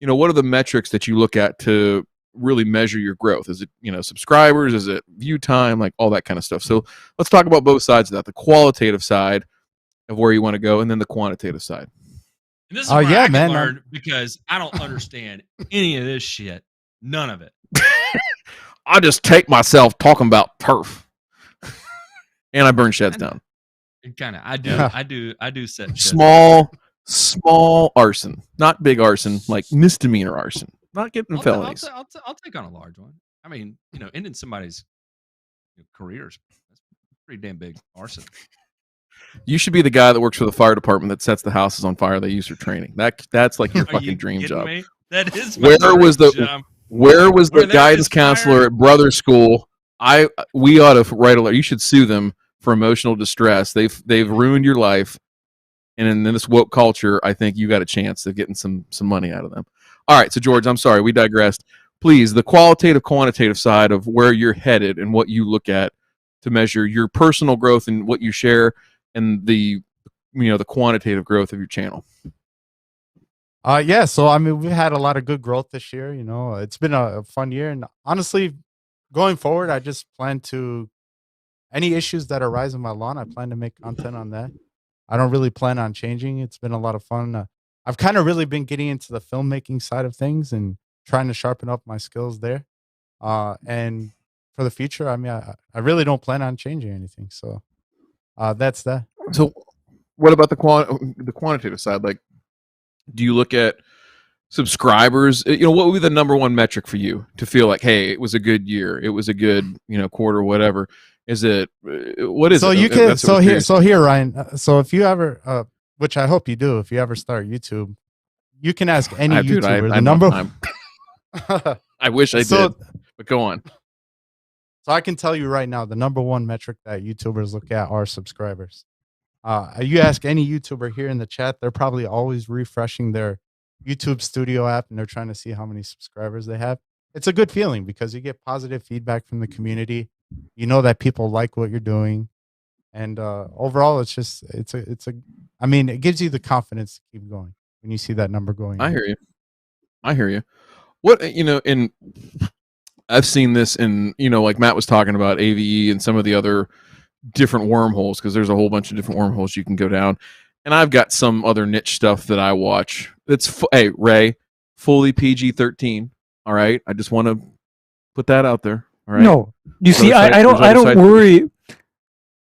what are the metrics that you look at to really measure your growth? Is it, subscribers? Is it view time? Like all that kind of stuff. So let's talk about both sides of that, the qualitative side of where you want to go, and then the quantitative side. And this is where I can learn, because I don't understand any of this shit. None of it. I just take myself talking about turf. And I burn sheds down. Kind of. I do set sheds small small arson, not big arson, like misdemeanor arson, not getting felonies. I'll take on a large one. I mean, ending somebody's careers, that's pretty damn big arson. You should be the guy that works for the fire department that sets the houses on fire they use for training. That's like your fucking dream job. Me? That is Where was the guidance counselor at Brothers School? We ought to write a letter. You should sue them for emotional distress. They've ruined your life, and in this woke culture, I think you got a chance of getting some money out of them. All right, so George, I'm sorry we digressed. Please, the qualitative, quantitative side of where you're headed and what you look at to measure your personal growth and what you share, and the quantitative growth of your channel. Yeah, so I mean, we've had a lot of good growth this year. It's been a fun year, and honestly, going forward, I just plan to any issues that arise in my lawn, I plan to make content on that. I don't really plan on changing. It's been a lot of fun. I've kind of really been getting into the filmmaking side of things and trying to sharpen up my skills there. And for the future, I mean, I really don't plan on changing anything. So that's that. So what about the quantitative side? Like, do you look at subscribers? What would be the number one metric for you to feel like, hey, it was a good year, it was a good quarter, whatever? Is it what is so it? You can so here Ryan, so if you ever which I hope you do, if you ever start YouTube, you can ask any YouTuber the number. I wish I did, but go on. So I can tell you right now, the number one metric that YouTubers look at are subscribers. You ask any YouTuber here in the chat, they're probably always refreshing their YouTube Studio app, and they're trying to see how many subscribers they have. It's a good feeling because you get positive feedback from the community. You know that people like what you're doing, and overall, I mean, it gives you the confidence to keep going when you see that number going. I hear you. What and I've seen this in like Matt was talking about AVE and some of the other different wormholes, because there's a whole bunch of different wormholes you can go down, and I've got some other niche stuff that I watch. It's hey Ray, fully PG-13. All right, I just want to put that out there. All right. No, you see, I don't worry.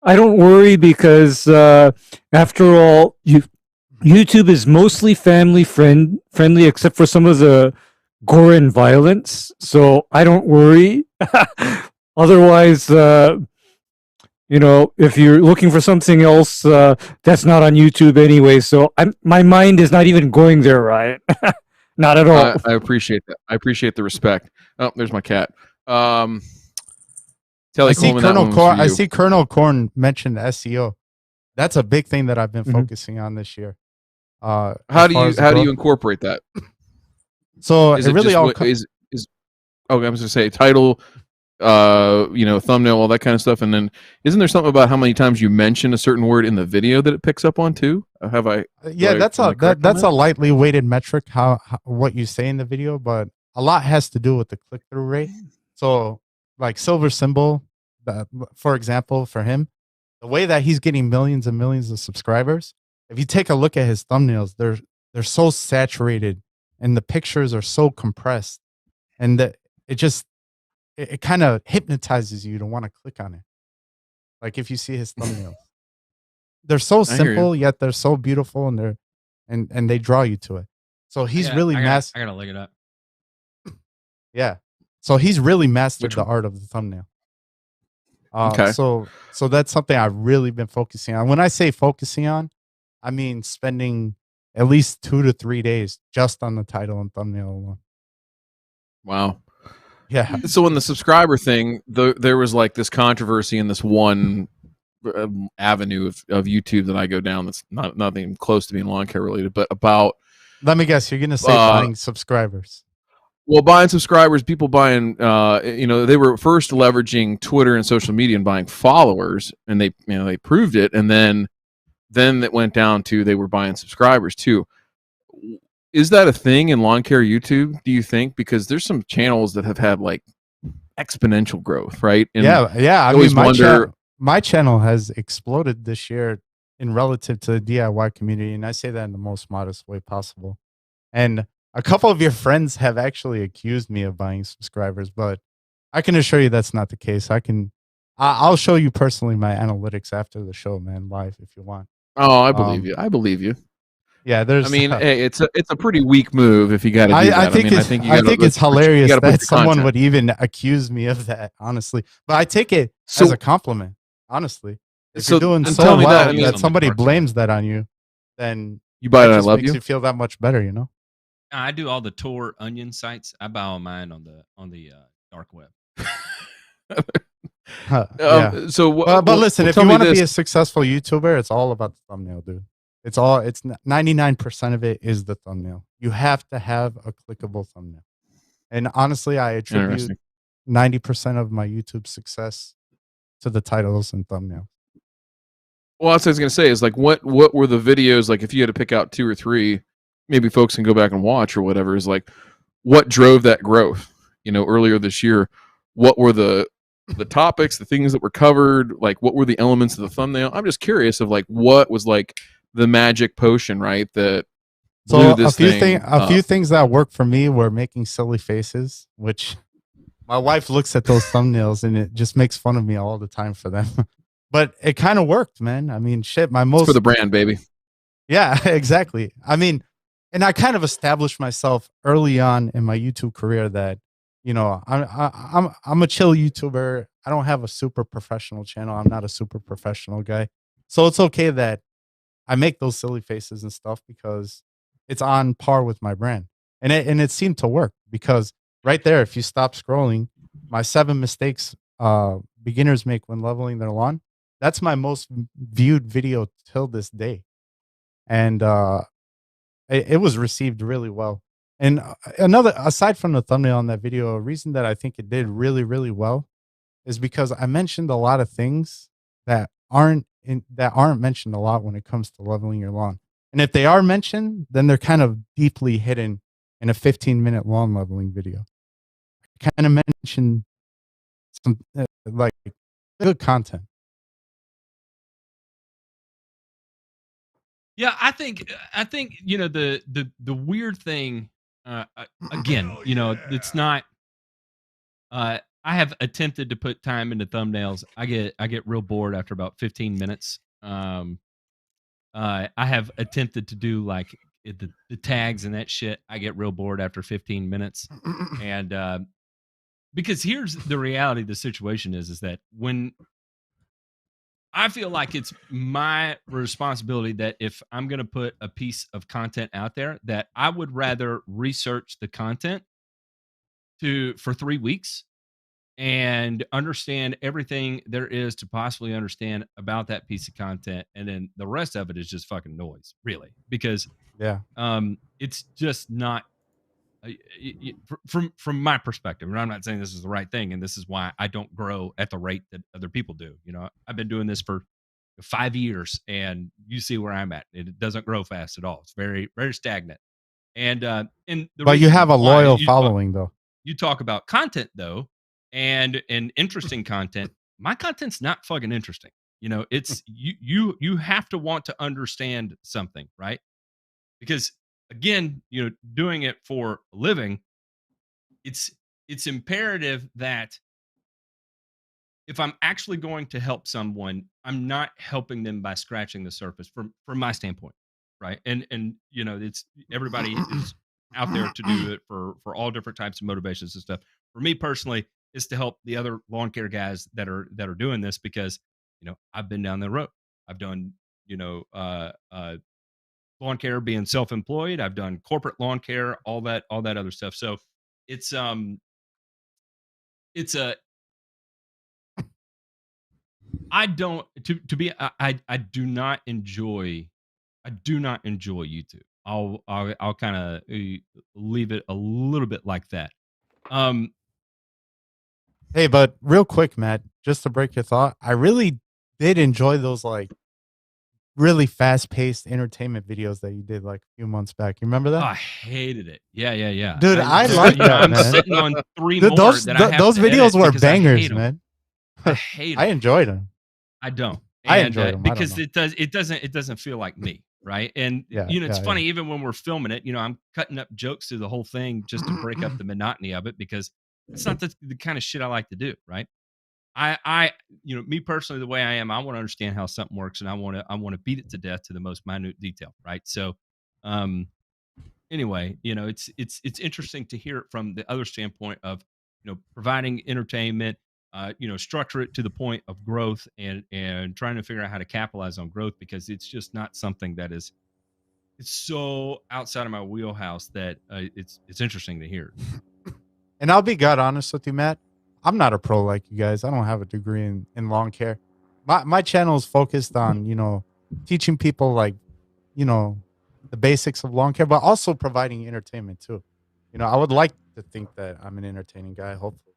I don't worry because after all, YouTube is mostly family friendly, except for some of the gore and violence. So I don't worry. Otherwise, if you're looking for something else, that's not on YouTube anyway. So my mind is not even going there, right? Not at all. I appreciate that. I appreciate the respect. Oh, there's my cat. I see Colonel Corn mentioned SEO. That's a big thing that I've been focusing on this year. How do you incorporate that? So is it really all okay, I was going to say title, thumbnail, all that kind of stuff, and then isn't there something about how many times you mention a certain word in the video that it picks up on too? That's a lightly weighted metric, how what you say in the video, but a lot has to do with the click-through rate. So like Silver Symbol, for example, for him, the way that he's getting millions and millions of subscribers, if you take a look at his thumbnails, they're so saturated and the pictures are so compressed, and that it kind of hypnotizes you to want to click on it. Like if you see his thumbnails, they're so simple yet they're so beautiful, and they draw you to it. So he's I gotta look it up. Yeah. So he's really mastered the art of the thumbnail. Okay. So that's something I've really been focusing on. When I say focusing on, I mean spending at least 2 to 3 days just on the title and thumbnail alone. Wow. Yeah. So in the subscriber thing, there was like this controversy in this one avenue of YouTube that I go down that's nothing close to being lawn care related, but about. Let me guess, you're going to say buying subscribers. Well, buying subscribers, people buying, they were first leveraging Twitter and social media and buying followers, and they proved it, and then it went down to they were buying subscribers too. Is that a thing in lawn care YouTube, do you think? Because there's some channels that have had like exponential growth, right? And yeah. I mean, my channel has exploded this year in relative to the DIY community, and I say that in the most modest way possible. And a couple of your friends have actually accused me of buying subscribers, but I can assure you that's not the case. I'll show you personally my analytics after the show, man, live if you want. Oh, I believe you. Yeah, there's. I mean, hey, it's a pretty weak move if you got to do that. I think I think it's hilarious gotta put that your someone content. would even accuse me of that. Honestly, but I take it So- as a compliment. Honestly, if So- you're doing and so tell me well that, I that, mean- somebody blames that on you, then You buy it, that I just love makes you. you feel that much better. You know. I do all the Tor onion sites. I buy all mine on the dark web. Yeah. So, But listen, if tell you me want to be this. a successful YouTuber, it's all about the thumbnail, dude. It's 99% of it is the thumbnail. You have to have a clickable thumbnail. And honestly, I attribute Interesting. 90% of my YouTube success to the titles and thumbnails. Well, that's what I was gonna say is like, what were the videos like? If you had to pick out 2 or 3, maybe folks can go back and watch or whatever. Is like, what drove that growth? You know, earlier this year, what were the topics, the things that were covered? Like, what were the elements of the thumbnail? I'm just curious of like what was like the magic potion, right? That blew So this a few things that worked for me were making silly faces, which my wife looks at those thumbnails and it just makes fun of me all the time for them. But it kind of worked, man. I mean, shit, It's for the brand, baby. Yeah, exactly. I mean, and I kind of established myself early on in my YouTube career that, you know, I'm a chill YouTuber. I don't have a super professional channel. I'm not a super professional guy. So it's okay that I make those silly faces and stuff because it's on par with my brand. And it seemed to work because right there, if you stop scrolling, my 7 mistakes beginners make when leveling their lawn, that's my most viewed video till this day. And it was received really well. And another, aside from the thumbnail on that video, a reason that I think it did really, really well is because I mentioned a lot of things that aren't mentioned a lot when it comes to leveling your lawn. And if they are mentioned, then they're kind of deeply hidden in a 15-minute lawn leveling video. I kind of mentioned some like good content. Yeah, I think you know the weird thing. Again, Hell you know, yeah. it's not. I have attempted to put time into thumbnails. I get real bored after about 15 minutes. I have attempted to do like the tags and that shit. I get real bored after 15 minutes, and because here's the reality of the situation is that when I feel like it's my responsibility that if I'm going to put a piece of content out there, that I would rather research the content for 3 weeks and understand everything there is to possibly understand about that piece of content, and then the rest of it is just fucking noise, really, because Yeah. it's just not from my perspective, and I'm not saying this is the right thing, and this is why I don't grow at the rate that other people do. You know, I've been doing this for 5 years, and you see where I'm at. It doesn't grow fast at all. It's very, very stagnant. And the But you reason have a why loyal you following, though. you talk about content though, and interesting content. My content's not fucking interesting. You know, it's you have to want to understand something, right? Because again, you know, doing it for a living, it's imperative that if I'm actually going to help someone, I'm not helping them by scratching the surface from my standpoint, right? And you know, it's everybody is out there to do it for all different types of motivations and stuff. For me personally, is to help the other lawn care guys that are doing this because you know I've been down the road. I've done you know lawn care being self-employed. I've done corporate lawn care, all that other stuff. So it's it's a I don't to be I do not enjoy YouTube. I'll kind of leave it a little bit like that. Um Hey, but real quick, Matt, just to break your thought, I really did enjoy those like really fast-paced entertainment videos that you did like a few months back. You remember that? I hated it. Yeah. Dude, I like you know, that, I'm man. sitting on 3 Dude, more those that I have those to videos edit were because I hate bangers, 'em. man. I hate I them. enjoyed them. I don't. I And enjoyed 'em. I don't because know. it doesn't feel like me, right? And Yeah, you know, it's yeah, funny even when we're filming it, you know, I'm cutting up jokes through the whole thing just to break up the monotony of it because it's not the kind of shit I like to do, right? I you know, me personally, the way I am, I want to understand how something works and I want to beat it to death to the most minute detail, right? So Um, anyway, it's interesting to hear it from the other standpoint of providing entertainment, structure it to the point of growth and trying to figure out how to capitalize on growth, because it's just not something that is it's so outside of my wheelhouse that it's interesting to hear. And I'll be God honest with you, Matt. I'm not a pro like you guys. I don't have a degree in lawn care. My channel is focused on, teaching people like, the basics of lawn care, but also providing entertainment too. I would like to think that I'm an entertaining guy. Hopefully.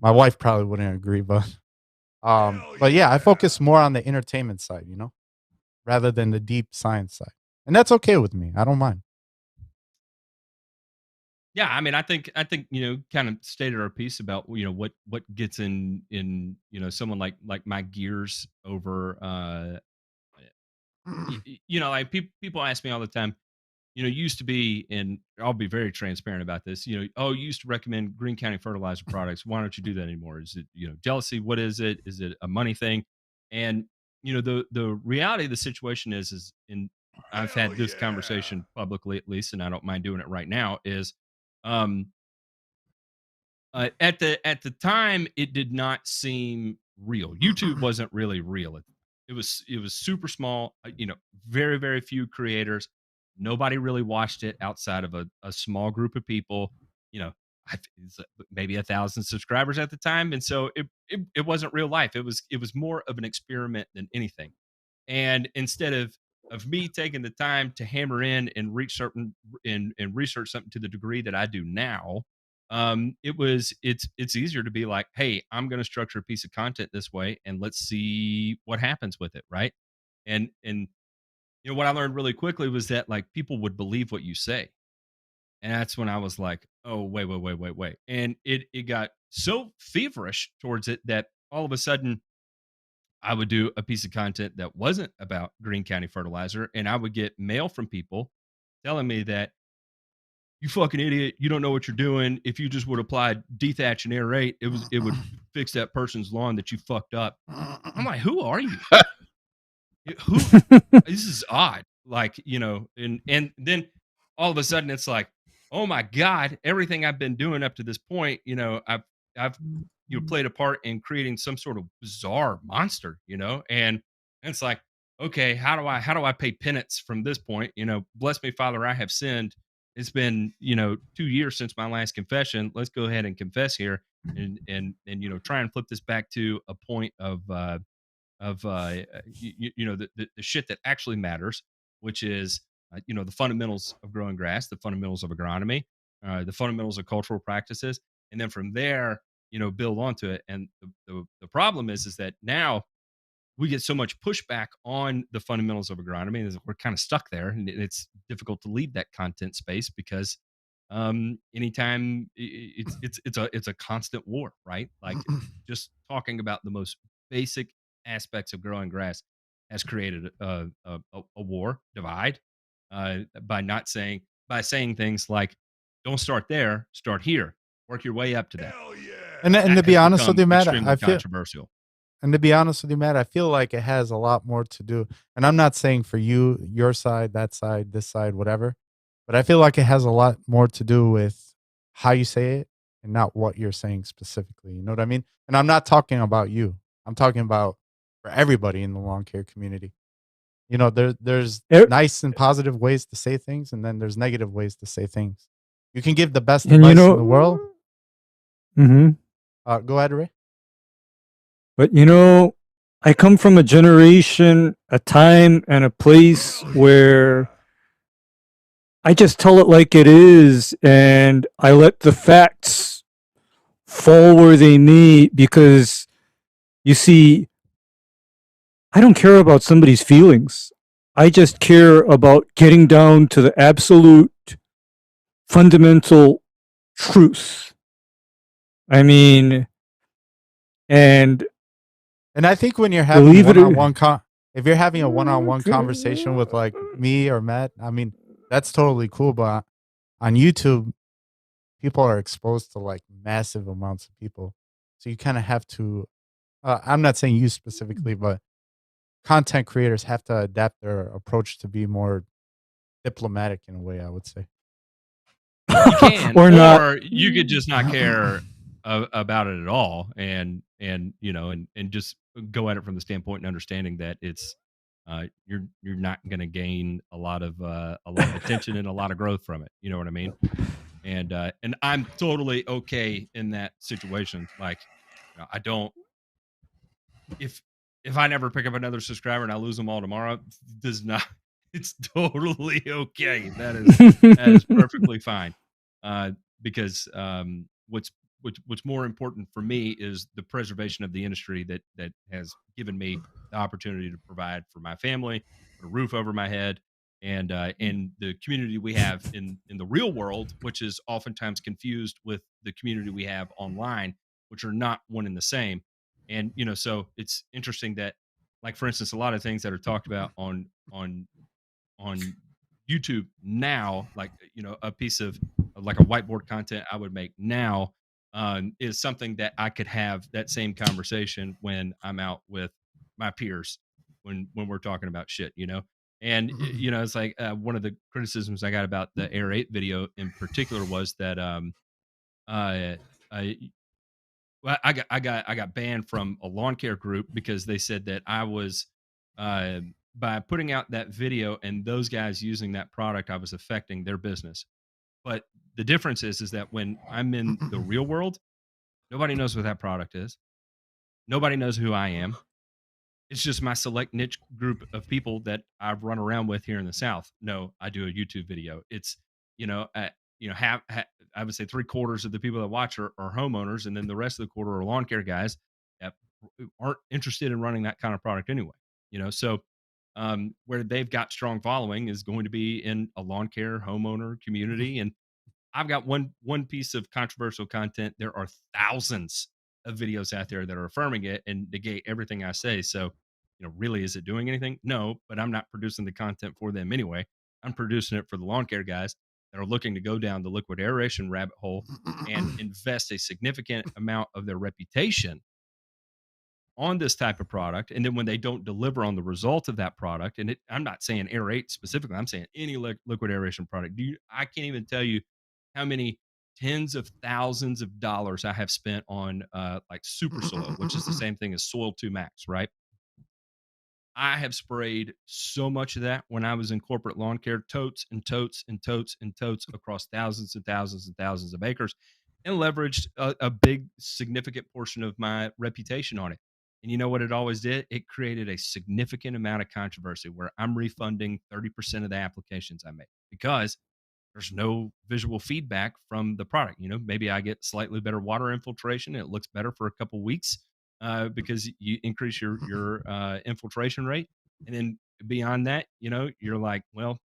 My wife probably wouldn't agree, but yeah, I focus more on the entertainment side, rather than the deep science side. And that's okay with me. I don't mind. Yeah, I mean, I think kind of stated our piece about what gets in someone like my gears over like people ask me all the time, you used to be, and I'll be very transparent about this, oh, you used to recommend Greene County fertilizer products. Why don't you do that anymore? Is it, jealousy? What is it? Is it a money thing? And, the reality of the situation is in, I've had this conversation publicly at least, and I don't mind doing it right now, is, um, at the time, it did not seem real. YouTube wasn't really real. It was super small. Very very few creators. Nobody really watched it outside of a small group of people. You know, it's maybe 1,000 subscribers at the time, and so it wasn't real life. It was more of an experiment than anything. And instead of me taking the time to hammer in and reach certain and research something to the degree that I do now, it's easier to be like, hey, I'm going to structure a piece of content this way and let's see what happens with it, right? And what I learned really quickly was that like people would believe what you say. And that's when I was like, oh, wait. And it got so feverish towards it that all of a sudden I would do a piece of content that wasn't about Greene County fertilizer, and I would get mail from people telling me that, you fucking idiot, you don't know what you're doing. If you just would apply dethatch and aerate, it would fix that person's lawn that you fucked up. I'm like, who are you? Who? This is odd. Like, and then all of a sudden it's like, oh my God, everything I've been doing up to this point, I've played a part in creating some sort of bizarre monster, and it's like, okay, how do I pay penance from this point? Bless me, Father, I have sinned. It's been, 2 years since my last confession. Let's go ahead and confess here and try and flip this back to a point of the shit that actually matters, which is the fundamentals of growing grass, the fundamentals of agronomy, the fundamentals of cultural practices, and then from there build onto it. And the problem is that now we get so much pushback on the fundamentals of agronomy, and we're kind of stuck there, and it's difficult to leave that content space because anytime it's a constant war, right? Like just talking about the most basic aspects of growing grass has created a war divide by saying things like, don't start there, start here, work your way up to that. Hell yeah. And to That be has honest with become you, Matt, extremely I feel controversial. And to be honest with you, Matt, I feel like it has a lot more to do. And I'm not saying for you, your side, that side, this side, whatever, but I feel like it has a lot more to do with how you say it and not what you're saying specifically. You know what I mean? And I'm not talking about you. I'm talking about for everybody in the lawn care community. There's Er- nice and positive ways to say things, and then there's negative ways to say things. You can give the best And advice in the world. hmm Go ahead, Ray. but I come from a generation, a time, and a place where I just tell it like it is, and I let the facts fall where they may, because you see, I don't care about somebody's feelings. I just care about getting down to the absolute fundamental truth. I mean, and And I think when you're having believe it or one-on-one if you're having a one-on-one conversation with like me or Matt, I mean, that's totally cool. But on YouTube, people are exposed to like massive amounts of people. So you kind of have to, I'm not saying you specifically, but content creators have to adapt their approach to be more diplomatic in a way, I would say. You can, Or not. or you could just not care about it at all, and you know, and just go at it from the standpoint and understanding that it's you're not going to gain a lot of attention and a lot of growth from it. You know what I mean? And I'm totally okay in that situation. Like, you know, I don't if I never pick up another subscriber and I lose them all tomorrow, does not. It's totally okay. That is perfectly fine. Because what's more important for me is the preservation of the industry that has given me the opportunity to provide for my family, put a roof over my head, and the community we have in the real world, which is oftentimes confused with the community we have online, which are not one and the same. And you know, so it's interesting that, like for instance, a lot of things that are talked about on YouTube now, like you know, a piece of like a whiteboard content I would make now is something that I could have that same conversation when I'm out with my peers when we're talking about shit, you know. And you know, it's like one of the criticisms I got about the Air 8 video in particular was that uh, I, well, I got banned from a lawn care group because they said that I was uh, by putting out that video and those guys using that product, I was affecting their business. But the difference is that when I'm in the real world, nobody knows what that product is. Nobody knows who I am. It's just my select niche group of people that I've run around with here in the South. No, I do a YouTube video. It's, you know, I would say 3/4 of the people that watch are homeowners, and then the rest of the quarter are lawn care guys that aren't interested in running that kind of product anyway. You know, so where they've got strong following is going to be in a lawn care homeowner community, and I've got one piece of controversial content. There are thousands of videos out there that are affirming it and negate everything I say. So, you know, really, is it doing anything? No, but I'm not producing the content for them anyway. I'm producing it for the lawn care guys that are looking to go down the liquid aeration rabbit hole and invest a significant amount of their reputation on this type of product. And then when they don't deliver on the result of that product, and I'm not saying Air 8 specifically, I'm saying any liquid aeration product. I can't even tell you how many tens of thousands of dollars I have spent on like super soil, which is the same thing as Soil 2 Max, right? I have sprayed so much of that when I was in corporate lawn care, totes and totes and totes and totes across thousands and thousands and thousands of acres, and leveraged a big, significant portion of my reputation on it. And you know what it always did? It created a significant amount of controversy where I'm refunding 30% of the applications I make because there's no visual feedback from the product. You know, maybe I get slightly better water infiltration. And it looks better for a couple weeks because you increase your infiltration rate, and then beyond that, you know, you're like, well,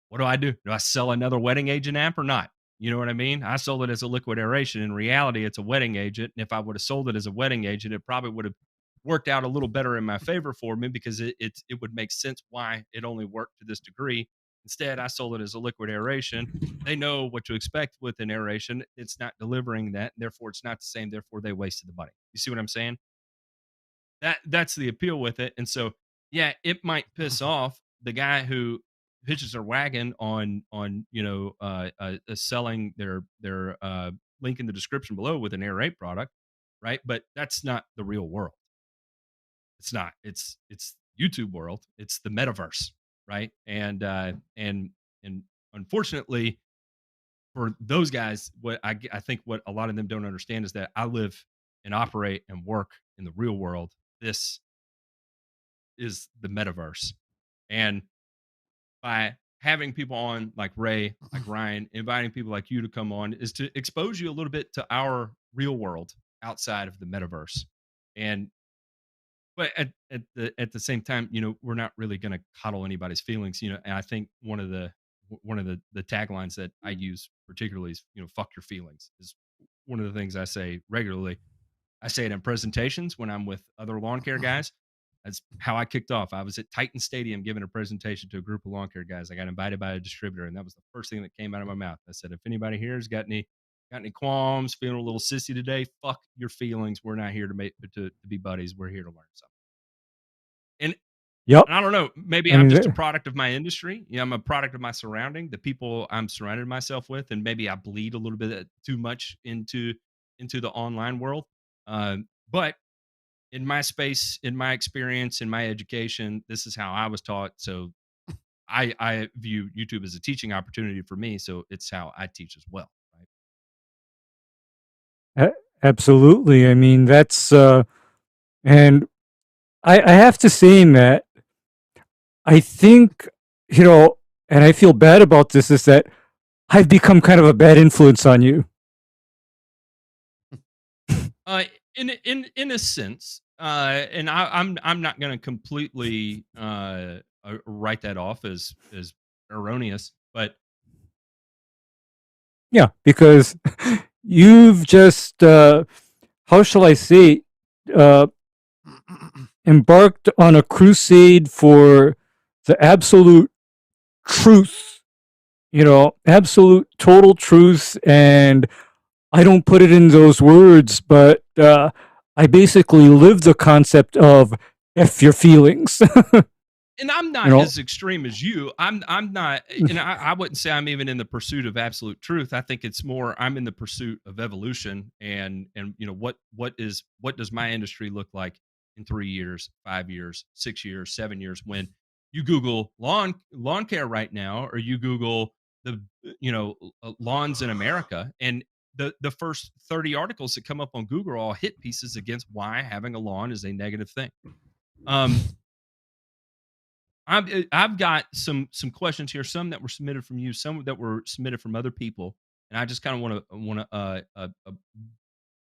what do I do? Do I sell another wetting agent amp or not? You know what I mean? I sold it as a liquid aeration. In reality, it's a wetting agent. And if I would have sold it as a wetting agent, it probably would have worked out a little better in my favor for me because it would make sense why it only worked to this degree. Instead, I sold it as a liquid aeration. They know what to expect with an aeration. It's not delivering that. Therefore, it's not the same. Therefore, they wasted the money. You see what I'm saying? That's the appeal with it. And so, yeah, it might piss off the guy who hitches their wagon on you know selling their link in the description below with an Air 8 product, right? But that's not the real world. It's not. It's YouTube world. It's the metaverse, right? And unfortunately for those guys, what I think what a lot of them don't understand is that I live and operate and work in the real world. This is the metaverse. And by having people on like Ray, like Ryan, inviting people like you to come on is to expose you a little bit to our real world outside of the metaverse. And but at the same time, you know, we're not really going to coddle anybody's feelings, you know. And I think one of the taglines that I use particularly is, you know, fuck your feelings is one of the things I say regularly. I say it in presentations when I'm with other lawn care guys. That's how I kicked off. I was at Titan Stadium giving a presentation to a group of lawn care guys. I got invited by a distributor, and that was the first thing that came out of my mouth. I said, if anybody here has got any qualms, feeling a little sissy today, fuck your feelings. We're not here to be buddies. We're here to learn something. And Yep. And I don't know, maybe I I'm mean, just a there- product of my industry. I'm a product of my surrounding, the people I'm surrounded myself with, and maybe I bleed a little bit too much into the online world. But in my space, in my experience, in my education, this is how I was taught. So I view YouTube as a teaching opportunity for me. So it's how I teach as well. Right. Absolutely. I mean, that's and I have to say, Matt, I think, and I feel bad about this, is that I've become kind of a bad influence on you. In a sense, and I'm not going to completely write that off as erroneous, but Yeah, because you've just, how shall I say, uh, embarked on a crusade for the absolute truth, absolute total truth. And I don't put it in those words, but I basically live the concept of F your feelings. and I'm not as extreme as you. I'm not, and I wouldn't say I'm even in the pursuit of absolute truth. I think it's more I'm in the pursuit of evolution, and what does my industry look like in 3 years, 5 years, 6 years, 7 years when you Google lawn care right now, or you Google the lawns in America, and the first 30 articles that come up on Google are all hit pieces against why having a lawn is a negative thing. I've got some questions here, some that were submitted from you, some that were submitted from other people, and I just kind of want to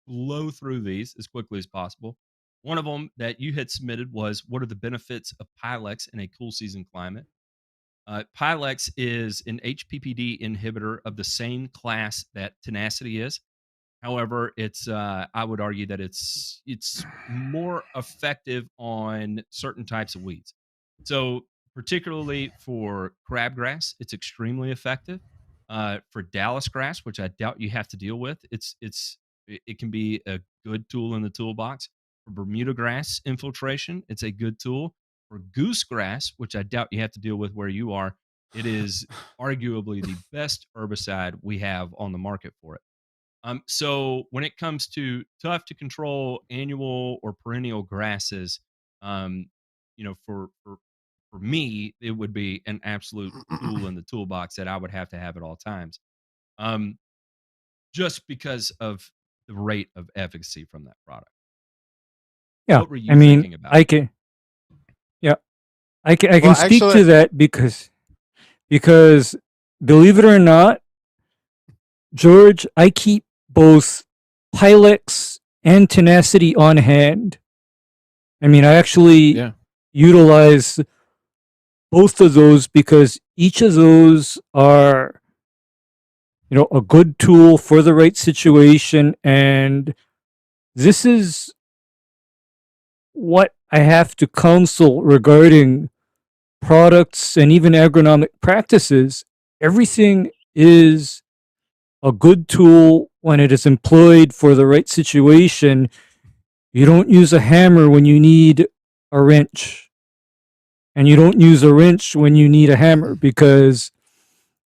blow through these as quickly as possible. One of them that you had submitted was, what are the benefits of Pilex in a cool season climate? Pilex is an HPPD inhibitor of the same class that Tenacity is. However, it's I would argue that it's more effective on certain types of weeds. So, particularly for crabgrass, it's extremely effective. For Dallas grass, which I doubt you have to deal with, it can be a good tool in the toolbox. For Bermuda grass infiltration, it's a good tool. For goose grass, which I doubt you have to deal with where you are, it is arguably the best herbicide we have on the market for it. So when it comes to tough to control annual or perennial grasses, for me, it would be an absolute tool in the toolbox that I would have to have at all times. Just because of the rate of efficacy from that product. Yeah, What were you thinking about? I can speak to that because believe it or not, George, I keep both Pilex and Tenacity on hand. I mean, I actually utilize both of those because each of those are, a good tool for the right situation. And this is what I have to counsel regarding products and even agronomic practices. Everything is a good tool when it is employed for the right situation. You don't use a hammer when you need a wrench. And you don't use a wrench when you need a hammer because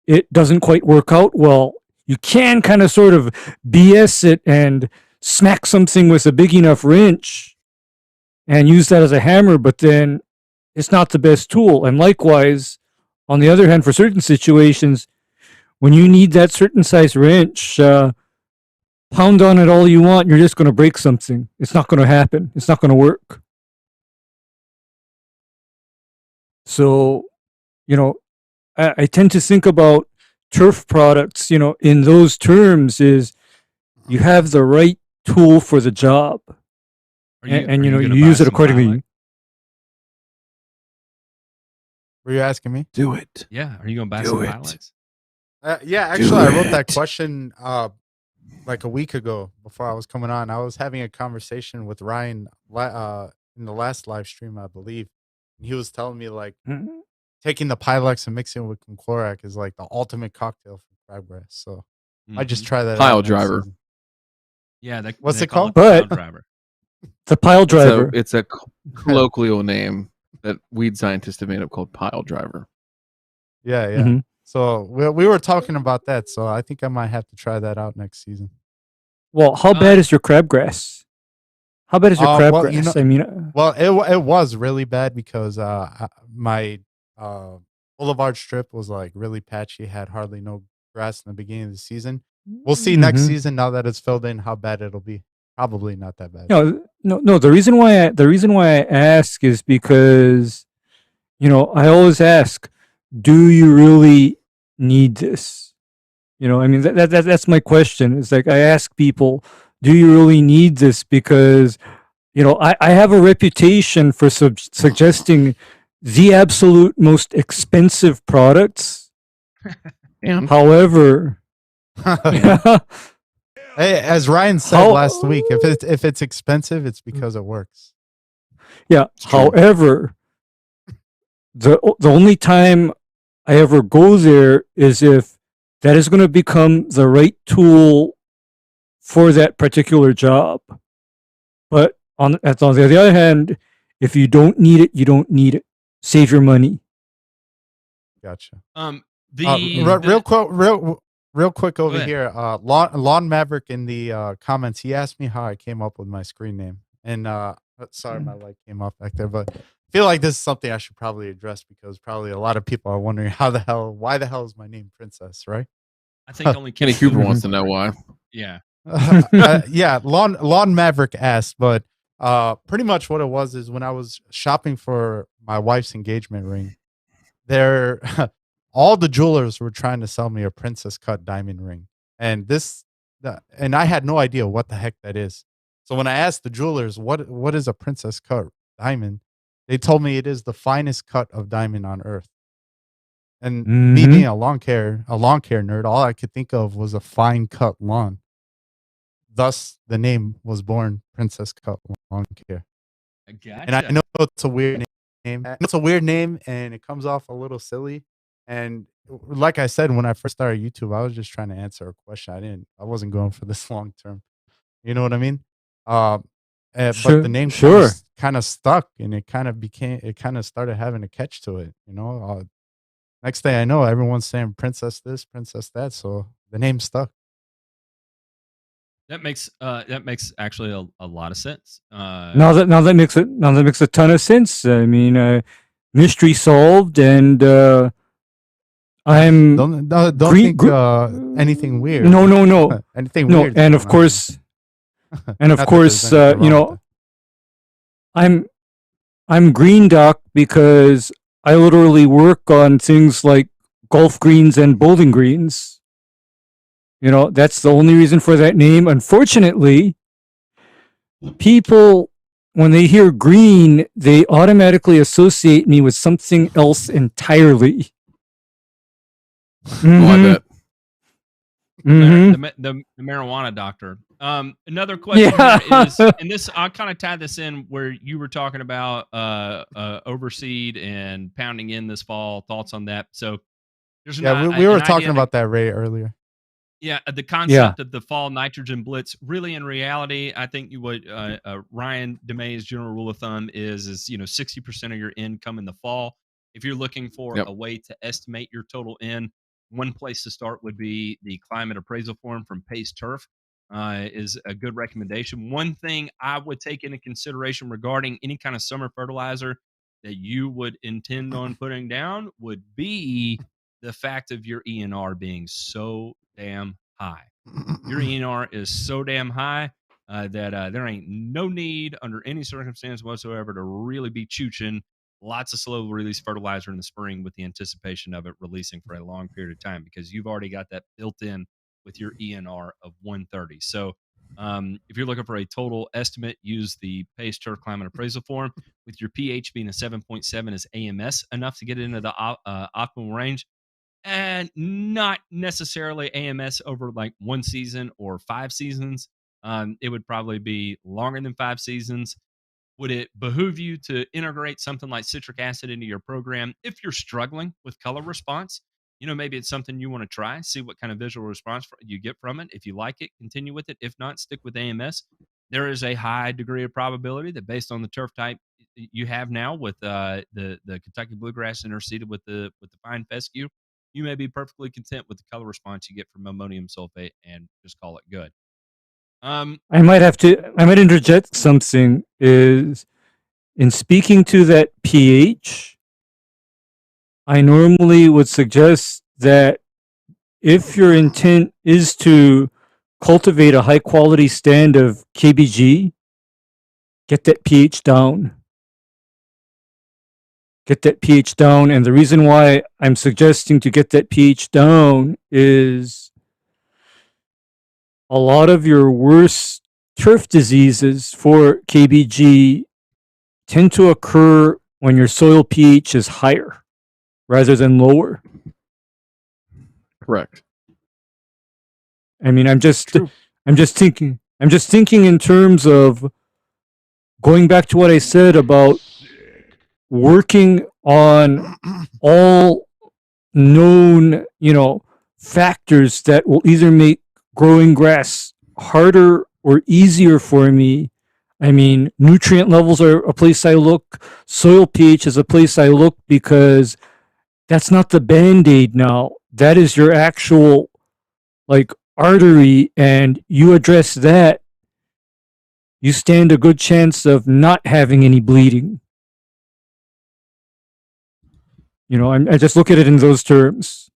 it doesn't quite work out well. You can kind of sort of BS it and smack something with a big enough wrench and use that as a hammer, but then it's not the best tool. And likewise, on the other hand, for certain situations, when you need that certain size wrench, pound on it all you want, you're just going to break something. It's not going to happen. It's not going to work. So, I tend to think about turf products, in those terms is you have the right tool for the job. And you use it accordingly. Were you asking me? Do it. Yeah. Are you going to buy some Pilex? Yeah, actually, I wrote that question like a week ago before I was coming on. I was having a conversation with Ryan in the last live stream, I believe. He was telling me like taking the Pilex and mixing it with Conclorac is like the ultimate cocktail for crabgrass. So I just try that. Pile driver. Season. Yeah. What's it called? Pile driver. The pile driver. It's a colloquial name that weed scientists have made up called pile driver. Yeah, yeah. Mhm. So we were talking about that. So I think I might have to try that out next season. Well, how bad is your crabgrass? How bad is your crabgrass? Well, you know, I mean, well, it was really bad because my boulevard strip was like really patchy, had hardly no grass in the beginning of the season. We'll see next Mhm. season now that it's filled in how bad it'll be. Probably not that bad. no. The reason why I ask is because I always ask, do you really need this? I mean that's my question. It's like I ask people, do you really need this? Because I have a reputation for suggesting the absolute most expensive products. Yeah. However, Hey, as Ryan said last week, if it's expensive, it's because it works. yeah. true. However, the only time I ever go there is if that is going to become the right tool for that particular job. But on the other hand, if you don't need it, you don't need it. Save your money. Gotcha. Real quick over here. Lawn Maverick in the comments, he asked me how I came up with my screen name. And sorry, my light came off back there, but I feel like this is something I should probably address because probably a lot of people are wondering why the hell is my name Princess, right? I think only Kenny Cooper wants to know why. Yeah. Yeah, Lawn Maverick asked, but pretty much what it was is when I was shopping for my wife's engagement ring, there all the jewelers were trying to sell me a princess cut diamond ring, and I had no idea what the heck that is. So when I asked the jewelers what is a princess cut diamond, they told me it is the finest cut of diamond on earth. And me being a lawn care nerd, all I could think of was a fine cut lawn. Thus, the name was born, Princess Cut Lawn Care. Gotcha. And I know it's a weird name. It's a weird name, and it comes off a little silly. And like I said, when I first started YouTube, I was just trying to answer a question. I wasn't going for this long term. You know what I mean? But the name kind of stuck, and it kind of started having a catch to it. Next thing I know, everyone's saying Princess this, Princess that. So the name stuck. That makes actually a lot of sense. Now that makes a ton of sense. I mean, mystery solved, and I'm don't think anything weird. No, anything no, weird. and of course, I'm green duck because I literally work on things like golf greens and bowling greens. That's the only reason for that name. Unfortunately, people, when they hear green, they automatically associate me with something else entirely. Oh, I bet. The marijuana doctor. Another question here is, and this I'll kind of tie this in where you were talking about overseed and pounding in this fall. Thoughts on that? So there's we were talking about that Ray earlier. Yeah, the concept of the fall nitrogen blitz. Really, in reality, I think Ryan DeMay's general rule of thumb is 60% of your N come in the fall. If you're looking for a way to estimate your total N, one place to start would be the climate appraisal form from Pace Turf. Is a good recommendation. One thing I would take into consideration regarding any kind of summer fertilizer that you would intend on putting down would be the fact of your ENR being so damn high. Your ENR is so damn high that there ain't no need under any circumstance whatsoever to really be chooching lots of slow release fertilizer in the spring with the anticipation of it releasing for a long period of time, because you've already got that built in with your ENR of 130. So if you're looking for a total estimate, use the Pace Turf Climate Appraisal Form. With your pH being a 7.7 is AMS enough to get into the optimal range, and not necessarily AMS over like one season or 5 seasons. It would probably be longer than 5 seasons. Would it behoove you to integrate something like citric acid into your program if you're struggling with color response? Maybe it's something you want to try, see what kind of visual response you get from it. If you like it, continue with it. If not, stick with AMS. There is a high degree of probability that based on the turf type, you have now with the Kentucky Bluegrass interseeded with the fine fescue, you may be perfectly content with the color response you get from ammonium sulfate and just call it good. I might interject something. Is in speaking to that pH, I normally would suggest that if your intent is to cultivate a high quality stand of KBG, get that pH down. Get that pH down. And the reason why I'm suggesting to get that pH down is a lot of your worst turf diseases for KBG tend to occur when your soil pH is higher rather than lower. Correct. I mean, I'm just thinking in terms of going back to what I said about working on all known, factors that will either make growing grass harder or easier for me. I mean, nutrient levels are a place I look. Soil pH is a place I look because that's not the Band-Aid now. That is your actual, artery, and you address that, you stand a good chance of not having any bleeding. I just look at it in those terms.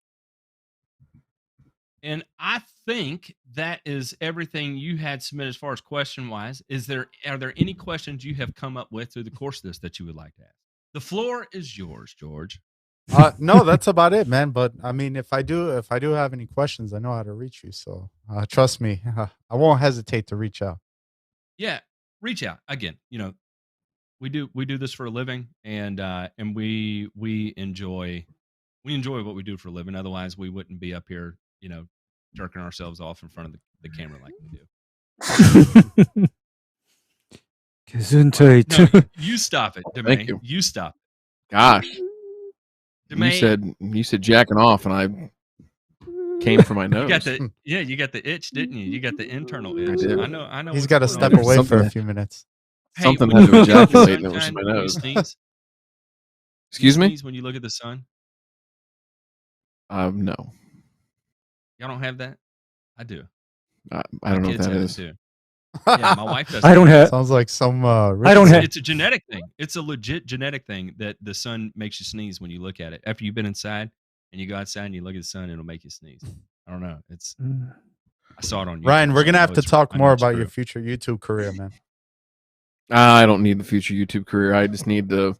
And I think that is everything you had submitted as far as question wise. Are there any questions you have come up with through the course of this that you would like to ask? The floor is yours, George. No, that's about it, man. But I mean, if I do have any questions, I know how to reach you. So trust me, I won't hesitate to reach out. Yeah, reach out again. We do this for a living, and we enjoy what we do for a living. Otherwise, we wouldn't be up here, jerking ourselves off in front of the camera like we do. Gesundheit. No, you stop it, Demay. Thank you. You stop it. Gosh, Demay, you said jacking off, and I came for my nose. you got the itch, didn't you? You got the internal itch. did. I know. He's got to what's step going on. away for a few minutes. Something when had you to look at the ejaculate, and it was sunshine, my when you nose. sneeze, Excuse me? sneeze when you look at the sun. No. Y'all don't have that? I do. I don't know what Kids that have it is. too. Yeah, my wife does. I don't have. Sounds like some. I don't have. It's a genetic thing. It's a legit genetic thing that the sun makes you sneeze when you look at it. After you've been inside and you go outside and you look at the sun, it'll make you sneeze. I don't know. I saw it on YouTube. Ryan, we're so gonna I have know to it's- talk I know more it's about true. your future YouTube career, man. I don't need the future YouTube career. I just need to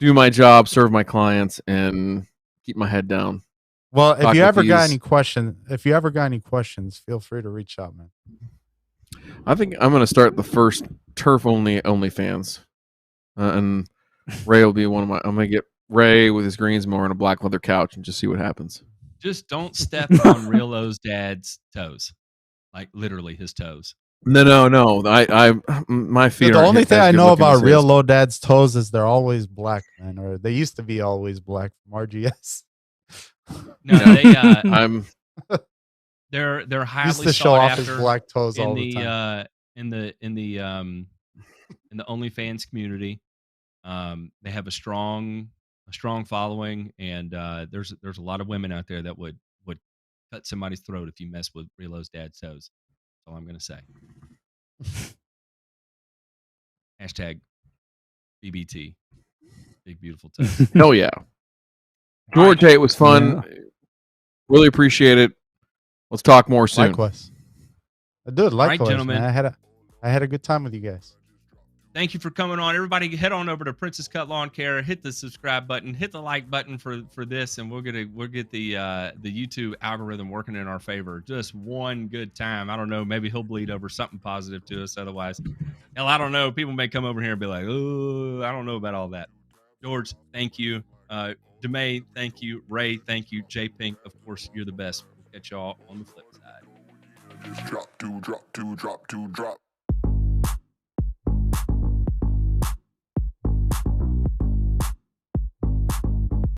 do my job, serve my clients, and keep my head down. Well, if Talk you with ever got these- any questions, feel free to reach out, man. I think I'm going to start the first turf OnlyFans, and Ray will be one of my. I'm going to get Ray with his Greensmore on a black leather couch and just see what happens. Just don't step on Real O's dad's toes, like literally his toes. No. I my feet. Dude, the aren't only as thing I good know looking about as Real his. Low Dad's toes is they're always black, man, or they used to be always black from RGS. No, Yeah. they they're highly Used to show sought off his after black toes all in the the time. in the OnlyFans community. They have a strong following, and there's a lot of women out there that would cut somebody's throat if you mess with Relo's dad's toes. That's all I'm gonna say. Hashtag BBT. Big beautiful toes. Hell yeah, George. Hey, it was fun. Really appreciate it. Let's talk more soon. Likewise. Dude, likewise, gentlemen. man. I had a good time with you guys. Thank you for coming on. Everybody head on over to Princess Cut Lawn Care, hit the subscribe button, hit the like button for this, and we'll get the YouTube algorithm working in our favor. Just one good time. I don't know, maybe he'll bleed over something positive to us. Otherwise, hell, I don't know. People may come over here and be like, oh, I don't know about all that. George, thank you. Demay, thank you. Ray, thank you. J Pink, of course, you're the best. We'll catch y'all on the flip side. Drop two, drop two, drop two, drop.